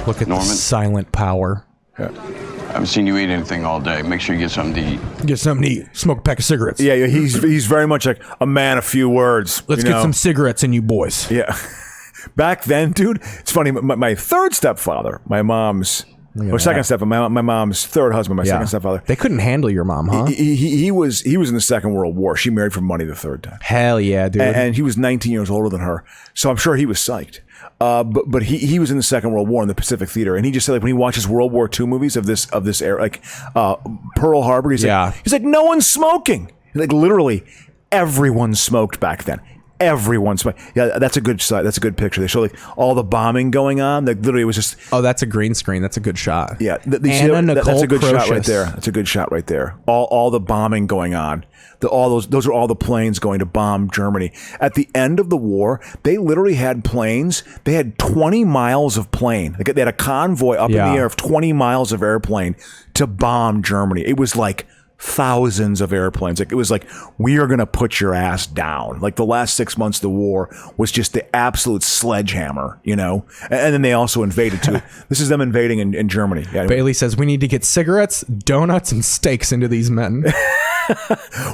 Look at the silent power. Yeah. I haven't seen you eat anything all day. Make sure you get something to eat. Get something to eat. Smoke a pack of cigarettes. Yeah. He's very much like a man of few words. Let's get some cigarettes in you boys. Yeah. Back then, dude, it's funny. My third stepfather, my mom's. Or second stepfather, my mom's third husband, my second stepfather. They couldn't handle your mom, huh? He was in the Second World War. She married for money the third time. Hell yeah, dude. And he was 19 years older than her, so I'm sure he was psyched. But he was in the Second World War in the Pacific Theater, and he just said like when he watches World War II movies of this era, like Pearl Harbor, he's like no one's smoking. Like literally, everyone smoked back then. Everyone smoked. Yeah, that's a good shot. That's a good picture. They show like all the bombing going on. Like literally, it was just. Oh, that's a green screen. That's a good shot. Yeah, that's a good shot right there. That's a good shot right there. All the bombing going on. Those are all the planes going to bomb Germany. At the end of the war, they literally had planes. They had 20 miles of plane. They had a convoy up in the air of 20 miles of airplane to bomb Germany. It was like thousands of airplanes. Like it was like, we are going to put your ass down. Like the last 6 months of the war was just the absolute sledgehammer, you know? And then they also invaded too. This is them invading in Germany. Yeah, Bailey says we need to get cigarettes, donuts, and steaks into these men.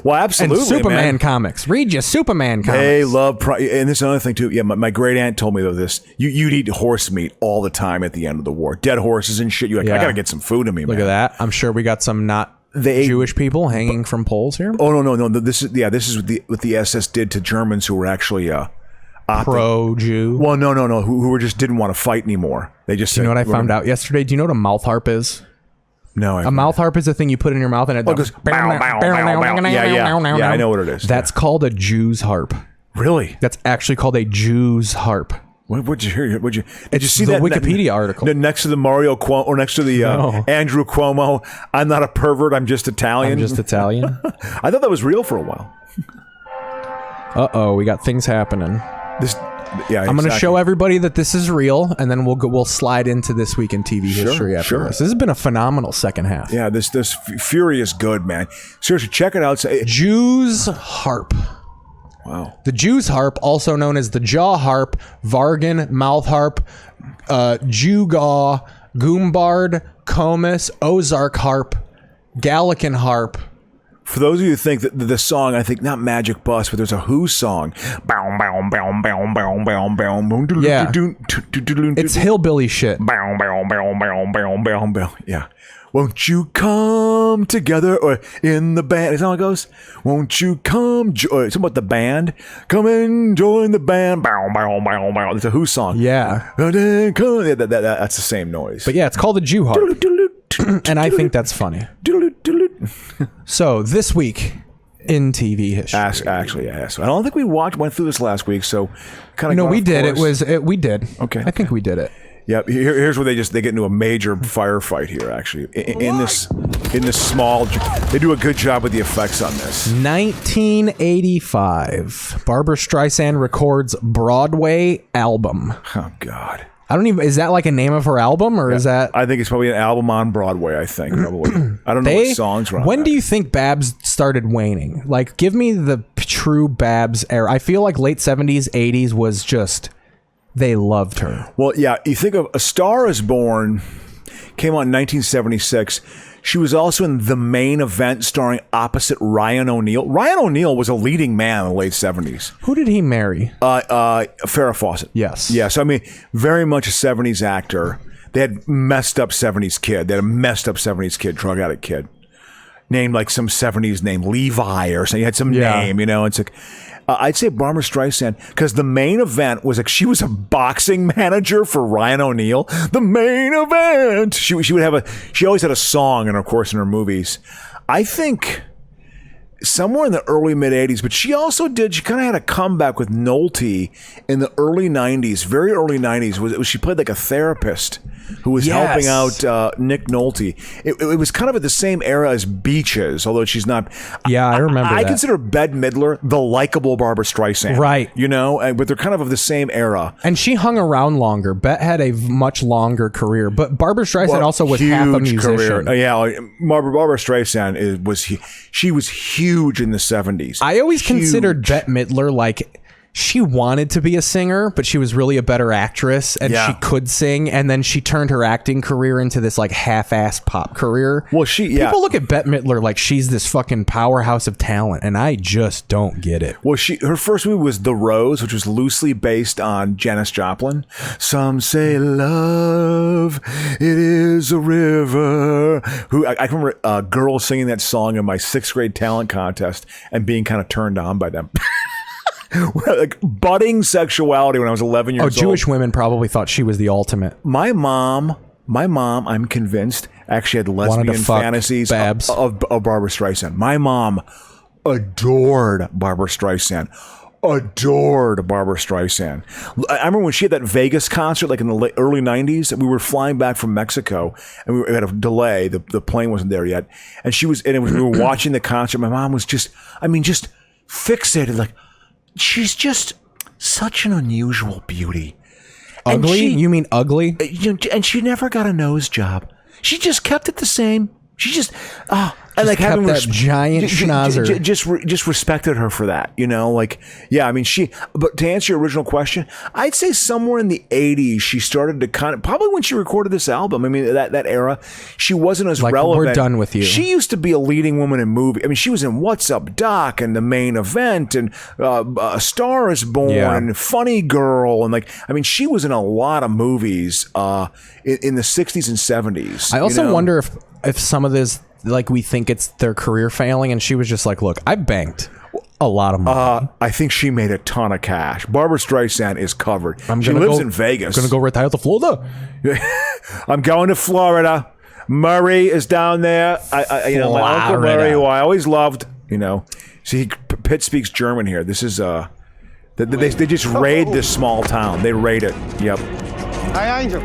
Well, absolutely, and Superman man. comics. Read your Superman comics. They love, and this is another thing too. Yeah, my great aunt told me though this. You'd eat horse meat all the time at the end of the war. Dead horses and shit. You're like, I gotta get some food in me. Look at that. I'm sure we got some Jewish people hanging from poles here. Oh no. This is what the SS did to Germans who were actually pro-Jew. Well, no, who just didn't want to fight anymore. They just. You know what I found out yesterday? Do you know what a mouth harp is? No, a mouth harp is a thing you put in your mouth and it goes. Yeah, I know what it is. That's called a Jew's harp. Really? That's actually called a Jew's harp. What'd you hear? Did you see the that Wikipedia article next to the Mario Cuomo or next to the Andrew Cuomo? I'm not a pervert. I'm just Italian. I thought that was real for a while. Uh-oh, we got things happening. I'm going to show everybody that this is real, and then we'll slide into this week in TV history after this. This has been a phenomenal second half. Yeah, this Fury is good, man. Seriously, check it out. Jew's harp. Wow. The Jew's harp, also known as the jaw harp, Vargan, mouth harp, Jewgaw, Goombard, Comus, Ozark harp, Gallican harp. For those of you who think that the song, I think not Magic Bus, but there's a Who song. Yeah. It's hillbilly shit. Yeah. Won't you come together or in the band? Is that how it goes? Won't you come? Something about the band. Come and join the band. It's a Who song. Yeah. That's the same noise. But yeah, it's called a Jew harp. And I think that's funny. So this week in TV history. Actually, I don't think we went through this last week, so kind of. No, we did. We did. Okay. I think we did it. Yep. Here's where they get into a major firefight here. Actually, in this small, they do a good job with the effects on this. 1985. Barbra Streisand records Broadway album. Oh God. I don't even. Is that like a name of her album, or is that? I think it's probably an album on Broadway. I think probably. I don't know what songs were on When that. do you think Babs started waning? Like, give me the true Babs era. I feel like late 70s, 80s was just. They loved her. Well, yeah. You think of A Star Is Born, came out in 1976. She was also in The Main Event, starring opposite Ryan O'Neal. Ryan O'Neal was a leading man in the late 70s. Who did he marry? Farrah Fawcett. Yes. Yes. I mean, very much a 70s actor. They had messed up 70s kid. They had a messed up 70s kid, drug addict kid, named like some 70s name, Levi or something. He had some name, It's like. I'd say Barbra Streisand, because The Main Event was like she was a boxing manager for Ryan O'Neal. The Main Event. She always had a song, and of course in her movies. I think somewhere in the early mid 80s, but she kind of had a comeback with Nolte in the early 90s, very early 90s. She played like a therapist who was helping out Nick Nolte. It was kind of at the same era as Beaches, although she's not. Yeah, I remember I that. consider Bette Midler the likable Barbra Streisand. Right. But they're kind of the same era. And she hung around longer. Bette had a much longer career, but Barbra Streisand also was half a musician. Career. Yeah, Barbra Streisand she was huge in the 70s. I always considered Bette Midler like she wanted to be a singer, but she was really a better actress, and she could sing. And then she turned her acting career into this like half-assed pop career. Well, people look at Bette Midler like she's this fucking powerhouse of talent, and I just don't get it. Well, her first movie was The Rose, which was loosely based on Janis Joplin. Some say love, it is a river. I can remember girls singing that song in my 6th grade talent contest and being kind of turned on by them. Like budding sexuality when I was 11 years old. Jewish women probably thought she was the ultimate. My mom, I'm convinced, actually had lesbian fantasies of Barbra Streisand. My mom adored Barbra Streisand. I remember when she had that Vegas concert, like in the early 90s, we were flying back from Mexico and we had a delay. The plane wasn't there yet. And we were watching the concert. My mom was just fixated, like, she's just such an unusual beauty. Ugly? You mean ugly? And she never got a nose job. She just kept it the same. She just like having that giant schnauzer. Just respected her for that, But to answer your original question, I'd say somewhere in the 80s she started to probably when she recorded this album. I mean, that era, she wasn't as relevant. We're done with you. She used to be a leading woman in movie. I mean, she was in What's Up, Doc, and The Main Event, and A Star Is Born, and Funny Girl, and she was in a lot of movies in the 60s and 70s. I also wonder if some of this, we think it's their career failing, and she was just like, look, I banked a lot of money. I think she made a ton of cash. Barbra Streisand is covered. She lives in Vegas. I'm going to go retire to Florida. I'm going to Florida. Murray is down there. My Uncle Murray, who I always loved. See, Pitt speaks German here. This is they just raid this small town. They raid it. Yep. Hi, Angel.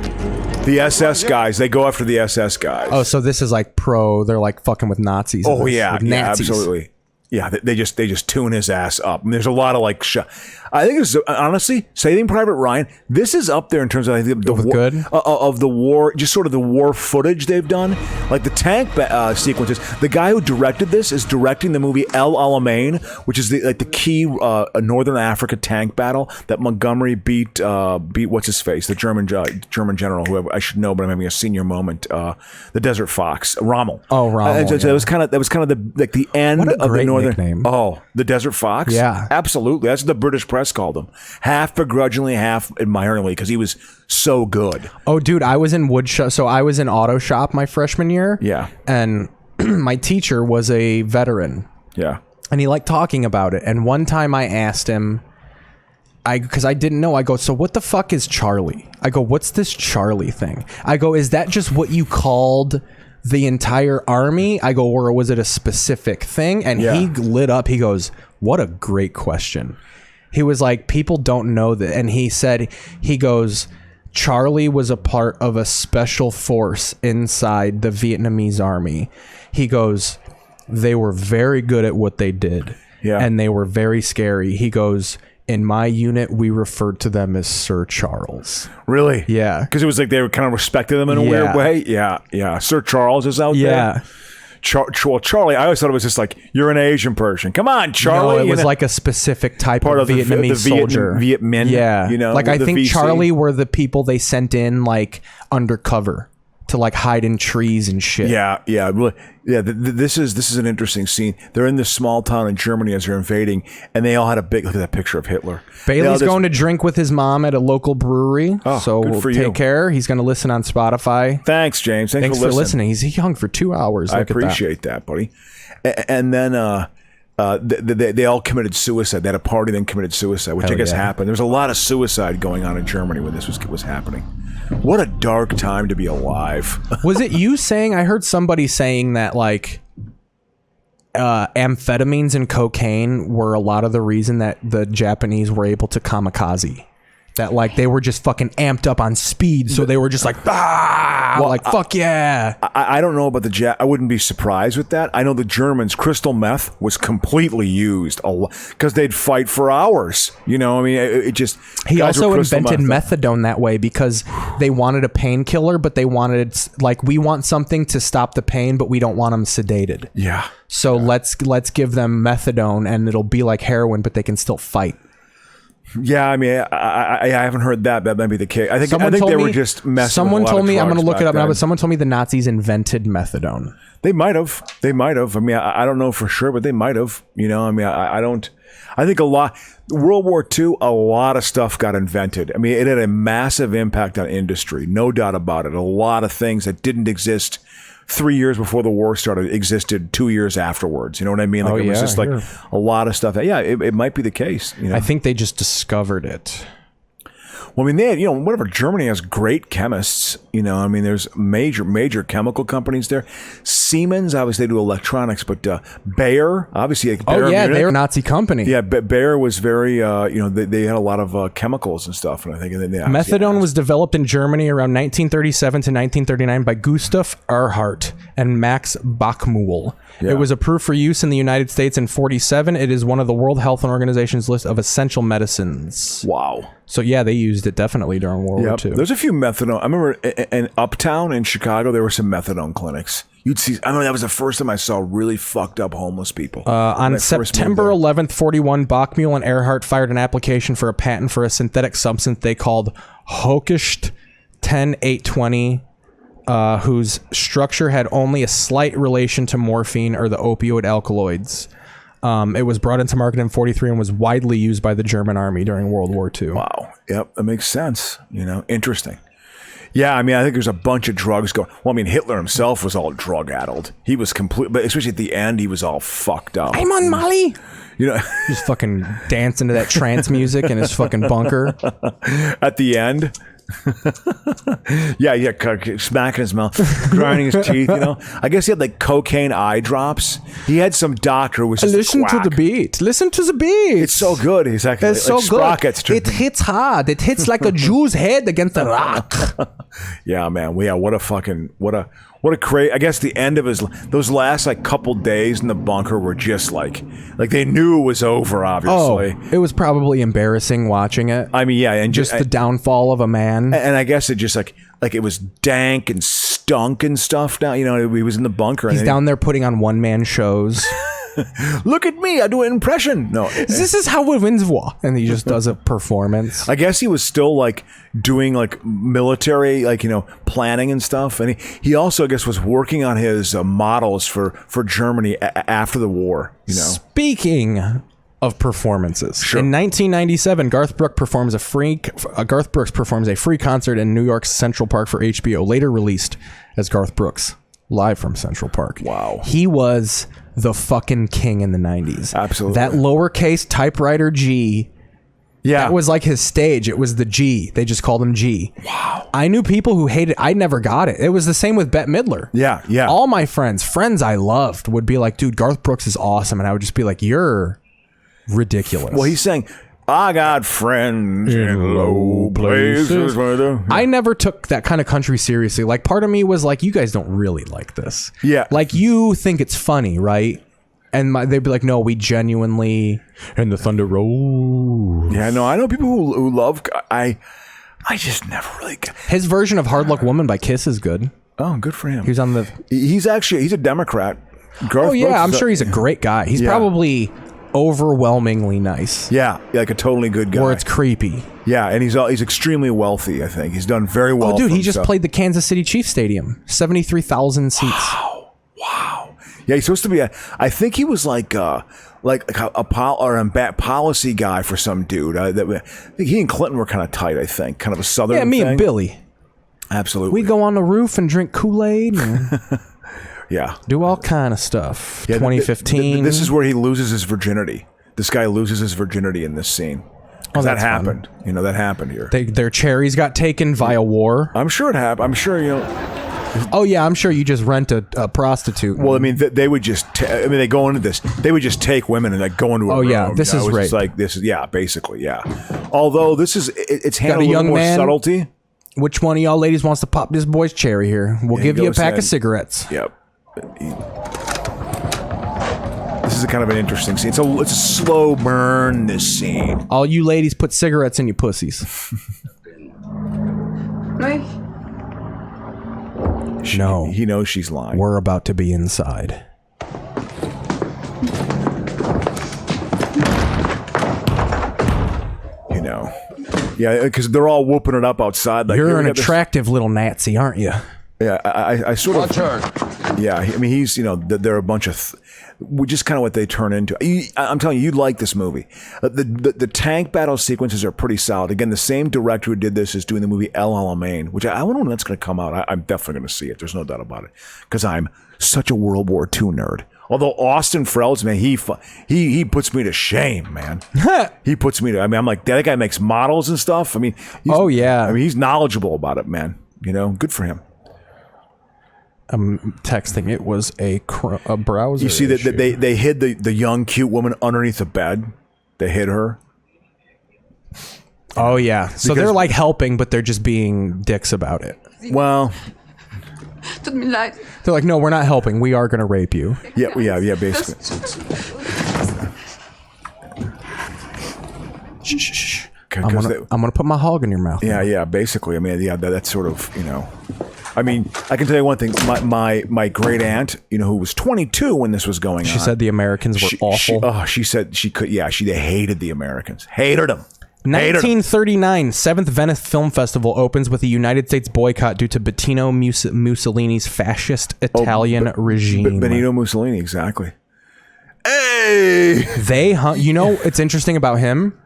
The SS guys, they go after the SS guys. Oh, so this is like they're like fucking with Nazis. Oh, yeah, absolutely. Yeah, they just tune his ass up. And there's a lot of like, I think it's honestly, Saving Private Ryan. This is up there in terms of I think of the war, just sort of the war footage they've done, like the tank sequences. The guy who directed this is directing the movie El Alamein, which is the key Northern Africa tank battle that Montgomery beat what's his face, the German general, who I should know, but I'm having a senior moment. The Desert Fox, Rommel. Oh, Rommel. And so that was kind of the end of the Northern. Nickname. Oh, the Desert Fox? Yeah. Absolutely. That's what the British press called him. Half begrudgingly, half admiringly, because he was so good. Oh, dude, I was in wood shop. So I was in auto shop my freshman year. Yeah. And my teacher was a veteran. Yeah. And he liked talking about it. And one time I asked him, because I didn't know, I go, so what the fuck is Charlie? I go, what's this Charlie thing? I go, is that just what you called the entire army? I go, or was it a specific thing? And he lit up. He goes, what a great question. He was like, people don't know that. And he said, he goes, Charlie was a part of a special force inside the Vietnamese army. He goes, they were very good at what they did. Yeah. And they were very scary. He goes, in my unit, we referred to them as Sir Charles. Really? Yeah. Because it was like they were kind of respected them in a weird way. Yeah, yeah. Sir Charles is out there. Yeah. Charlie, I always thought it was just like, you're an Asian person. Come on, Charlie. No, it was like a specific type of Vietnamese soldier. Viet Minh. Yeah. You know, like I think VC. Charlie were the people they sent in like undercover to like hide in trees and shit. Yeah, yeah, really. Yeah, this is an interesting scene. They're in this small town in Germany as they're invading, and they all had a big look at that picture of Hitler. Bailey's going to drink with his mom at a local brewery. Oh, so good we'll for take you. care. He's going to listen on Spotify. Thanks, James. Thanks for listening. He's hung for 2 hours. I Look at appreciate that, buddy. And then they all committed suicide. They had a party, then committed suicide, which I guess happened. There was a lot of suicide going on in Germany when this was happening. What a dark time to be alive. Was it you saying? I heard somebody saying that like amphetamines and cocaine were a lot of the reason that the Japanese were able to kamikaze. That like they were just fucking amped up on speed, so they were just like fuck yeah. I don't know about the I wouldn't be surprised with that. I know the Germans, crystal meth was completely used because they'd fight for hours. You know, I mean, it just. He also invented methadone that way because they wanted a painkiller, but they wanted like we want something to stop the pain, but we don't want them sedated. Yeah. So let's give them methadone, and it'll be like heroin, but they can still fight. Yeah, I mean, I haven't heard that. That might be the case. I think they were just messing. Someone told me, I'm going to look it up now, then. but someone told me the Nazis invented methadone. They might have. I mean, I don't know for sure, but they might have. You know, I mean, I don't. I think a lot. World War II, a lot of stuff got invented. I mean, it had a massive impact on industry, no doubt about it. A lot of things that didn't exist 3 years before the war started existed 2 years afterwards. You know what I mean? Like it was just like a lot of stuff. Yeah, it might be the case. You know? I think they just discovered it. Well, I mean, they had, whatever. Germany has great chemists. I mean, there's major chemical companies there. Siemens, obviously, they do electronics, but Bayer, obviously. Bayer, they're a Nazi company. Yeah, Bayer was very, they had a lot of chemicals and stuff. And I think methadone was developed in Germany around 1937 to 1939 by Gustav Erhardt and Max Bachmuhl. Yeah. It was approved for use in the United States in 1947. It is one of the World Health Organization's list of essential medicines. Wow. So yeah, they used it definitely during World War II. There's a few methadone. I remember in Uptown in Chicago, there were some methadone clinics. You'd see. I mean, that was the first time I saw really fucked up homeless people. On September 11th, 1941, Bachmuhl and Earhart fired an application for a patent for a synthetic substance they called Hochist 10820. Whose structure had only a slight relation to morphine or the opioid alkaloids. It was brought into market in 1943 and was widely used by the German army during World War II. Wow. Yep, that makes sense. Interesting. Yeah, I mean, I think there's a bunch of drugs going. Well, I mean, Hitler himself was all drug-addled. He was but especially at the end, he was all fucked up. I'm on Molly. Just fucking dancing to that trance music in his fucking bunker. At the end. yeah, smacking his mouth, grinding his teeth. I guess he had like cocaine eye drops. He had some doctor who was just listen to the beat. Listen to the beat. It's so good. He's actually it's so good. It hits hard. It hits like a Jew's head against a rock. Yeah, man. Yeah, what What a crazy! I guess the end of those last like couple days in the bunker were just like they knew it was over. Obviously, it was probably embarrassing watching it. I mean, yeah, and just the downfall of a man. And I guess it just like it was dank and stunk and stuff. Down, he was in the bunker. He's down there putting on one-man shows. Look at me! I do an impression. No, this is how we wins war, and he just does a performance. I guess he was still like doing like military, like planning and stuff, and he also I guess was working on his models for Germany after the war. Speaking of performances, in 1997, Garth Brooks performs a free concert in New York's Central Park for HBO, later released as Garth Brooks live from Central Park. Wow, he was the fucking king in the 90s. Absolutely. That lowercase typewriter G, that was like his stage. It was the G. They just called him G. Wow. I knew people who hated. I never got it. It was the same with Bette Midler. Yeah. All my friends I loved would be like, dude, Garth Brooks is awesome. And I would just be like, you're ridiculous. Well, he's saying, I got friends in low places. I never took that kind of country seriously. Like, part of me was like, you guys don't really like this. Yeah. Like, you think it's funny, right? And they'd be like, no, we genuinely... And the thunder rolls. Yeah, no, I know people who love... I just never really... His version of Hard Luck Woman by Kiss is good. Oh, good for him. He was on the... He's a Democrat. Garth Brooks I'm sure he's a great guy. He's probably... overwhelmingly nice. Yeah, like a totally good guy. Or it's creepy. Yeah, and he's extremely wealthy, I think. He's done very well. Oh, dude, he just played the Kansas City Chiefs Stadium. 73,000 seats. Wow. Yeah, he's supposed to be I think he was like a policy guy for some dude. I think he and Clinton were kind of tight, I think. Kind of a Southern thing. and Billy. Absolutely. We'd go on the roof and drink Kool-Aid and... Yeah. Do all kind of stuff. Yeah, 2015. This is where he loses his virginity. This guy loses his virginity in this scene. That happened. Fun. That happened here. Their cherries got taken via war. I'm sure it happened. I'm sure, Oh, yeah, I'm sure you just rent a prostitute. Well, I mean, they would just... they go into this. They would just take women and like go into a room. Yeah, this is rape. Like, this is... Yeah, basically, yeah. Although, this is... It's handled a young more man. Subtlety. Which one of y'all ladies wants to pop this boy's cherry here? We'll give you a pack of cigarettes. Yep. This is a kind of an interesting scene. It's a slow burn, this scene. All you ladies put cigarettes in your pussies. No. He knows she's lying. We're about to be inside. Yeah, because they're all whooping it up outside. Like, you're an attractive little Nazi, aren't you? Yeah, I sort of... Yeah, I mean, he's, they're a bunch of... just kind of what they turn into. I'm telling you, you'd like this movie. The tank battle sequences are pretty solid. Again, the same director who did this is doing the movie El Alamein, which I wonder when that's going to come out. I'm definitely going to see it. There's no doubt about it. Because I'm such a World War II nerd. Although Austin Frelds, man, he puts me to shame, man. He puts me to... I mean, I'm like, that guy makes models and stuff. I mean... he's knowledgeable about it, man. Good for him. I'm texting. It was a browser. You see that they hid the young, cute woman underneath the bed. They hid her. Oh, yeah. So they're like helping, but they're just being dicks about it. Well... They're like, no, we're not helping. We are going to rape you. Yeah, basically. Shh. I'm gonna put my hog in your mouth. Yeah, basically. I mean, that's sort of, I mean, I can tell you one thing. My great aunt, who was 22 when this was going on. She said the Americans were awful. She said she could. Yeah, they hated the Americans. Hated them. 1939, 7th Venice Film Festival opens with a United States boycott due to Benito Mussolini's fascist Italian regime. Benito Mussolini, exactly. Hey! It's interesting about him.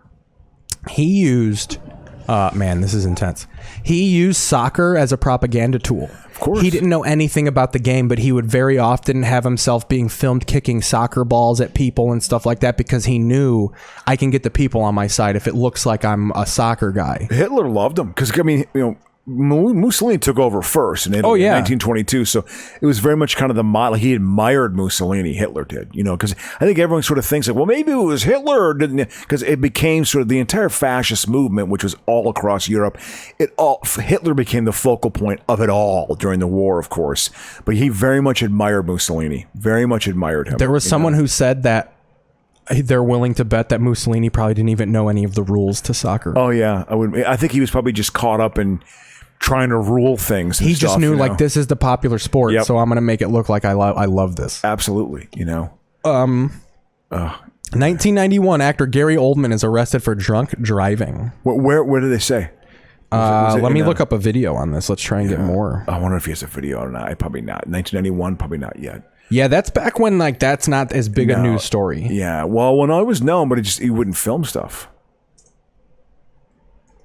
He used... man, this is intense. He used soccer as a propaganda tool. Of course. He didn't know anything about the game, but he would very often have himself being filmed kicking soccer balls at people and stuff like that because he knew I can get the people on my side if it looks like I'm a soccer guy. Hitler loved him because, I mean, Mussolini took over first in Italy in 1922, so it was very much kind of the model. He admired Mussolini, Hitler did, because I think everyone sort of thinks like, well, maybe it was Hitler, didn't it? Because it became sort of the entire fascist movement, which was all across Europe. Hitler became the focal point of it all during the war, of course, but he very much admired Mussolini, very much admired him. There was someone who said that they're willing to bet that Mussolini probably didn't even know any of the rules to soccer. Oh yeah, I think he was probably just caught up in trying to rule things. He just knew like this is the popular sport, so I'm going to make it look like I love this. Absolutely, 1991, actor Gary Oldman is arrested for drunk driving. Where did they say? Let me look up a video on this. Let's try and get more. I wonder if he has a video or not. Probably not. 1991, probably not yet. Yeah, that's back when like that's not as big a news story. Yeah, well, when I was known, but he wouldn't film stuff.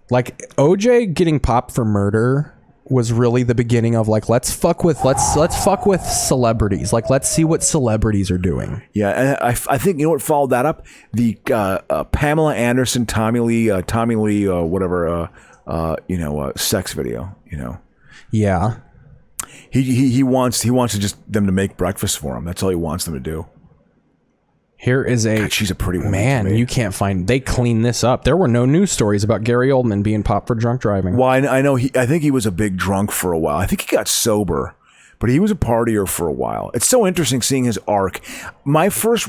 Like OJ getting popped for murder was really the beginning of like let's fuck with celebrities. Like let's see what celebrities are doing. Yeah, and I think what followed that up, the Pamela Anderson, Tommy Lee, whatever, sex video. Yeah. He wants to just them to make breakfast for him. That's all he wants them to do. Here is she's a pretty woman. Man, you can't find. They clean this up. There were no news stories about Gary Oldman being popped for drunk driving. Well, I know. I think he was a big drunk for a while. I think he got sober, but he was a partier for a while. It's so interesting seeing his arc. My first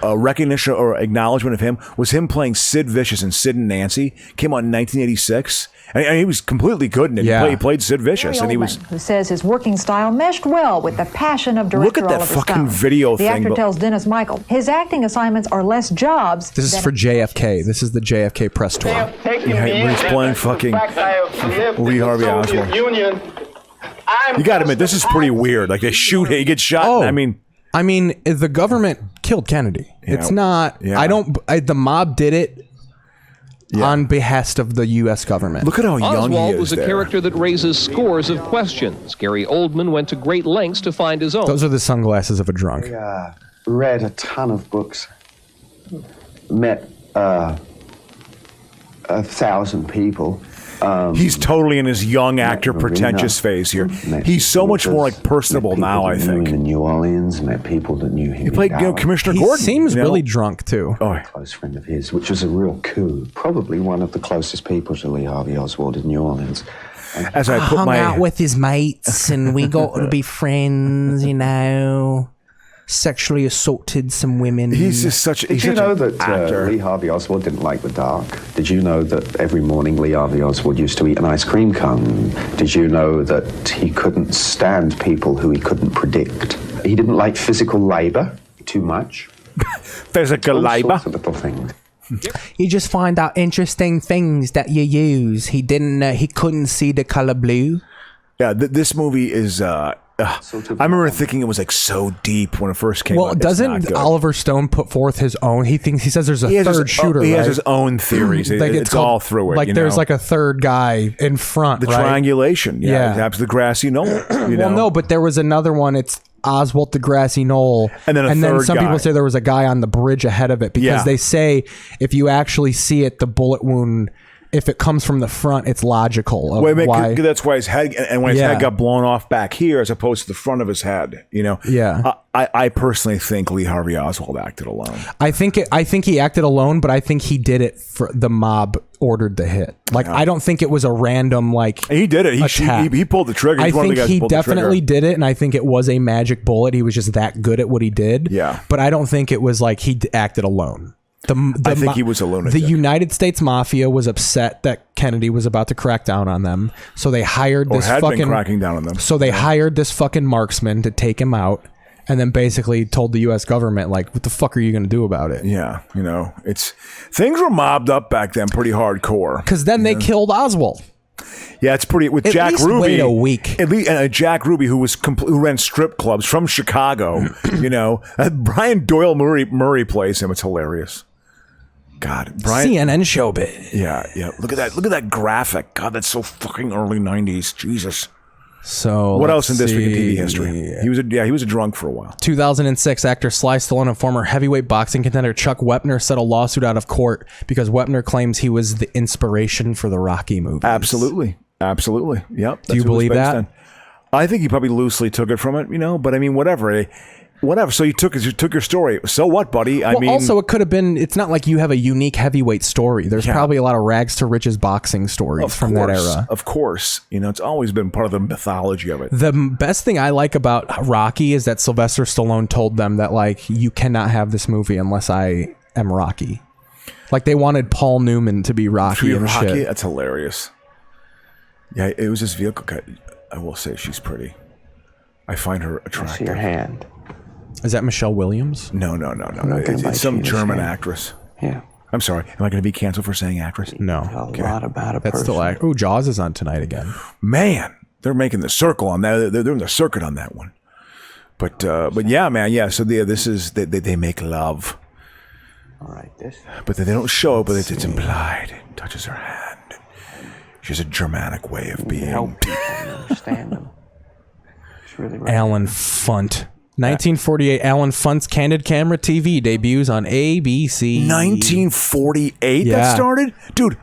recognition or acknowledgement of him was him playing Sid Vicious in Sid and Nancy. Came out in 1986. And he was completely good in it. Yeah. He played Sid Vicious, and he was. Who says his working style meshed well with the passion of director Look at that Oliver fucking Stone. video the thing. actor tells Dennis Michael his acting assignments are less jobs. This is for JFK. This is the JFK press tour. When he's playing fucking Lee Harvey Oswald. You got to admit, this is pretty weird. Like they shoot, he gets shot. Oh, I mean, the government killed Kennedy. Yeah. It's not. Yeah. The mob did it. Yeah. On behest of the U.S. government. Look at how young Oswald he is was a character that raises scores of questions. Gary Oldman went to great lengths to find his own. Those are the sunglasses of a drunk. I read a ton of books. Met 1,000 people. He's totally in his young actor pretentious phase here. He's so much more like personable now, I think. In New Orleans, met people that knew him. He played Commissioner Gordon. He seems really drunk too. A close friend of his, which was a real coup. Probably one of the closest people to Lee Harvey Oswald in New Orleans. As I put hung out with his mates, and we got to be friends. Sexually assaulted some women. He's just such. Did you know that Lee Harvey Oswald didn't like the dark? Did you know that every morning Lee Harvey Oswald used to eat an ice cream cone? Did you know that he couldn't stand people who he couldn't predict? He didn't like physical labor too much. Physical labor. All sorts of little things. You just find out interesting things that you use. He didn't. He couldn't see the color blue. Yeah, this movie is. I remember thinking it was like so deep when it first came out. Well, doesn't Oliver Stone put forth his own? He says there's a third shooter. He has right? his own theories. It's all through it. Like there's like a third guy in front. The right? triangulation. Yeah, perhaps the grassy knoll. Well, no, but there was another one. It's Oswald the grassy knoll, and then some people say there was a guy on the bridge ahead of it because they say if you actually see it, the bullet wound. If it comes from the front, it's logical. Why? That's why his head, and when his head got blown off back here, as opposed to the front of his head, Yeah. I personally think Lee Harvey Oswald acted alone. I think he acted alone, but I think he did it for the mob ordered the hit. Like I don't think it was a random He did it. He pulled the trigger. He's I think he definitely did it, and I think it was a magic bullet. He was just that good at what he did. Yeah. But I don't think it was like he acted alone. I think he was a lunatic. The United States Mafia was upset that Kennedy was about to crack down on them, so they hired this been cracking down on them. So they hired this fucking marksman to take him out, and then basically told the U.S. government, like, "What the fuck are you going to do about it?" Yeah, things were mobbed up back then, pretty hardcore. Because then they killed Oswald. Yeah, it's pretty with At Jack least Ruby. Wait a week. At least Jack Ruby, who ran strip clubs from Chicago. Brian Doyle Murray plays him. It's hilarious. God, Brian. CNN showbiz. Yeah. Look at that. Look at that graphic. God, that's so fucking early 90s. Jesus. So what else in this week in TV history? He was a drunk for a while. 2006, actor Sly Stallone and former heavyweight boxing contender Chuck Wepner settled a lawsuit out of court because Wepner claims he was the inspiration for the Rocky movies. Absolutely. Absolutely. Yep. Do you believe that? I think he probably loosely took it from it, but I mean, whatever. So you took your story. So what, buddy? I mean, also it could have been. It's not like you have a unique heavyweight story. There's probably a lot of rags to riches boxing stories from that era. Of course, it's always been part of the mythology of it. The best thing I like about Rocky is that Sylvester Stallone told them that like you cannot have this movie unless I am Rocky. Like they wanted Paul Newman to be Rocky and shit. That's hilarious. Yeah, it was this vehicle cut. I will say she's pretty. I find her attractive. See your hand. Is that Michelle Williams? No. It's some German actress. Yeah. I'm sorry. Am I going to be canceled for saying actress? No. A lot about a That's person. still Ooh, Jaws is on tonight again. Man, they're making the circle on that. They're doing the circuit on that one. But yeah, man. Yeah. So this is they make love. All right. This. But they don't show it, but it's implied. It touches her hand. She has a Germanic way of being. Help people understand them. It's really right. Alan Funt. 1948, Alan Funt's Candid Camera TV debuts on ABC. 1948 that started? Dude,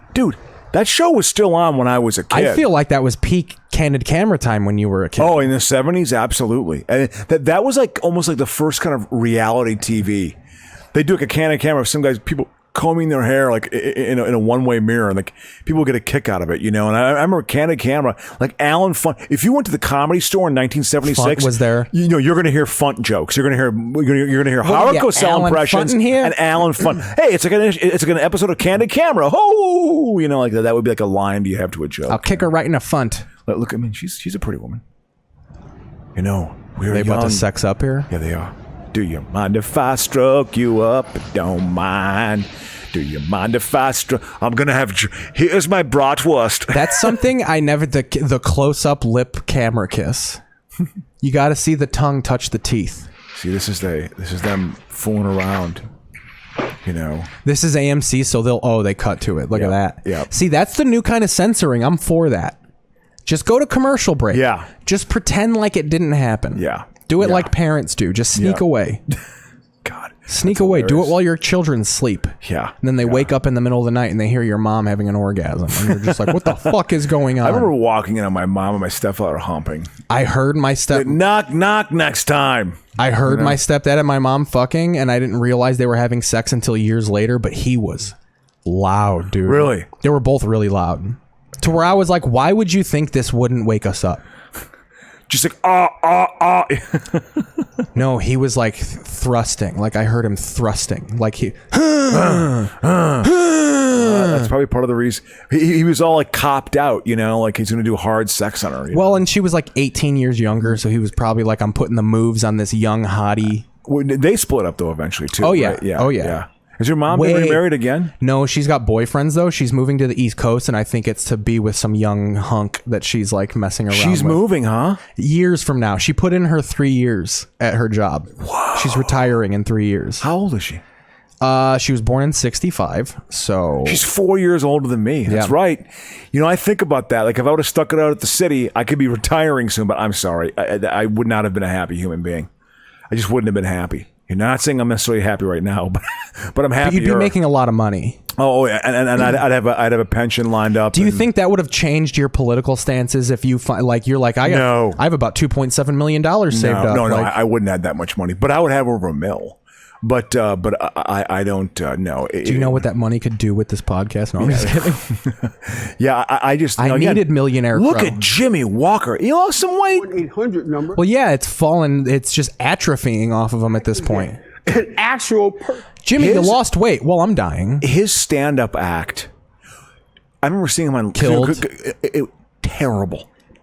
that show was still on when I was a kid. I feel like that was peak Candid Camera time when you were a kid. Oh, in the 70s? Absolutely. And that was like almost like the first kind of reality TV. They do like a Candid Camera of some guys, people combing their hair like in a one-way mirror, and like people get a kick out of it, And I remember Candid Camera, like Alan Funt. If you went to the Comedy Store in 1976, Funt was there. You're going to hear Funt jokes. You're going to hear Howard Cosell impressions and Alan Funt. Hey, it's like an episode of Candid Camera. Oh, like that would be like a line you have to a joke. I'll kick her right in a Funt. Look, I mean, she's a pretty woman. We're they about to sex up here? Yeah, they are. Do you mind if I stroke you up? Don't mind. Do you mind if I stroke? I'm gonna have. Here's my bratwurst. That's something I never. The close-up lip camera kiss. You got to see the tongue touch the teeth. See, this is them fooling around. This is AMC, so they cut to it. Look at that. Yeah. See, that's the new kind of censoring. I'm for that. Just go to commercial break. Yeah. Just pretend like it didn't happen. Yeah. Do it like parents do. Just sneak away. God. Sneak away. Do it while your children sleep. Yeah. And then they wake up in the middle of the night and they hear your mom having an orgasm. And you're just like, what the fuck is going on? I remember walking in on my mom and my stepfather humping. I heard my knock next time. I heard my stepdad and my mom fucking, and I didn't realize they were having sex until years later, but he was loud, dude. Really? They were both really loud. To where I was like, why would you think this wouldn't wake us up? Just like, No, he was like thrusting. Like I heard him thrusting. Like he. That's probably part of the reason. He was all like copped out, like he's going to do hard sex on her. Well, and she was like 18 years younger, so he was probably like, I'm putting the moves on this young hottie. They split up though eventually too. Oh yeah, right? Yeah. Oh yeah. Is your mom been remarried again? No, she's got boyfriends though. She's moving to the East Coast, and I think it's to be with some young hunk that she's like messing around with. She's moving, huh? Years from now. She put in her 3 years at her job. Wow. She's retiring in 3 years. How old is she? She was born in 65, so... She's 4 years older than me. That's right. I think about that. Like, if I would have stuck it out at the city, I could be retiring soon, but I'm sorry. I would not have been a happy human being. I just wouldn't have been happy. You're not saying I'm necessarily happy right now, but I'm happy. But you'd be making a lot of money. Oh, yeah, and I'd have a pension lined up. Do you think that would have changed your political stances if you you're like, I have about $2.7 million saved up? No, I wouldn't have that much money, but I would have over $1 million. But I don't know. Do you know what that money could do with this podcast? No, I'm just kidding. Yeah, I just I needed Millionaire Look Crow. at Jimmy Walker. He lost some weight. 800 number. Well, yeah, it's fallen. It's just atrophying off of him at this point. An actual Jimmy, you lost weight. Well, I'm dying. His stand-up act. I remember seeing him on Killed.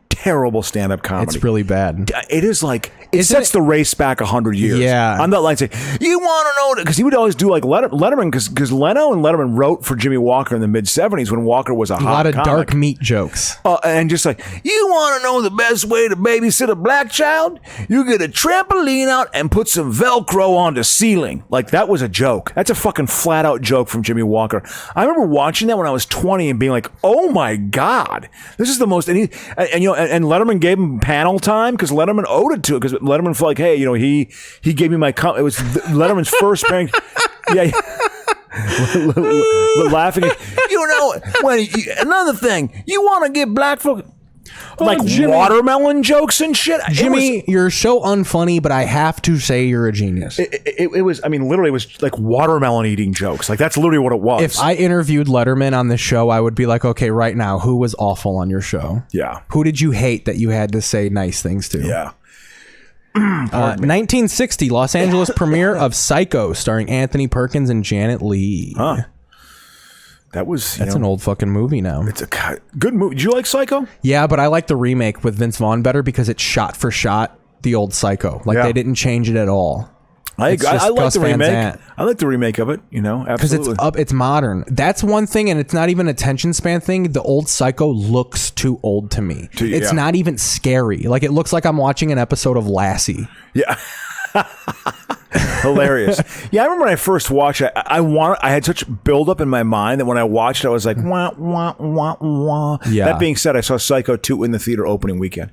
Terrible stand-up comedy. It's really bad. It is like it sets the race back 100 years. Yeah, I'm not like saying you want to know because he would always do like Letterman because Leno and Letterman wrote for Jimmy Walker in the mid '70s when Walker was a lot of comic. dark meat jokes. And just like you want to know the best way to babysit a black child, you get a trampoline out and put some Velcro on the ceiling. Like that was a joke. That's a fucking flat out joke from Jimmy Walker. I remember watching that when I was 20 and being like, oh my god, this is the most and Letterman gave him panel time because Letterman owed it to it because Letterman felt like, hey, he gave me my it was Letterman's first paying. Yeah. laughing at, another thing, you want to get black folk like Jimmy. watermelon jokes and shit. Jimmy, you're so unfunny, but I have to say you're a genius. It was, I mean, literally, it was like watermelon eating jokes. Like, that's literally what it was. If I interviewed Letterman on the show, I would be like, okay, right now, who was awful on your show? Yeah. Who did you hate that you had to say nice things to? Yeah. 1960, Los Angeles premiere of Psycho, starring Anthony Perkins and Janet Leigh. Huh. That's an old fucking movie now. It's a good movie. Did you like Psycho? Yeah, but I like the remake with Vince Vaughn better because it's shot for shot the old Psycho. Like they didn't change it at all. I like Gus the Van remake. Zandt. I like the remake of it. Because absolutely. it's modern. That's one thing, and it's not even a attention span thing. The old Psycho looks too old to me. It's not even scary. Like, it looks like I'm watching an episode of Lassie. Yeah. Hilarious. Yeah, I remember when I first watched it, I had such build up in my mind that when I watched it, I was like, wah, wah, wah, wah. Yeah. That being said, I saw Psycho 2 in the theater opening weekend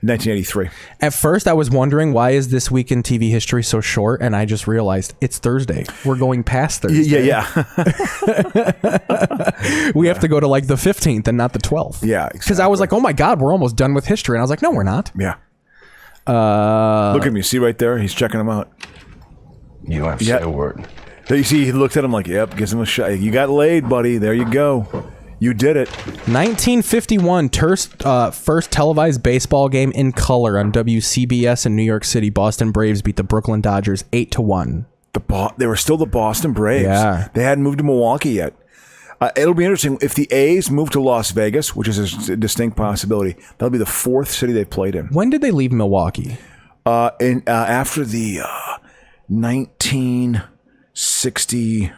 in 1983. At first, I was wondering, why is this week in TV history so short? And I just realized it's Thursday. We're going past Thursday. Yeah. We have to go to like the 15th and not the 12th. Yeah, exactly. Because I was like, oh my God, we're almost done with history. And I was like, no, we're not. Yeah. Look at me. See right there? He's checking him out. You have to say a word. There you see, he looked at him like, yep, gives him a shot. You got laid, buddy. There you go. You did it. 1951, first televised baseball game in color on WCBS in New York City. Boston Braves beat the Brooklyn Dodgers 8-1. They were still the Boston Braves. Yeah. They hadn't moved to Milwaukee yet. It'll be interesting if the A's move to Las Vegas, which is a distinct possibility. That'll be the fourth city they've played in. When did they leave Milwaukee? After the 66.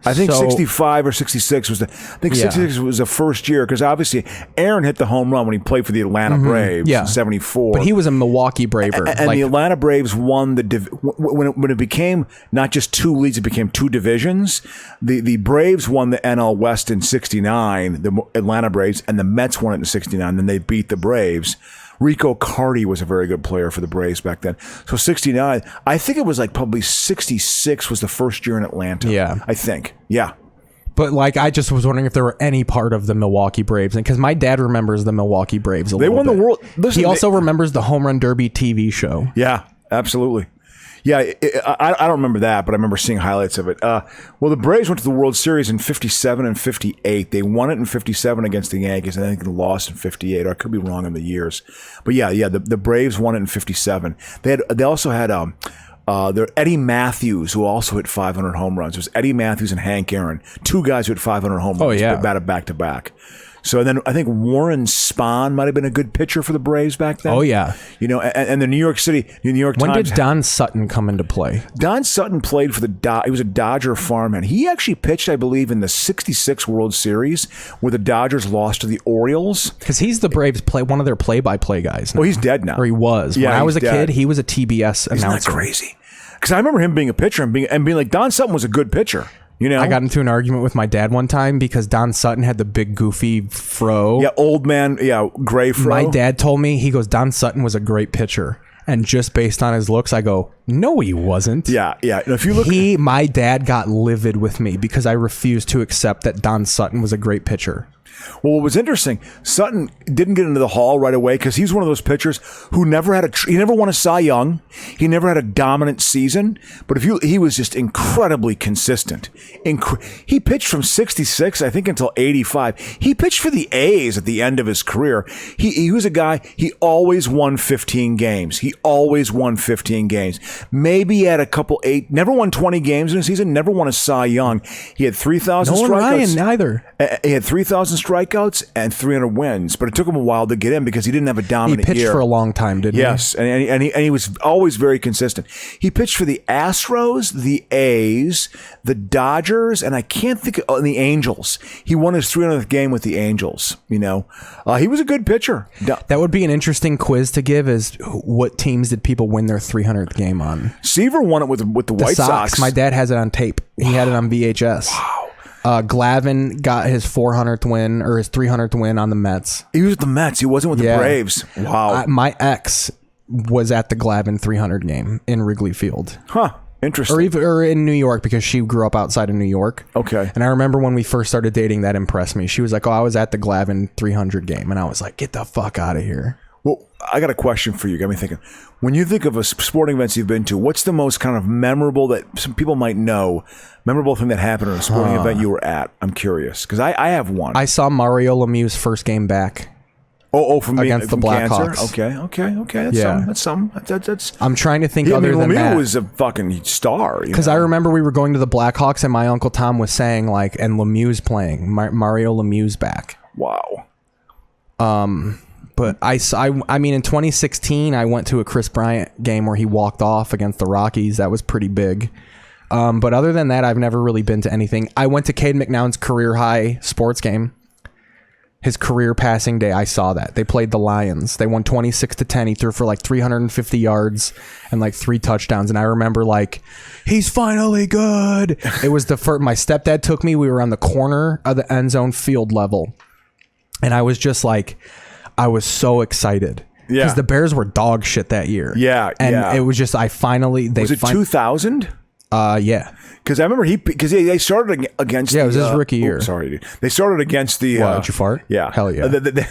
I think 65 or 66 was 66 was the first year, because obviously Aaron hit the home run when he played for the Atlanta Braves in 74. But he was a Milwaukee Braver. And the Atlanta Braves won when it became not just two leagues, it became two divisions. The Braves won the NL West in 69, the Atlanta Braves, and the Mets won it in 69. Then they beat the Braves. Rico Carty was a very good player for the Braves back then. So 69, I think it was like probably 66 was the first year in Atlanta. Yeah. I think. Yeah. But like, I just was wondering if there were any part of the Milwaukee Braves, because my dad remembers the Milwaukee Braves a little bit. They won the world. Listen, he also remembers the Home Run Derby TV show. Yeah, absolutely. Yeah, I don't remember that, but I remember seeing highlights of it. Well, the Braves went to the World Series in 57 and 58. They won it in 57 against the Yankees, and I think they lost in 58. Or I could be wrong on the years. But yeah, the Braves won it in 57. They also had Eddie Matthews, who also hit 500 home runs. It was Eddie Matthews and Hank Aaron, two guys who hit 500 home runs. Oh, yeah. Batted back to back. So then I think Warren Spahn might have been a good pitcher for the Braves back then. Oh, yeah. And the New York Times. When did Don Sutton come into play? Don Sutton played for he was a Dodger farmhand. He actually pitched, I believe, in the 66 World Series where the Dodgers lost to the Orioles. Because he's the Braves one of their play-by-play guys now. Well, he's dead now. Or he was. Yeah, when I was a dead. kid, he was a TBS announcer. Isn't that crazy? Because I remember him being a pitcher and being like, Don Sutton was a good pitcher. I got into an argument with my dad one time because Don Sutton had the big goofy fro. Yeah, old man, gray fro. My dad told me, he goes, Don Sutton was a great pitcher. And just based on his looks, I go, no, he wasn't. Yeah. And if you look, my dad got livid with me because I refused to accept that Don Sutton was a great pitcher. Well, what was interesting, Sutton didn't get into the Hall right away because he's one of those pitchers who never won a Cy Young. He never had a dominant season. But he was just incredibly consistent. He pitched from 66, I think, until 85. He pitched for the A's at the end of his career. He was a guy, he always won 15 games. Maybe he had a couple never won 20 games in a season, never won a Cy Young. He had 3,000 strikeouts. Ryan neither. He had 3,000 strikeouts and 300 wins, but it took him a while to get in because he didn't have a dominant year. He pitched for a long time, didn't he? Yes, and he was always very consistent. He pitched for the Astros, the A's, the Dodgers, and I can't think of the Angels. He won his 300th game with the Angels. He was a good pitcher. That would be an interesting quiz to give, is what teams did people win their 300th game on? Seaver won it with the White Sox. My dad has it on tape. He had it on VHS. Wow. Glavine got his 400th win or his 300th win on the Mets. He was with the Mets. He wasn't with the Braves. Wow. My ex was at the Glavin 300 game in Wrigley Field. Huh. Interesting. Or in New York, because she grew up outside of New York. Okay. And I remember when we first started dating, that impressed me. She was like, "Oh, I was at the Glavin 300 game," and I was like, "Get the fuck out of here." Well, I got a question for you. Got me thinking. When you think of a sporting events you've been to, what's the most kind of memorable that some people might know, memorable thing that happened at a sporting event you were at? I'm curious because I have one. I saw Mario Lemieux's first game back. From against the Blackhawks. Okay. That's some. That's. I'm trying to think other than Lemieux that. was a fucking star. Because I remember we were going to the Blackhawks and my Uncle Tom was saying like, and Lemieux's playing. Mario Lemieux's back. Wow. But I mean, in 2016, I went to a Chris Bryant game where he walked off against the Rockies. That was pretty big. But other than that, I've never really been to anything. I went to Cade McNown's career high sports game. His career passing day, I saw that. They played the Lions. They won 26-10. He threw for like 350 yards and like 3 touchdowns. And I remember like, he's finally good. It was the first, my stepdad took me. We were on the corner of the end zone field level. And I was just like, I was so excited. Yeah. Because the Bears were dog shit that year. Yeah. And it was just, was it 2000? Yeah. Because I remember they started against. Yeah, it was his rookie year. Sorry, dude. They started against the. Did you fart? Yeah, hell yeah. You don't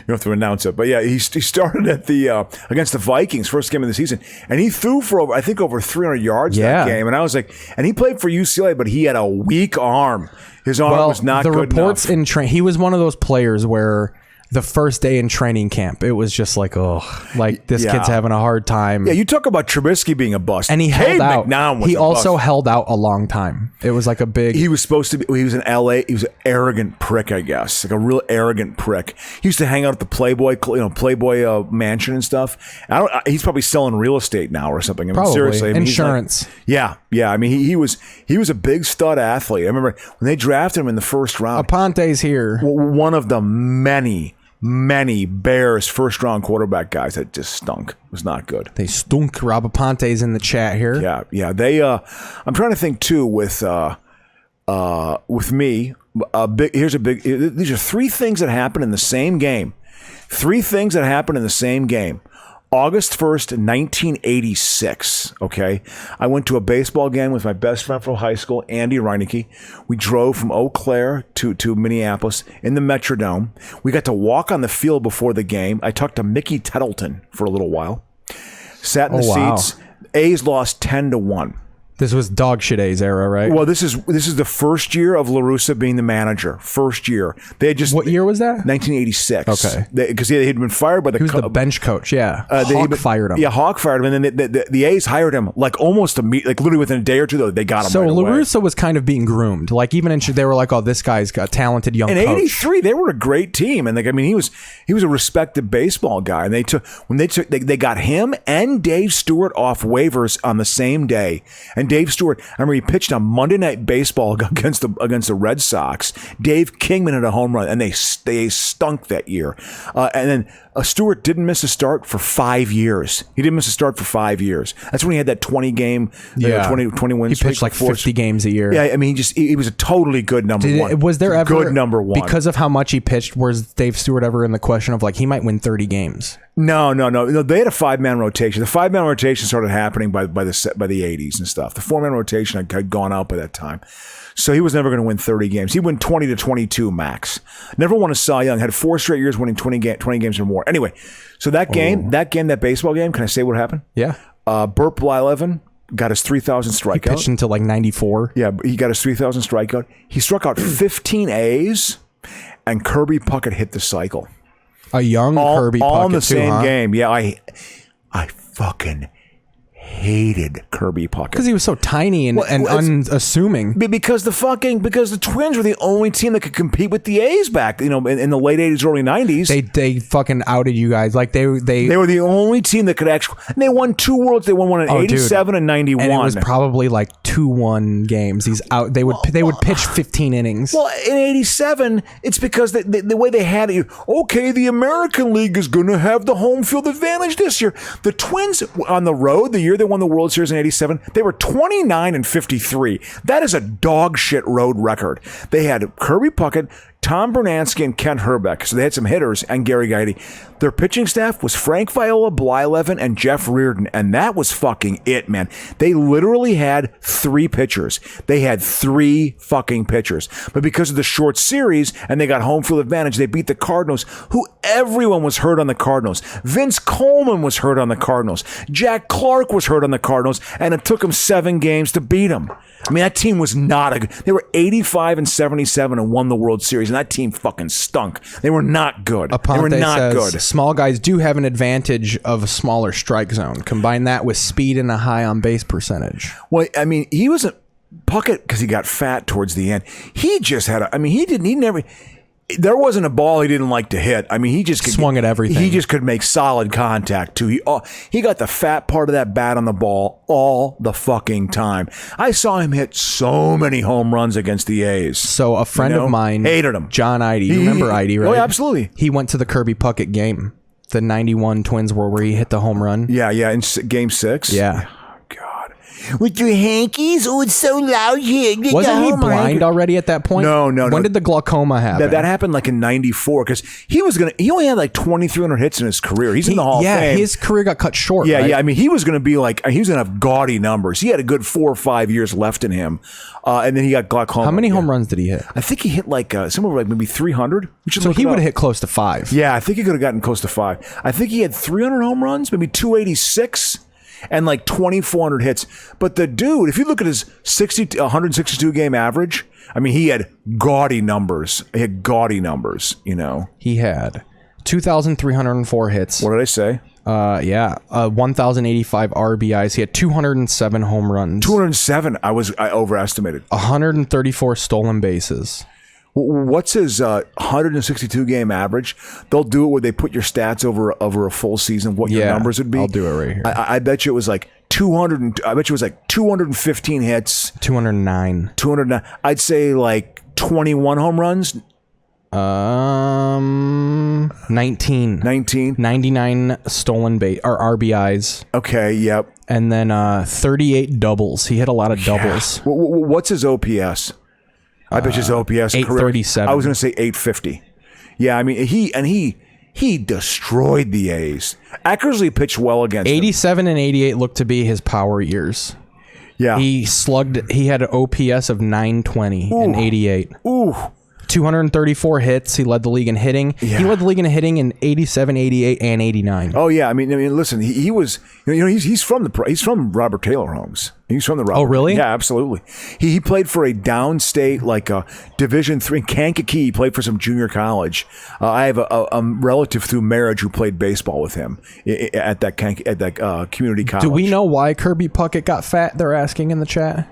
have to announce it, but yeah, he started at the against the Vikings, first game of the season, and he threw for over 300 yards that game, and I was like, and he played for UCLA, but he had a weak arm. His arm was not good enough. The reports in he was one of those players where the first day in training camp, it was just like, this kid's having a hard time. Yeah, you talk about Trubisky being a bust. And he held out. McNown was he also bust. held out a long time. It was like a big... He was supposed to be... He was in L.A. He was an arrogant prick, I guess. Like a real arrogant prick. He used to hang out at the Playboy mansion and stuff. He's probably selling real estate now or something. I mean, probably. Seriously. I mean, insurance. Yeah. I mean, he was a big stud athlete. I remember when they drafted him in the first round. Aponte's here. One of the many Bears first-round quarterback guys that just stunk. It was not good. They stunk. Rob Aponte's in the chat here. Yeah. They. I'm trying to think too with me. These are 3 things that happened in the same game. 3 things that happened in the same game. August 1st, 1986, okay? I went to a baseball game with my best friend from high school, Andy Reinecke. We drove from Eau Claire to Minneapolis in the Metrodome. We got to walk on the field before the game. I talked to Mickey Tettleton for a little while. Sat in the seats. A's lost 10-1. This was dog shit A's era, right? Well, this is the first year of La Russa being the manager. First year. They had just. What year was that? 1986. Okay. Because they had been fired by the. He was the bench coach. Yeah. Hawk fired him. Yeah, Hawk fired him, and then the A's hired him like almost immediately, like literally within a day or two. Though they got him. So right La away. Russa was kind of being groomed. Like even they were like, "Oh, this guy's got a talented young." In coach. '83, they were a great team, and he was a respected baseball guy. And they got him and Dave Stewart off waivers on the same day. And Dave Stewart, I remember he pitched on Monday Night Baseball against the Red Sox. Dave Kingman had a home run, and they stunk that year. And then Stewart didn't miss a start for 5 years. He didn't miss a start for 5 years. That's when he had that 20 game, 20 wins. He pitched like 50 games a year. Yeah, I mean, he was a totally good number one. Was there ever good number one because of how much he pitched? Was Dave Stewart ever in the question of like he might win 30 games? No. They had a 5-man rotation. The 5-man rotation started happening by the 80s and stuff. The 4-man rotation had gone out by that time. So he was never going to win 30 games. He won 20 to 22 max. Never won a Cy Young. Had 4 straight years winning 20 games or more. Anyway, so that baseball game, can I say what happened? Yeah. Burt Blyleven got his 3,000 strikeout. He pitched until like 94. Yeah, he got his 3,000 strikeout. He struck out 15 A's, and Kirby Puckett hit the cycle. A young Kirby Puckett all in the same too, game. Yeah, I fucking hated Kirby Puckett because he was so tiny and unassuming. Because the Twins were the only team that could compete with the A's back, in the late 80s, early 90s. They fucking outed you guys. Like they were the only team that could actually. And they won 2 Worlds. They won one in 87 and 91. And it was probably like 2-1 games. He's out. They would pitch 15 innings. Well, in 87, it's because the way they had it. Okay, the American League is going to have the home field advantage this year. The Twins on the road, the year they won the World Series in 87, they were 29-53. That is a dog shit road record. They had Kirby Puckett, Tom Bernansky and Kent Herbeck, so they had some hitters, and Gary Gaetti. Their pitching staff was Frank Viola, Blyleven, and Jeff Reardon, and that was fucking it, man. They literally had 3 pitchers. They had 3 fucking pitchers. But because of the short series, and they got home field advantage, they beat the Cardinals, who everyone was hurt on the Cardinals. Vince Coleman was hurt on the Cardinals. Jack Clark was hurt on the Cardinals, and it took them 7 games to beat them. I mean, that team was not a good. They were 85-77 and won the World Series, and that team fucking stunk. They were not good. Aponte they were not says, good. Small guys do have an advantage of a smaller strike zone. Combine that with speed and a high on base percentage. Well, I mean, he wasn't Puckett because he got fat towards the end. He just had there wasn't a ball he didn't like to hit. I mean, he just swung at everything. He just could make solid contact too. He got the fat part of that bat on the ball all the fucking time. I saw him hit so many home runs against the A's. So a friend of mine hated him. John Eide. You remember Eide, right? Oh, yeah, absolutely. He went to the Kirby Puckett game, the 91 Twins where he hit the home run. Yeah, in Game 6. Yeah. With your hankies? Oh, it's so loud here. Wasn't he blind already at that point? No. When did the glaucoma happen? That happened like in 94 because he only had like 2,300 hits in his career. He's in the Hall of Fame. Yeah, his career got cut short. Yeah, right? I mean, he was going to have gaudy numbers. He had a good 4 or 5 years left in him. And then he got glaucoma. How many home runs did he hit? I think he hit like somewhere like maybe 300. So he would have hit close to 5. Yeah, I think he could have gotten close to 5. I think he had 300 home runs, maybe 286. And like 2,400 hits. But the dude, if you look at his 162 game average, I mean, he had gaudy numbers. He had 2,304 hits. What did I say? 1,085 RBIs. He had 207 home runs. 207. I overestimated. 134 stolen bases. What's his 162 game average? They'll do it where they put your stats over a full season. What your numbers would be? I'll do it right here. I bet you it was like 200. I bet you it was like 215 hits. 209. 209. I'd say like 21 home runs. 19. 99 stolen base or RBIs. Okay. Yep. And then 38 doubles. He hit a lot of doubles. Yeah. What's his OPS? I bet his OPS 837. I was going to say 850. Yeah, I mean he destroyed the A's. Eckersley pitched well against 87 and 88 looked to be his power years. Yeah. He had an OPS of 920 in 88. Ooh. 234 hits. He led the league in hitting. Yeah. He led the league in hitting in 87, 88, and 89. Oh yeah, I mean, listen, he was, he's from Robert Taylor Homes. He's from the Robert. Oh really? Yeah, absolutely. He played for a downstate like a Division III Kankakee. He played for some junior college. I have a relative through marriage who played baseball with him at that community college. Do we know why Kirby Puckett got fat? They're asking in the chat.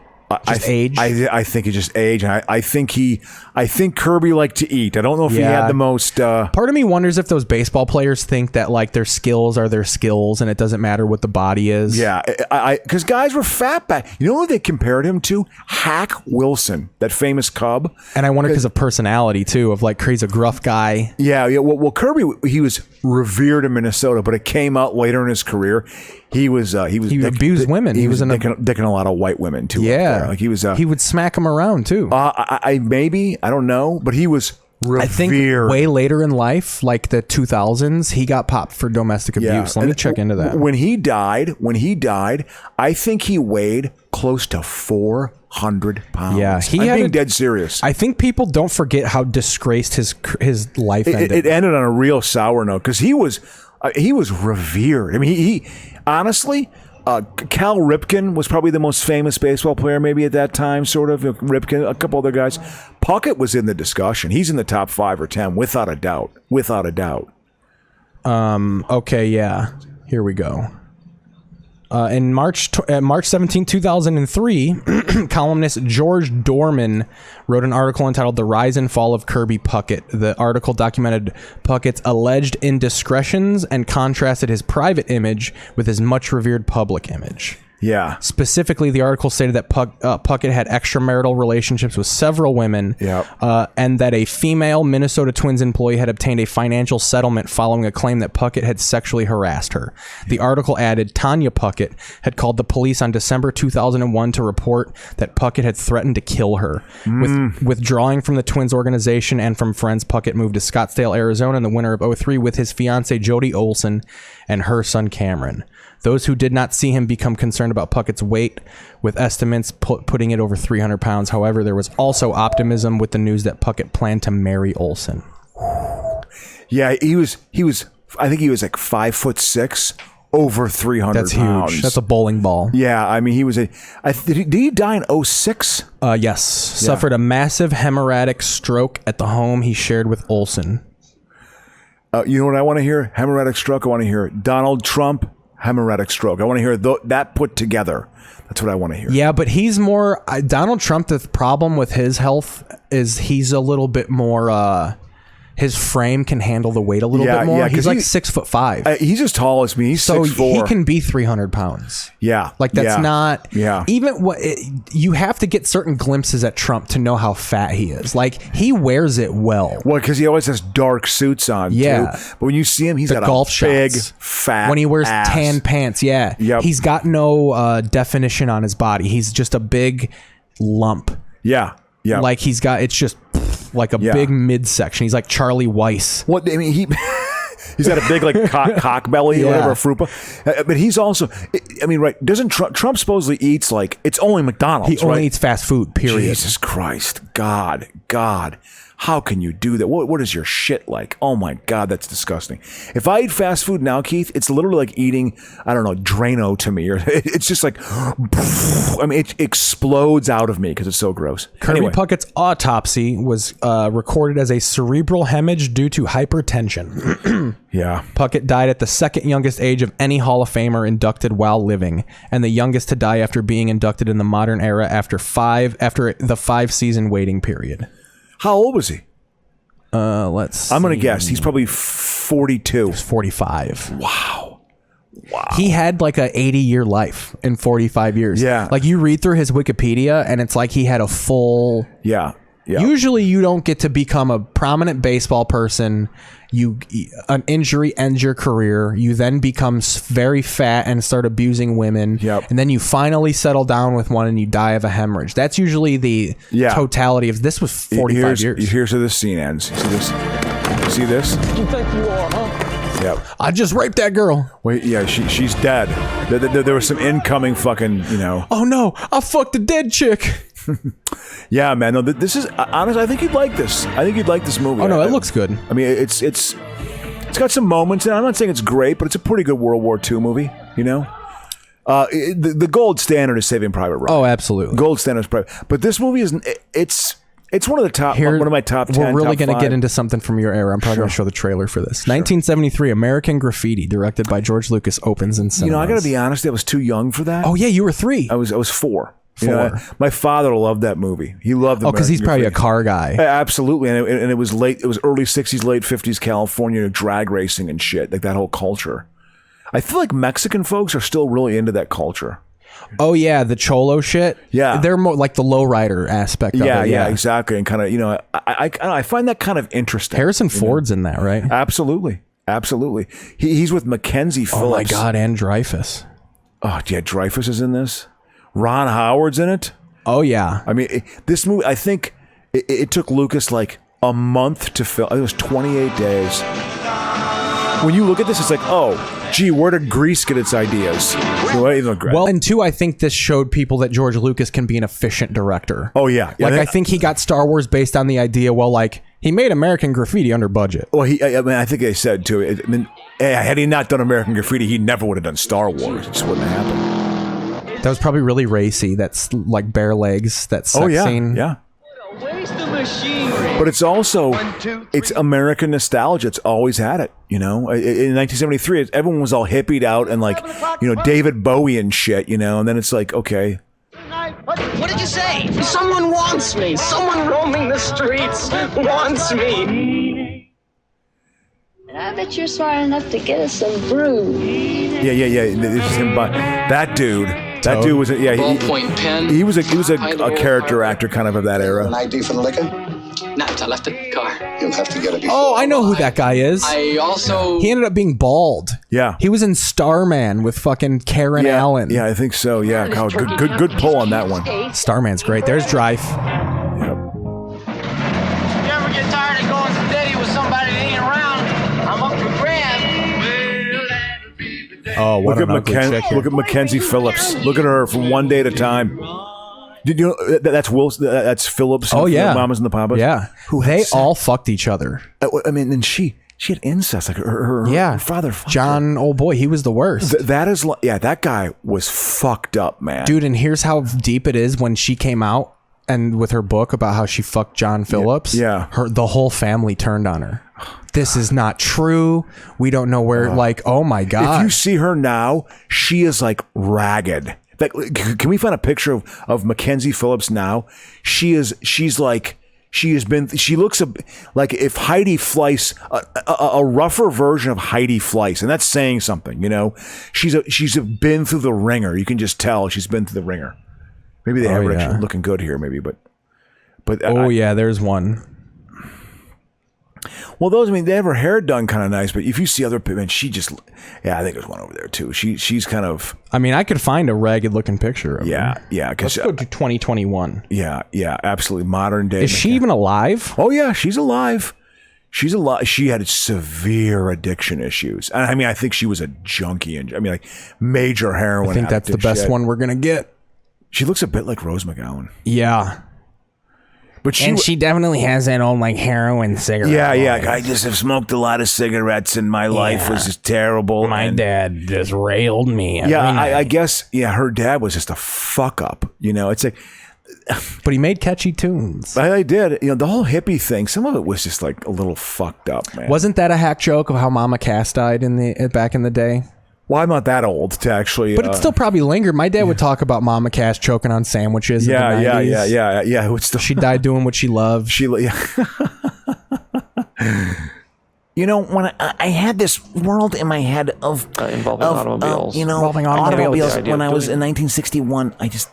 Age. I think it's just age. I think Kirby liked to eat. I don't know if he had the most. Part of me wonders if those baseball players think that like their skills are their skills and it doesn't matter what the body is. Yeah, because guys were fat back. You know who they compared him to? Hack Wilson, that famous Cub. And I wonder because of personality too, of like he's a gruff guy. Yeah. Well, Kirby, he was revered in Minnesota, but it came out later in his career. He abused women. He was dicking a lot of white women too. Yeah, like he was. He would smack them around too. I don't know, but he was revered. I think way later in life, like the 2000s, he got popped for domestic abuse. Let me check into that. When he died, I think he weighed close to 400 pounds. Yeah, I'm being dead serious. I think people don't forget how disgraced his life ended. It ended on a real sour note because he was revered. I mean, he honestly, Cal Ripken was probably the most famous baseball player maybe at that time, sort of. Ripken, a couple other guys. Puckett was in the discussion. He's in the top 5 or 10 without a doubt. Okay, yeah. Here we go. In March 17, 2003, columnist George Dorman wrote an article entitled "The Rise and Fall of Kirby Puckett." The article documented Puckett's alleged indiscretions and contrasted his private image with his much revered public image. Yeah. Specifically, the article stated that Puckett had extramarital relationships with several women, and that a female Minnesota Twins employee had obtained a financial settlement following a claim that Puckett had sexually harassed her. The article added Tanya Puckett had called the police on December 2001 to report that Puckett had threatened to kill her. Withdrawing from the Twins organization and from friends, Puckett moved to Scottsdale, Arizona in the winter of 2003 with his fiancée Jody Olson and her son Cameron. Those who did not see him become concerned about Puckett's weight, with estimates putting it over 300 pounds. However, there was also optimism with the news that Puckett planned to marry Olson. Yeah, he was. I think he was like 5'6", over 300 That's pounds. huge. That's a bowling ball. Yeah, I mean, he was did he die in 2006? Yes. Suffered a massive hemorrhagic stroke at the home he shared with Olson. You know what I want to hear? Hemorrhagic stroke. I want to hear Donald Trump. Hemorrhagic stroke. I want to hear that put together. That's what I want to hear. Yeah, but he's more Donald Trump. The problem with his health is he's a little bit more. His frame can handle the weight a little bit more. He's like 6'5". He's as tall as me. He's 6'4". He can be 300 pounds. Yeah, like that's not. Yeah, even what you have to get certain glimpses at Trump to know how fat he is. Like he wears it well. Well, because he always has dark suits on. Yeah, too. But when you see him, he's got golf a big, shots. fat. When he wears ass. tan pants, he's got no definition on his body. He's just a big lump. Yeah. Like he's got. It's just. Like a big midsection. He's like Charlie Weiss. What I mean, he's got a big like cock belly, whatever, frupa. But he's also, I mean, right? Doesn't Trump supposedly eats like it's only McDonald's? He only eats fast food. Period. Jesus Christ, God. How can you do that? What is your shit like? Oh my God, that's disgusting. If I eat fast food now, Keith, it's literally like eating, I don't know, Drano to me. Or it's just like, I mean, it explodes out of me because it's so gross. Kirby Anyway. Puckett's autopsy was recorded as a cerebral hemorrhage due to hypertension. Yeah. Puckett died at the second youngest age of any Hall of Famer inducted while living, and the youngest to die after being inducted in the modern era after the 5-season waiting period. How old was he? Let's see. I'm going to guess. He's probably 42. He's 45. Wow. He had like a 80-year life in 45 years. Yeah. Like you read through his Wikipedia and it's like he had a full... Yeah. Usually you don't get to become a prominent baseball person. An injury ends your career. You then become very fat and start abusing women. Yep. And then you finally settle down with one and you die of a hemorrhage. That's usually the totality of this was 45 years. Here's how this scene ends. You see this? You see this? You think you are, huh? Yep. I just raped that girl. Wait, yeah, she's dead. There was some incoming fucking, Oh no, I fucked a dead chick. Yeah, man. No, this is honestly. I think you'd like this. I think you'd like this movie. Oh no, it looks good. I mean, it's got some moments, and I'm not saying it's great, but it's a pretty good World War II movie. You know, the gold standard is Saving Private Ryan. Oh, absolutely. Gold standard is private. But this movie is it's one of the top. One of my top 10. We're really going to get into something from your era. I'm probably going to show the trailer for this. 1973, American Graffiti, directed by George Lucas, opens in cinemas. You know, I got to be honest. I was too young for that. Oh yeah, you were 3. I was 4. You know, my father loved that movie. He loved it. Because he's probably a car guy. Absolutely, and it was late. It was early '60s, late '50s California drag racing and shit, like that whole culture. I feel like Mexican folks are still really into that culture. Oh yeah, the cholo shit. Yeah, they're more like the lowrider aspect. Of it. Yeah, exactly. And kind of, I find that kind of interesting. Harrison Ford's in that, right? Absolutely. He's with Mackenzie Phillips. Oh my God, and Dreyfus. Oh yeah, Dreyfus is in this. Ron Howard's in it. Oh yeah. I mean, this movie. I think it took Lucas like a month to film. It was 28 days. When you look at this, it's like, oh, gee, where did Grease get its ideas? Well, and 2, I think this showed people that George Lucas can be an efficient director. Oh yeah. I think he got Star Wars based on the idea. Well, like he made American Graffiti under budget. Well, I think they said too. I mean, had he not done American Graffiti, he never would have done Star Wars. It just wouldn't have happened. That was probably really racy. That's like bare legs. That sex scene. Yeah. But it's also, it's American nostalgia. It's always had it, you know. In 1973, everyone was all hippied out and like, you know, David Bowie and shit, you know. And then it's like, okay. What did you say? Someone wants me. Someone roaming the streets wants me. I bet you're smart enough to get us some brew. Yeah. This is him. That dude. That dude was he Ballpoint pen. He was a character actor kind of that era. An ID for the liquor? Not. I left it in the car. You'll have to get it. Oh, I know who that guy is. I also. He ended up being bald. Yeah. He was in Starman with fucking Karen Allen. Yeah, I think so. Yeah, good pull on that one. Starman's great. There's Drive. You ever get tired of going steady with somebody that ain't around? I'm up for grabs. Oh, what an ugly chick here. Look at Mackenzie Phillips. Look at her from One Day at a Time. Did you know that's Wilson? That's Phillips. Oh yeah, Mamas and the Papas. Yeah, they all fucked each other. I mean, and she had incest. Like her father. John, old boy, he was the worst. That guy was fucked up, man. Dude, and here's how deep it is when she came out and with her book about how she fucked John Phillips. Yeah. The whole family turned on her. This is not true. We don't know where. Oh my god! If you see her now, she is like ragged. Like, can we find a picture of Mackenzie Phillips now? She's like she looks like if Heidi Fleiss, a rougher version of Heidi Fleiss, and that's saying something, you know. She's been through the ringer. You can just tell she's been through the ringer. Maybe they have her actually looking good here, maybe, but there's one. Well, they have her hair done kind of nice, but if you see other people, I think there's one over there too. She's kind of. I mean, I could find a ragged looking picture of her. Yeah. Let's go to 2021. Yeah, absolutely modern day. Is she even alive? Oh yeah, she's alive. She's alive. She had severe addiction issues, and I mean, I think she was a junkie, and I mean, like major heroin. I think that's the best one we're gonna get. She looks a bit like Rose McGowan. Yeah. But she definitely has that old like heroin cigarette. Yeah. I just have smoked a lot of cigarettes and my life was just terrible. My dad just railed me. I guess, her dad was just a fuck up. You know, it's like. But he made catchy tunes. I did. You know, the whole hippie thing, some of it was just like a little fucked up, man. Wasn't that a hack joke of how Mama Cass died back in the day? Well, I'm not that old to actually. But it still probably lingered. My dad would talk about Mama Cass choking on sandwiches. Yeah. She died doing what she loved. You know, when I had this world in my head of involving automobiles. Involving automobiles. When I was in 1961, That's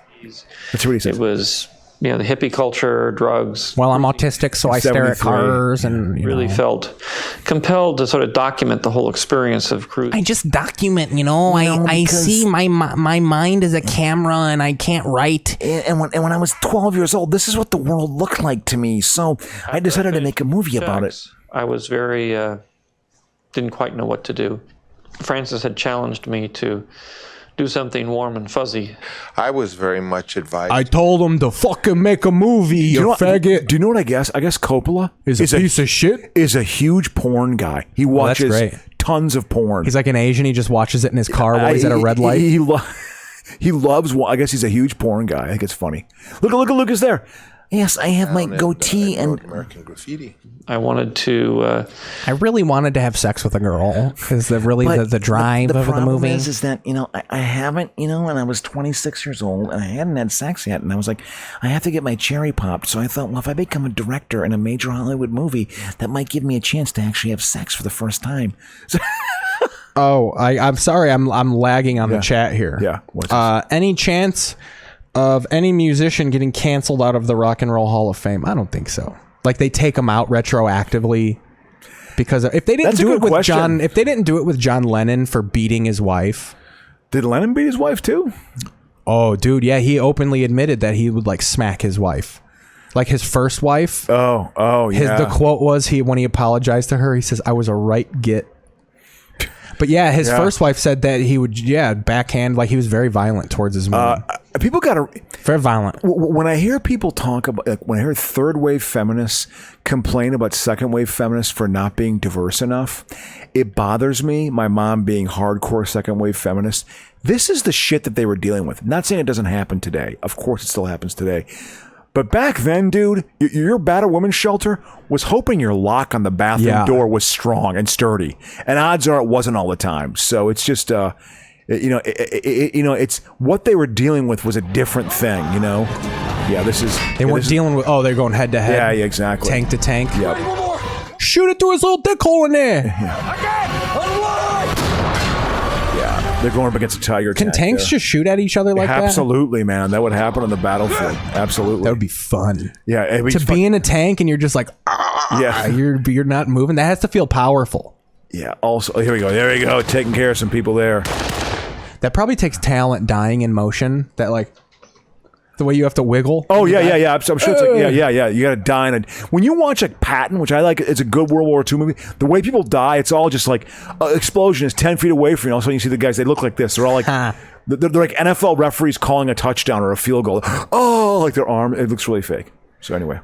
what he said. It was. The hippie culture, drugs. Well, I'm autistic, so I stare at cars and really felt compelled to sort of document the whole experience of cruising. I just document, I see my mind as a camera and I can't write. And when I was 12 years old, this is what the world looked like to me. So I decided to make a movie about it. I was very, didn't quite know what to do. Francis had challenged me to do something warm and fuzzy. I was very much advised. I told him to fucking make a movie, you faggot. Do you know what I guess? I guess Coppola is a piece of shit. Is a huge porn guy. He watches tons of porn. He's like an Asian. He just watches it in his car while he's at a red light. He loves. I guess he's a huge porn guy. I think it's funny. Look at Lucas there. Yes, I have my goatee and American Graffiti. I wanted to. I really wanted to have sex with a girl. Is that really the drive of the movie? The problem is that I haven't. And I was 26 years old and I hadn't had sex yet, and I was like, I have to get my cherry popped. So I thought, well, if I become a director in a major Hollywood movie, that might give me a chance to actually have sex for the first time. So I'm sorry. I'm lagging on the chat here. Yeah. Any chance of any musician getting canceled out of the Rock and Roll Hall of Fame? I don't think so. Like they take them out retroactively because if they didn't do it with John, if they didn't do it with John Lennon for beating his wife, did Lennon beat his wife too? Oh, dude, yeah, he openly admitted that he would like smack his wife, like his first wife. Oh, yeah. The quote was when he apologized to her, he says, "I was a right git." But yeah, his first wife said that he would, backhand, like he was very violent towards his woman. People very violent. When I hear people talk about, when I hear third wave feminists complain about second wave feminists for not being diverse enough, it bothers me. My mom being hardcore second wave feminist, this is the shit that they were dealing with. Not saying it doesn't happen today. Of course, it still happens today. But back then, dude, your battered women's shelter was hoping your lock on the bathroom door was strong and sturdy, and odds are it wasn't all the time. So it's just, it's what they were dealing with was a different thing. Yeah, this is. They weren't dealing with. Oh, they're going head to head. Yeah, exactly. Tank to tank. Yep. Shoot it through his little dick hole in there. They're going up against a tiger. Can tanks just shoot at each other like that? Absolutely, man. That would happen on the battlefield. Absolutely. That would be fun. Yeah, it'd be to be in a tank and you're just like, yeah, you're not moving. That has to feel powerful. Yeah. Also, here we go. There we go. Taking care of some people there. That probably takes talent, dying in motion. That like the way you have to wiggle. Oh yeah. I'm sure it's like yeah. You got to die in a. When you watch like Patton, which I like, it's a good World War II movie. The way people die, it's all just like explosion is 10 feet away from you. All of a sudden, you see the guys. They look like this. They're all like they're like NFL referees calling a touchdown or a field goal. Oh, like their arm. It looks really fake. So anyway.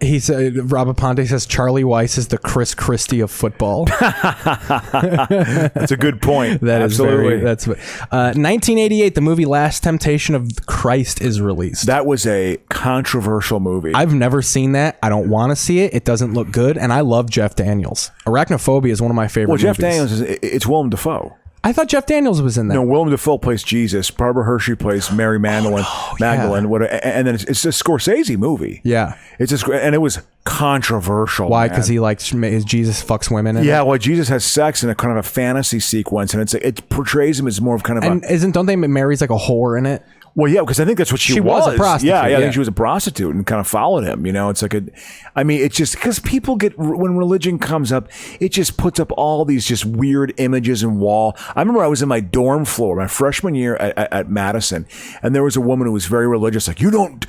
He said, Rob Aponte says Charlie Weiss is the Chris Christie of football. That's a good point. That Absolutely. is very, that's 1988, the movie Last Temptation of Christ is released. That was a controversial movie. I've never seen that. I don't want to see it. It doesn't look good. And I love Jeff Daniels. Arachnophobia is one of my favorite movies. Jeff Daniels, it's Willem Dafoe. I thought Jeff Daniels was in that. No, Willem Dafoe plays Jesus. Barbara Hershey plays Mary Magdalene. And then it's a Scorsese movie. Yeah, it's just, and it was controversial. Why? Because he likes Jesus fucks women. Well, Jesus has sex in a kind of a fantasy sequence, and it portrays him as more of kind of. And don't they Mary's like a whore in it? Well, yeah, because I think that's what she was. A prostitute. Yeah, I think she was a prostitute and kind of followed him. You know, it's like it's just because people when religion comes up, it just puts up all these just weird images and wall. I remember I was in my dorm floor my freshman year at Madison, and there was a woman who was very religious. Like, you don't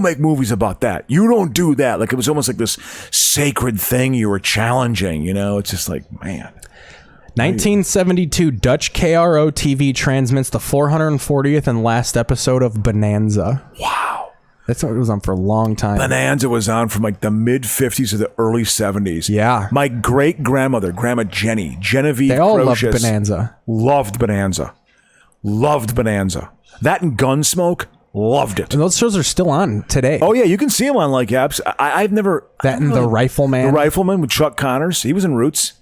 make movies about that. You don't do that. Like, it was almost like this sacred thing you were challenging. You know, it's just like, man. 1972, Dutch KRO TV transmits the 440th and last episode of Bonanza. Wow. That's what it was on for a long time. Bonanza was on from like the mid-50s to the early 70s. Yeah. My great-grandmother, Grandma Genevieve they all Crocious, loved Bonanza. Loved Bonanza. That and Gunsmoke, loved it. And those shows are still on today. Oh, yeah, you can see them on like apps. I've never... That and The Rifleman. The Rifleman with Chuck Connors. He was in Roots.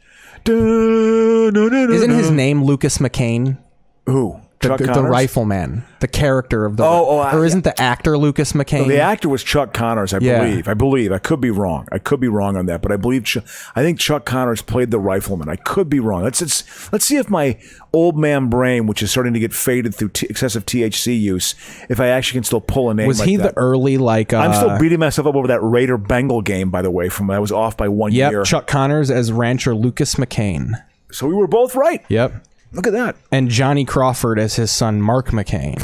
Isn't his name Lucas McCain? Who? The Rifleman, the character of the or isn't the actor Lucas McCain? No, the actor was Chuck Connors, I believe. I could be wrong. I on that, but I think Chuck Connors played the Rifleman. I could be wrong. Let's see if my old man brain, which is starting to get faded through excessive THC use, if I actually can still pull a name. Was he the early like? I'm still beating myself up over that Raider Bengal game, by the way. I was off by 1 year. Yep, Chuck Connors as rancher Lucas McCain. So we were both right. Yep. Look at that. And Johnny Crawford as his son, Mark McCain.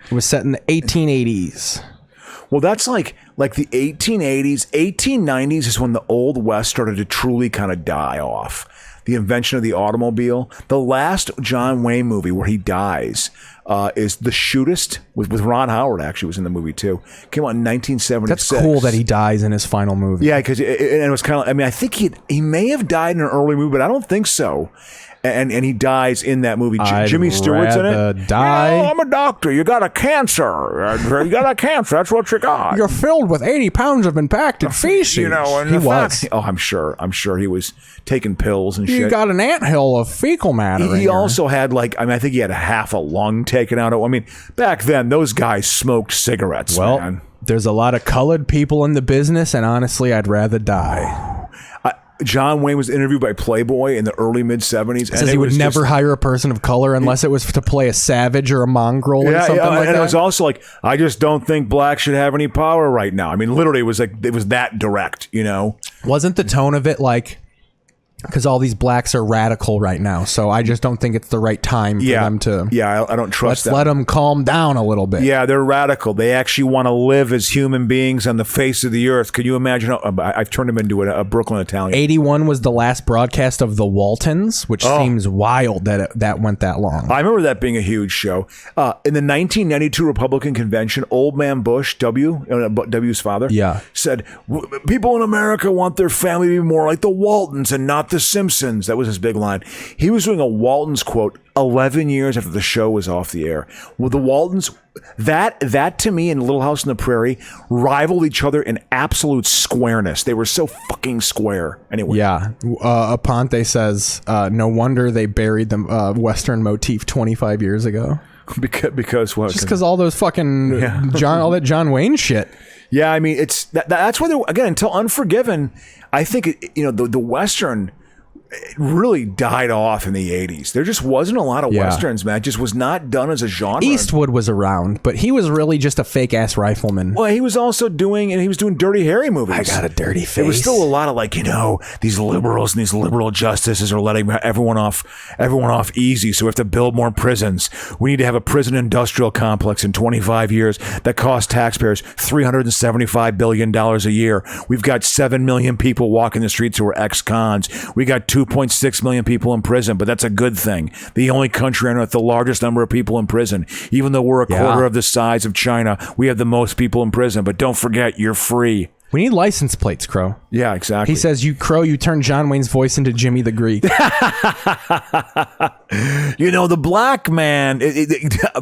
It was set in the 1880s. Well, that's like the 1880s. 1890s is when the Old West started to truly kind of die off. The invention of the automobile. The last John Wayne movie where he dies is The Shootist with Ron Howard. Actually was in the movie too. Came out in 1976. That's cool that he dies in his final movie. Yeah, because it was kind of. I think he may have died in an early movie, but I don't think so. And he dies in that movie. Jimmy Stewart's in it. Die. You know, I'm a doctor. You got a cancer. You got a cancer. That's what you got. You're filled with 80 pounds of impacted feces. You know, and he was. Oh, I'm sure he was taking pills and shit. You got an anthill of fecal matter. He also had I think he had half a lung taken out of. I mean, back then those guys smoked cigarettes. Well, man. There's a lot of colored people in the business, and honestly, I'd rather die. John Wayne was interviewed by Playboy in the early mid-70s. Says he would never hire a person of color unless it was to play a savage or a mongrel or something like that. And it was also like, I just don't think blacks should have any power right now. I mean, literally, it was that direct, you know? Wasn't the tone of it like, because all these blacks are radical right now, so I just don't think it's the right time for them to... Yeah, I don't trust them. Let's let them calm down a little bit. Yeah, they're radical. They actually want to live as human beings on the face of the earth. Can you imagine? I've turned him into a Brooklyn Italian. 81 was the last broadcast of The Waltons, which seems wild that went that long. I remember that being a huge show. In the 1992 Republican convention, Old Man Bush, W's father, said, people in America want their family to be more like the Waltons and not the Simpsons. That was his big line. He was doing a Waltons quote 11 years after the show was off the air. Well, the Waltons, that to me in Little House on the Prairie rivaled each other in absolute squareness. They were so fucking square. Anyway. Yeah. Aponte says, no wonder they buried the Western motif 25 years ago. Because what? Just because all those fucking all that John Wayne shit. Yeah, I mean, it's that's why again, until Unforgiven, I think the Western really died off in the 80s. There just wasn't a lot of Westerns, man. It just was not done as a genre. Eastwood was around, but he was really just a fake-ass rifleman. Well, he was doing Dirty Harry movies. I got a dirty face. There was still a lot of these liberals and these liberal justices are letting everyone off easy, so we have to build more prisons. We need to have a prison industrial complex in 25 years that costs taxpayers $375 billion a year. We've got 7 million people walking the streets who are ex-cons. We got 2.6 million people in prison, but that's a good thing. The only country on earth, the largest number of people in prison. Even though we're a quarter of the size of China, we have the most people in prison. But don't forget, you're free. We need license plates, Crow. Yeah, exactly. He says, you turn John Wayne's voice into Jimmy the Greek. The black man.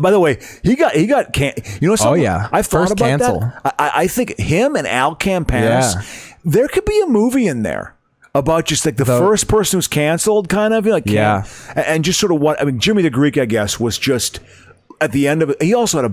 By the way, he got something? Oh, yeah. I thought First about cancel. that. I think him and Al Campanis, there could be a movie in there about just the first person who's canceled, kind of. And just sort of Jimmy the Greek, I guess, was just... At the end of it, he also had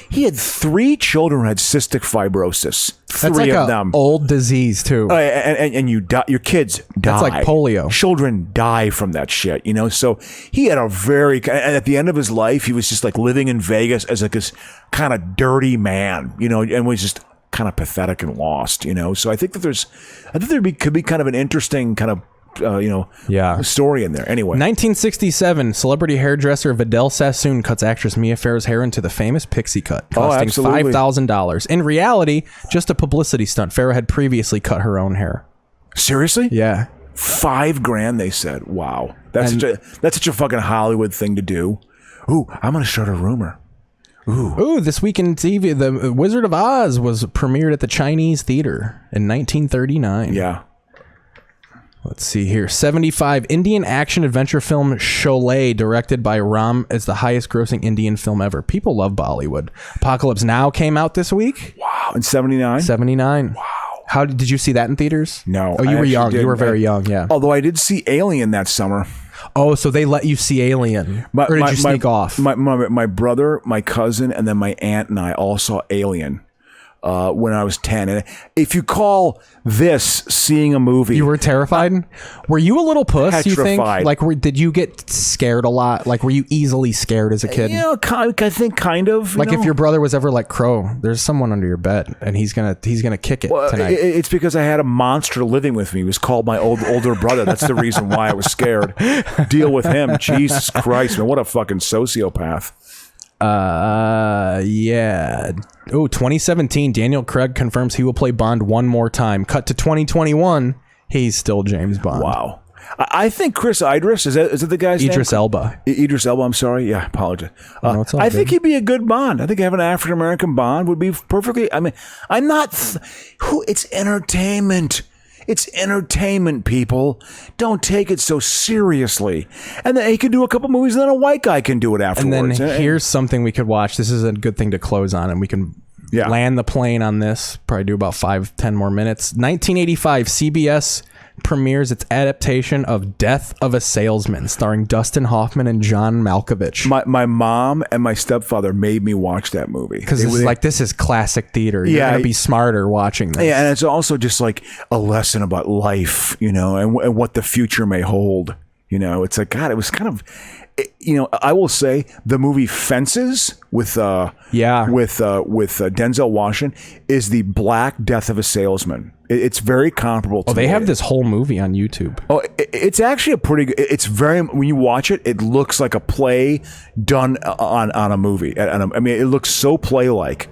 he had 3 children who had cystic fibrosis. That's like an old disease too. And you die, your kids die. That's like polio. Children die from that shit, So he had and at the end of his life, he was just living in Vegas as this kind of dirty man, and was just kind of pathetic and lost, So I think that could be kind of an interesting kind of story in there. Anyway, 1967, celebrity hairdresser Vidal Sassoon cuts actress Mia Farrow's hair into the famous pixie cut, costing $5,000. In reality, just a publicity stunt. Farrow had previously cut her own hair. Seriously? Yeah. $5,000, they said. Wow. That's such a fucking Hollywood thing to do. Ooh, I'm going to start a rumor. Ooh, this week in TV, The Wizard of Oz was premiered at the Chinese Theater in 1939. Yeah. Let's see here. 75 Indian action-adventure film Sholay, directed by Ram, is the highest-grossing Indian film ever. People love Bollywood. Apocalypse Now came out this week. Wow, in 79? 79. Wow. Did you see that in theaters? No. Oh, you were young. You were very young, yeah. Although I did see Alien that summer. Oh, so they let you see Alien. Or did you sneak off? My brother, my cousin, and then my aunt and I all saw Alien. When I was 10. And if you call this seeing a movie... You were terrified? Were you a little puss, petrified. You think? Did you get scared a lot? Were you easily scared as a kid? I think kind of. If your brother was ever like, Crow, there's someone under your bed, and he's gonna kick it tonight. It's because I had a monster living with me. He was called my older brother. That's the reason why I was scared. Deal with him. Jesus Christ, man. What a fucking sociopath. Yeah. Oh, 2017, Daniel Craig confirms he will play Bond one more time. Cut to 2021, he's still James Bond. Wow. I think Chris Idris, is that the guy's name? Idris Elba. Idris Elba, I'm sorry. Yeah, apologize. I think he'd be a good Bond. I think having an African-American Bond would be perfectly... I'm not... it's entertainment. It's entertainment, people. Don't take it so seriously. And then he can do a couple movies, and then a white guy can do it afterwards. And then here's something we could watch. This is a good thing to close on, and we can land the plane on this. Probably do about 5-10 more minutes. 1985, CBS premieres its adaptation of Death of a Salesman, starring Dustin Hoffman and John Malkovich. My mom and my stepfather made me watch that movie. Because this is classic theater. You're going to be smarter watching this. Yeah, and it's also just like a lesson about life, and what the future may hold. It's like, God, it was kind of... I will say the movie Fences with Denzel Washington is the Black Death of a Salesman. It's very comparable to they have this whole movie on YouTube. Oh, it's actually a pretty good... It's very... When you watch it, it looks like a play done on a movie. It looks so play-like.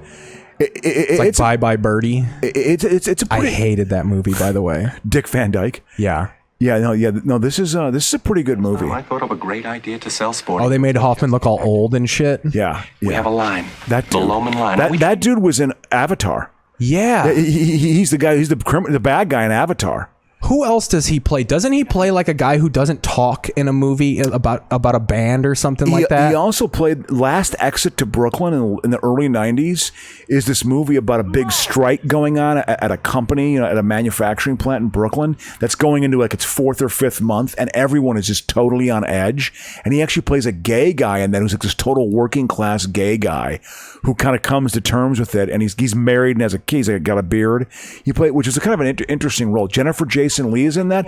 It's like Bye Bye Birdie. It's a pretty... I hated that movie, by the way. Dick Van Dyke. Yeah. No. This is a pretty good movie. I thought of a great idea to sell sports. Oh, they made Hoffman look all old and shit. Yeah. We have a line. That dude, the Loman line. That dude was in Avatar. Yeah. He's the guy. He's the bad guy in Avatar. Who else does he play? Doesn't he play like a guy who doesn't talk in a movie about a band or something like that? He also played Last Exit to Brooklyn in the early 90s. Is this movie about a big strike going on at a company, at a manufacturing plant in Brooklyn that's going into its 4th or 5th month, and everyone is just totally on edge. And he actually plays a gay guy in that who's like this total working class gay guy who kind of comes to terms with it. And he's married and has a kid. He's got a beard. He played, which is a kind of an interesting role. Jennifer J. Jason Lee is in that.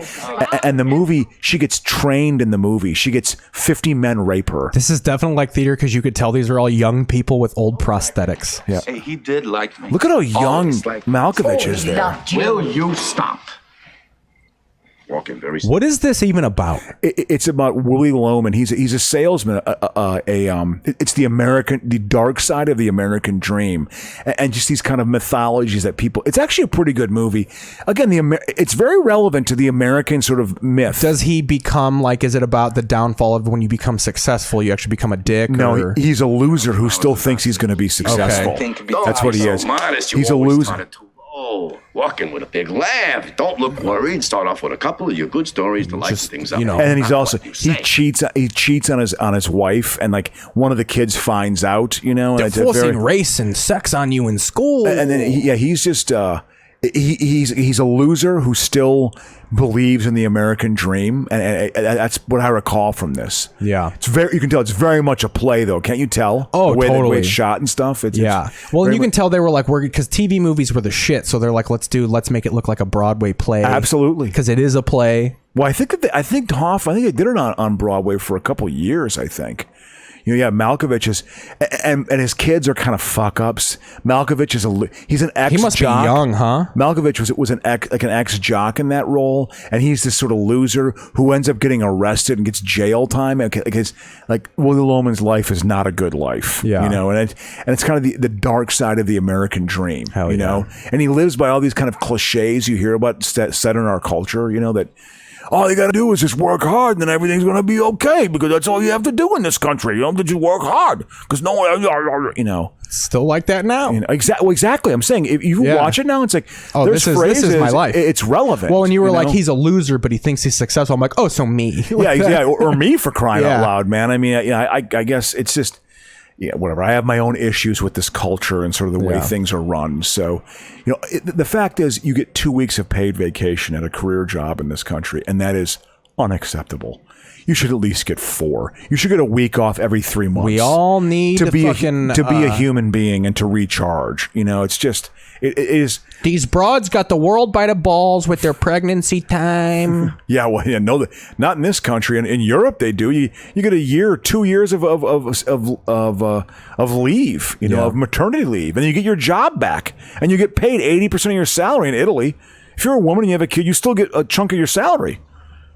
And the movie, she gets trained in the movie. She gets 50 men rape her. This is definitely like theater because you could tell these are all young people with old prosthetics. Yeah. Hey, he did like me. Look at how young Malkovich is there. Will you stop? Walking very slow. What is this even about? It's about Willie Loman. He's a salesman. It's the dark side of the American dream, and just these kind of mythologies that people. It's actually a pretty good movie. Again, it's very relevant to the American sort of myth. Does he become like? Is it about the downfall of when you become successful? You actually become a dick? No, he's a loser who still thinks he's going to be successful. Okay. That's what he is. He's a loser. Walking with a big laugh. Don't look worried. Start off with a couple of your good stories to lighten things up. And then he's also he cheats on his wife, and like one of the kids finds out. They're forcing race and sex on you in school. And then he's just he's a loser who still believes in the American dream, and that's what I recall from this. Yeah, you can tell it's very much a play, though, can't you tell? Oh, the way totally. It's shot and stuff. Well, you can tell they were like, because TV movies were the shit, so they're like, let's make it look like a Broadway play. Absolutely, because it is a play. Well, I think they did it on Broadway for a couple years. I think. Malkovich is, and his kids are kind of fuck ups. Malkovich is he's an ex-jock. He must be young, huh? Malkovich was an ex-jock in that role, and he's this sort of loser who ends up getting arrested and gets jail time. Like Willie Loman's life is not a good life, and it's kind of the dark side of the American dream, know. And he lives by all these kind of cliches you hear about set in our culture, that. All you got to do is just work hard, and then everything's going to be okay, because that's all you have to do in this country. You don't have to just work hard, because no one, Still like that now. Exactly. I'm saying, if you watch it now, it's like, this is my life. It's relevant. Well, and you were like, he's a loser, but he thinks he's successful. I'm like, oh, so me. or me for crying out loud, man. I mean, I guess it's just... whatever. I have my own issues with this culture and sort of the way things are run. So, the fact is, you get 2 weeks of paid vacation at a career job in this country, and that is unacceptable. You should at least get 4. You should get a week off every 3 months. We all need to be a human being and to recharge. It's just it is. These broads got the world by the balls with their pregnancy time. No, not in this country. In Europe, they do. You get a year, 2 years of leave. Of maternity leave, and you get your job back, and you get paid 80% of your salary in Italy. If you're a woman and you have a kid, you still get a chunk of your salary.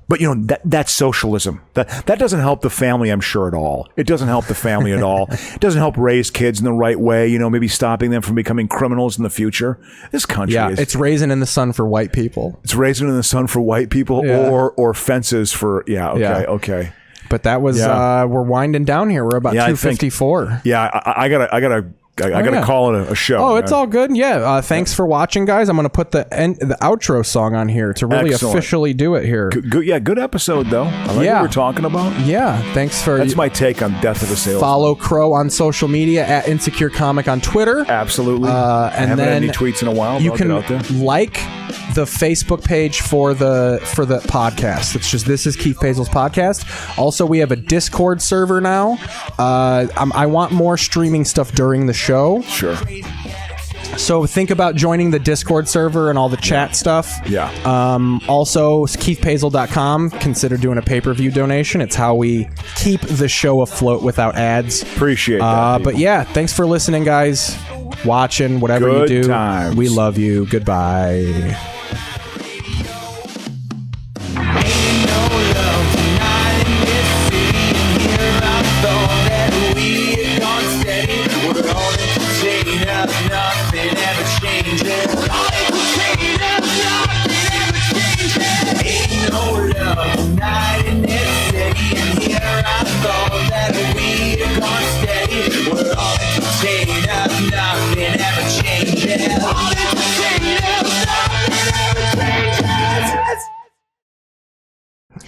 But that's socialism. That doesn't help the family, I'm sure, at all. It doesn't help the family at all. It doesn't help raise kids in the right way. Maybe stopping them from becoming criminals in the future. This country is. It's raisin in the sun for white people. It's raisin in the sun for white people, or fences for okay. But that was we're winding down here. We're about 2:54. I gotta call it a show. Oh, it's all good. Yeah. Thanks for watching, guys. I'm gonna put the outro song on here to really officially do it here. Good episode though. I like what we're talking about. Yeah. Thanks for. That's my take on Death of a Salesman. Follow Crow on social media at Insecure Comic on Twitter. Absolutely. And I haven't then had any tweets in a while. You can like the Facebook page for the podcast. It's just This Is Keith Paisl's podcast. Also, we have a Discord server now. I want more streaming stuff during the show. Sure. So think about joining the Discord server and all the chat stuff. Yeah. Also, KeithPaisel.com. Consider doing a pay-per-view donation. It's how we keep the show afloat without ads. Appreciate that. But yeah, thanks for listening, guys. Watching, whatever you do. Times. We love you. Goodbye.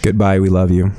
Goodbye. We love you.